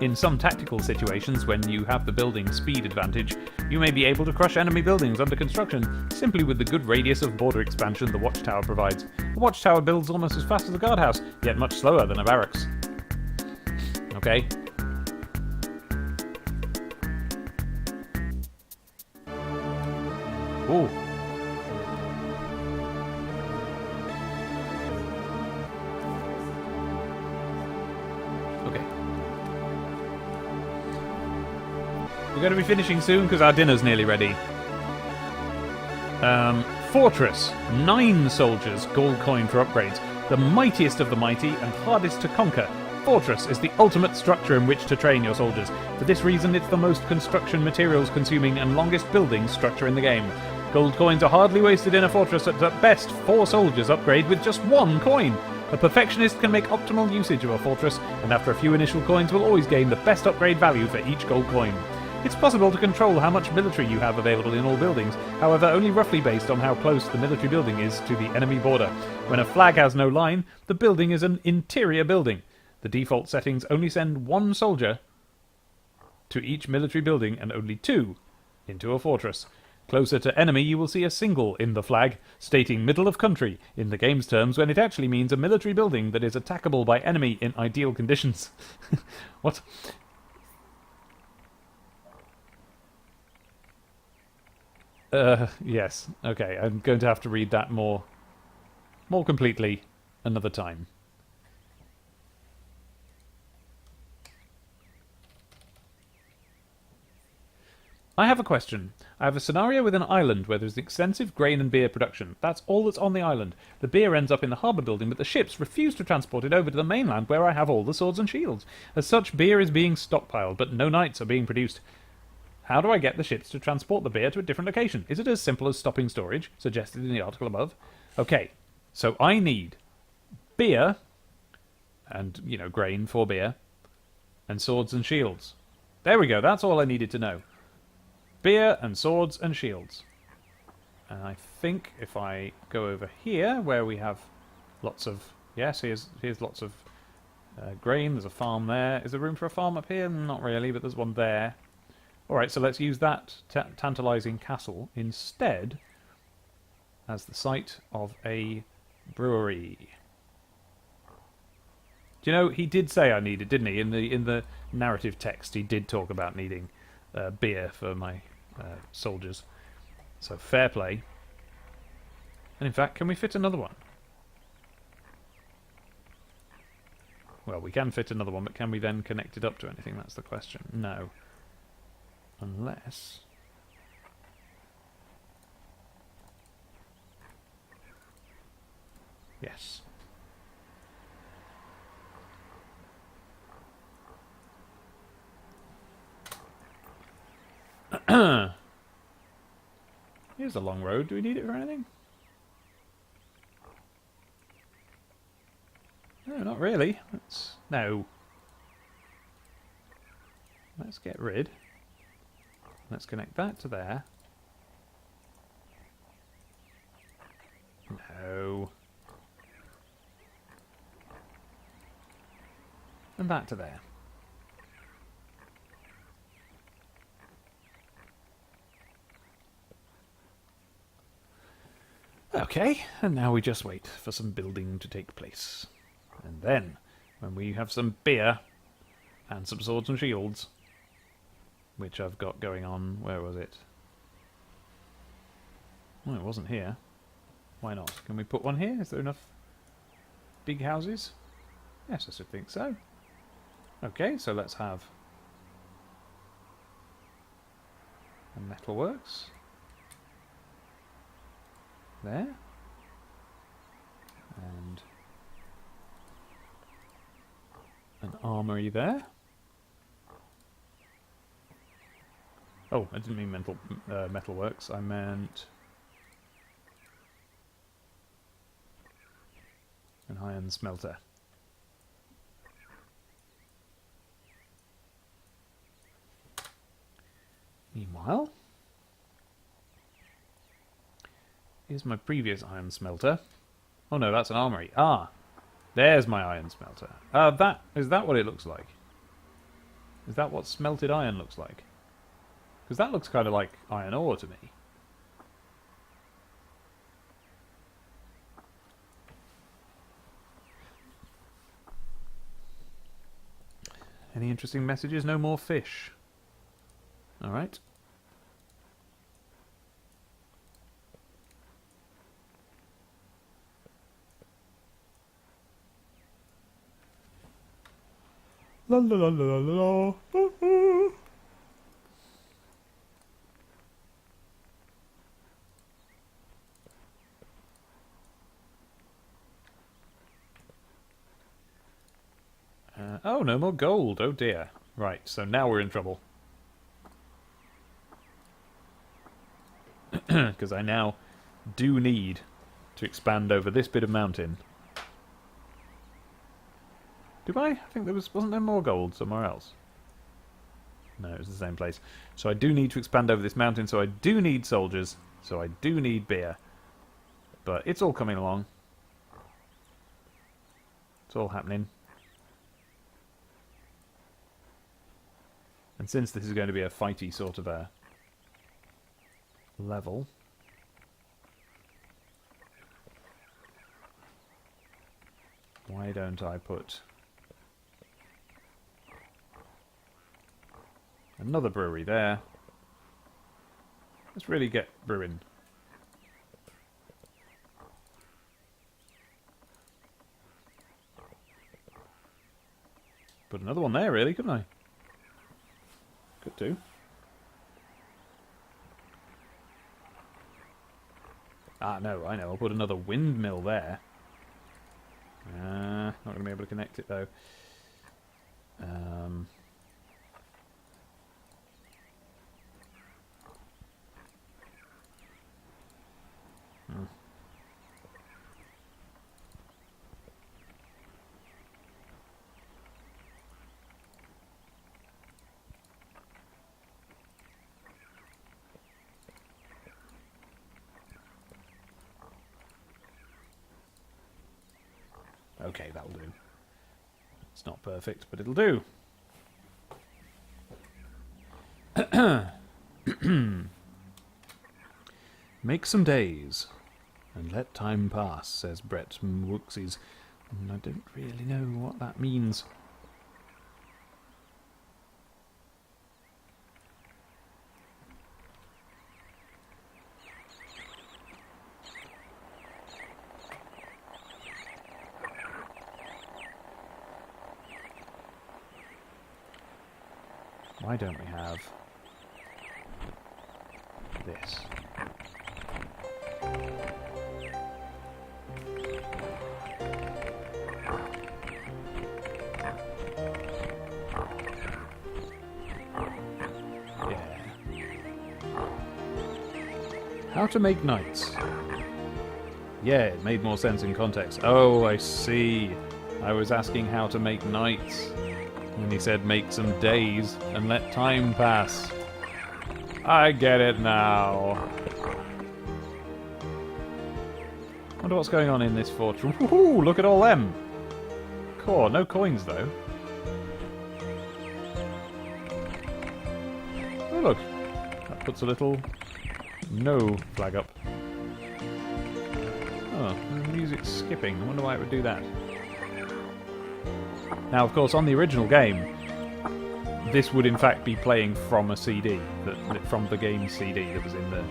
In some tactical situations, when you have the building speed advantage, you may be able to crush enemy buildings under construction simply with the good radius of border expansion the Watchtower provides. The Watchtower builds almost as fast as a guardhouse, yet much slower than a barracks. Okay. Ooh. Okay. We're going to be finishing soon because our dinner's nearly ready. Fortress. 9 soldiers, gold coin for upgrades. The mightiest of the mighty and hardest to conquer. Fortress is the ultimate structure in which to train your soldiers. For this reason, it's the most construction materials consuming and longest building structure in the game. Gold coins are hardly wasted in a fortress at best 4 soldiers upgrade with just 1 coin. A perfectionist can make optimal usage of a fortress, and after a few initial coins will always gain the best upgrade value for each gold coin. It's possible to control how much military you have available in all buildings, however only roughly based on how close the military building is to the enemy border. When a flag has no line, the building is an interior building. The default settings only send 1 soldier to each military building and only 2 into a fortress. Closer to enemy, you will see a single in the flag, stating middle of country in the game's terms, when it actually means a military building that is attackable by enemy in ideal conditions. What? Yes. Okay, I'm going to have to read that more completely another time. I have a question. I have a scenario with an island where there's extensive grain and beer production. That's all that's on the island. The beer ends up in the harbour building, but the ships refuse to transport it over to the mainland where I have all the swords and shields. As such, beer is being stockpiled, but no knights are being produced. How do I get the ships to transport the beer to a different location? Is it as simple as stopping storage, suggested in the article above? Okay, so I need beer, and, grain for beer, and swords and shields. There we go, that's all I needed to know. Beer and swords and shields. And I think if I go over here, where we have lots of... Yes, here's lots of grain. There's a farm there. Is there room for a farm up here? Not really, but there's one there. Alright, so let's use that tantalizing castle instead as the site of a brewery. Do you know, he did say I needed, didn't he? In the narrative text, he did talk about needing beer for my soldiers. So fair play. And in fact, can we fit another one? Well, we can fit another one, but can we then connect it up to anything? That's the question. No. Unless... Yes. Here's a long road. Do we need it for anything? No, not really. No. Let's get rid. Let's connect that to there. No. And that to there. Okay, and now we just wait for some building to take place. And then, when we have some beer and some swords and shields, which I've got going on, where was it? Well, it wasn't here. Why not? Can we put one here? Is there enough big houses? Yes, I should think so. Okay, so let's have a metalworks. There. And an armory there. Oh, I didn't mean metalworks. I meant an iron smelter. Meanwhile, here's my previous iron smelter. Oh no, that's an armory. Ah, there's my iron smelter. Is that what it looks like? Is that what smelted iron looks like? Because that looks kind of like iron ore to me. Any interesting messages? No more fish. Alright. La la la la la la. Oh, no more gold. Oh dear. Right, so now we're in trouble. Because I now do need to expand over this bit of mountain. Did I? I think wasn't there more gold somewhere else? No, it was the same place. So I do need to expand over this mountain, so I do need soldiers, so I do need beer. But it's all coming along. It's all happening. And since this is going to be a fighty sort of a level, why don't I put another brewery there? Let's really get brewing. Put another one there, really, couldn't I? Could do. Ah, no, I know. I'll put another windmill there. Not going to be able to connect it, though. Okay, that'll do. It's not perfect, but it'll do. Make some days, and let time pass, says Brett Mwooksies. And I don't really know what that means. Why don't we have this? How to make knights. Yeah, it made more sense in context. Oh, I see. I was asking how to make knights. And he said make some days and let time pass. I get it now. Wonder what's going on in this fortress. Woohoo! Look at all them! Core, no coins though. Oh look, that puts a little no flag up. Oh, the music's skipping. I wonder why it would do that. Now, of course, on the original game, this would in fact be playing from a CD, from the game CD that was in the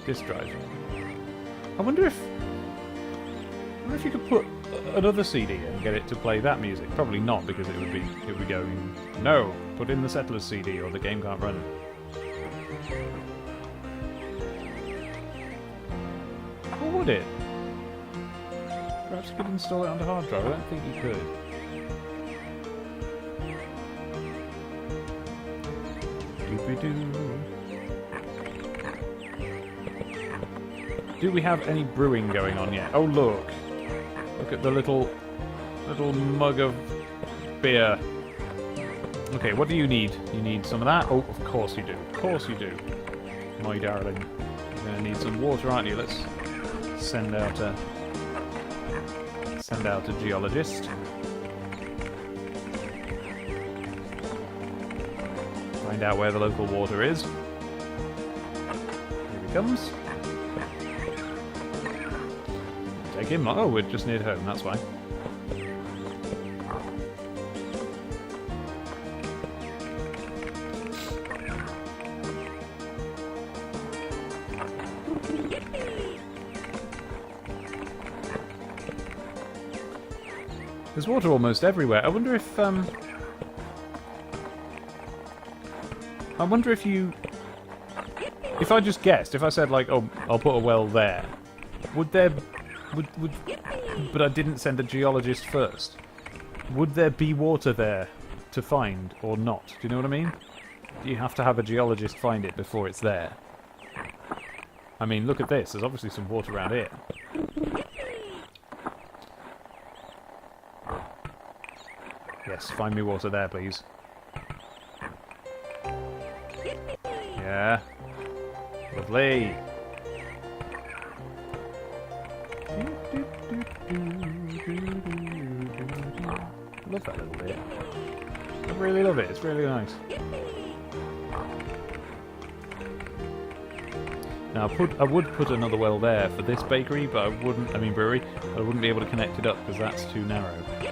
disk drive. I wonder if you could put another CD in and get it to play that music. Probably not, because it would be going, no, put in the Settlers CD or the game can't run it. Or would it? Perhaps you could install it onto hard drive. I don't think you could. Do we have any brewing going on yet? Oh look! Look at the little mug of beer. Okay, what do you need? You need some of that? Oh, of course you do. Of course you do. My darling. You're gonna need some water, aren't you? Let's send out a geologist. Find out where the local water is. Here he comes. Take him. Oh, we're just near home, that's why. There's water almost everywhere. I wonder if if I just guessed, if I said like, oh, I'll put a well there, would but I didn't send a geologist first. Would there be water there to find or not? Do you know what I mean? Do you have to have a geologist find it before it's there? I mean, look at this. There's obviously some water around here. Yes, find me water there, please. Yeah. Lovely. Love that little bit. I really love it. It's really nice. Now, I would put another well there for this bakery, but I wouldn't. I mean brewery. But I wouldn't be able to connect it up because that's too narrow. But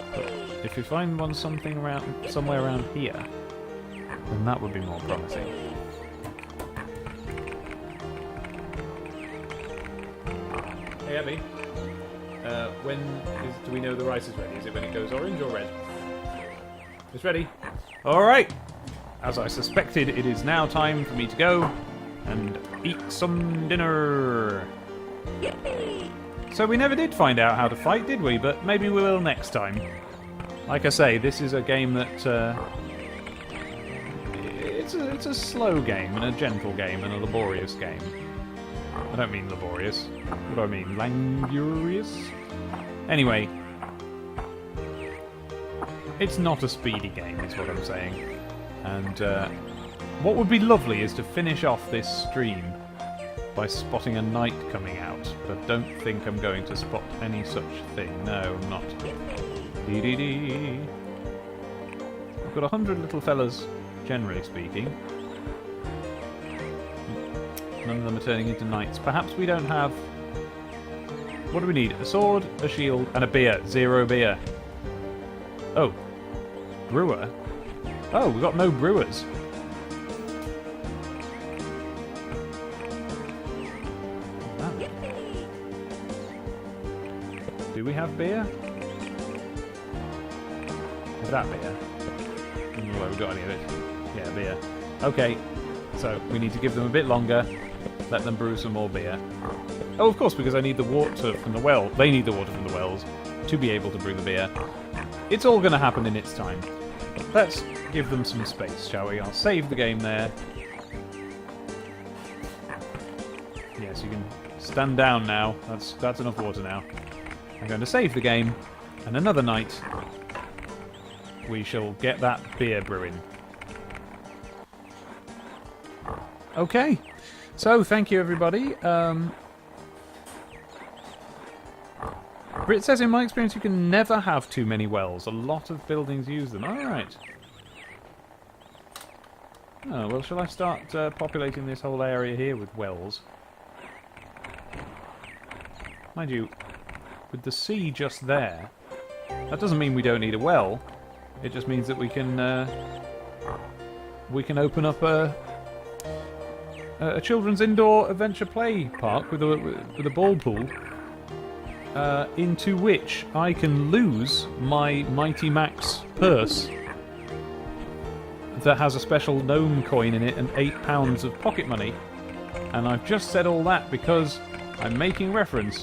if you find one somewhere around here, then that would be more promising. Hey Abby, do we know the rice is ready? Is it when it goes orange or red? It's ready. Alright! As I suspected, it is now time for me to go and eat some dinner. So we never did find out how to fight, did we? But maybe we will next time. Like I say, this is a game that... it's a slow game, and a gentle game, and a laborious game. I don't mean laborious. What do I mean? Languorous? Anyway. It's not a speedy game, is what I'm saying. And what would be lovely is to finish off this stream by spotting a knight coming out. But I don't think I'm going to spot any such thing. No, I'm not. Dee-dee-dee. I've got 100 little fellas, generally speaking. None of them are turning into knights. Perhaps we don't have... What do we need? A sword, a shield, and a beer. 0 beer. Oh. Brewer? Oh, we've got no brewers. Oh. Do we have beer? Is that beer? Have we got any of it? Yeah, beer. Okay, so we need to give them a bit longer. Let them brew some more beer. Oh, of course, because I need the water from the well. They need the water from the wells to be able to brew the beer. It's all going to happen in its time. Let's give them some space, shall we? I'll save the game there. Yes, you can stand down now. That's enough water now. I'm going to save the game, and another night we shall get that beer brewing. Okay, so thank you everybody. Brit says, in my experience, you can never have too many wells. A lot of buildings use them. Alright. Oh, well, shall I start populating this whole area here with wells? Mind you, with the sea just there, that doesn't mean we don't need a well. It just means that we can open up a children's indoor adventure play park with a ball pool, into which I can lose my Mighty Max purse that has a special gnome coin in it and £8 of pocket money. And I've just said all that because I'm making reference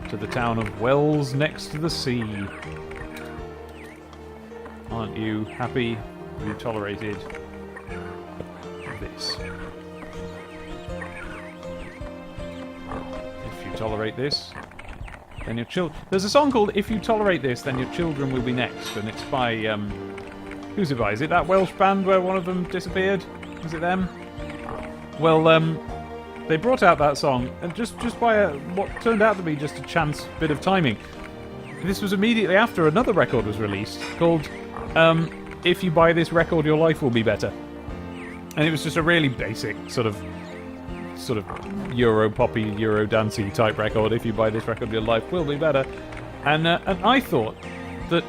to the town of Wells next to the sea. Aren't you happy you tolerated this? If you tolerate this, then your children... There's a song called If You Tolerate This, Then Your Children Will Be Next, and it's by, who's it by? Is it that Welsh band where one of them disappeared? Is it them? Well, they brought out that song, and just by what turned out to be just a chance bit of timing. This was immediately after another record was released, called, If You Buy This Record, Your Life Will Be Better. And it was just a really basic, sort of Euro poppy, Euro dancey type record. If you buy this record, your life will be better. And I thought that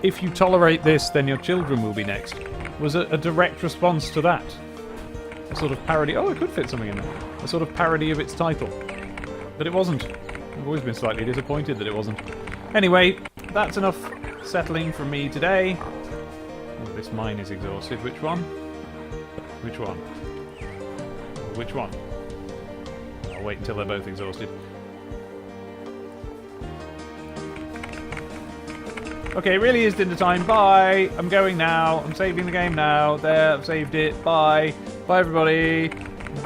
if you tolerate this, then your children will be next, was a direct response to that. A sort of parody. Oh, it could fit something in there. A sort of parody of its title. But it wasn't. I've always been slightly disappointed that it wasn't. Anyway, that's enough settling from me today. Oh, this mine is exhausted. Which one? Which one? Which one? I'll wait until they're both exhausted. Okay, it really is dinner time. Bye! I'm going now. I'm saving the game now. There, I've saved it. Bye. Bye, everybody.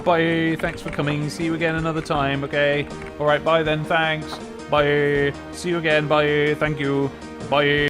Bye. Thanks for coming. See you again another time, okay? Alright, bye then. Thanks. Bye. See you again. Bye. Thank you. Bye.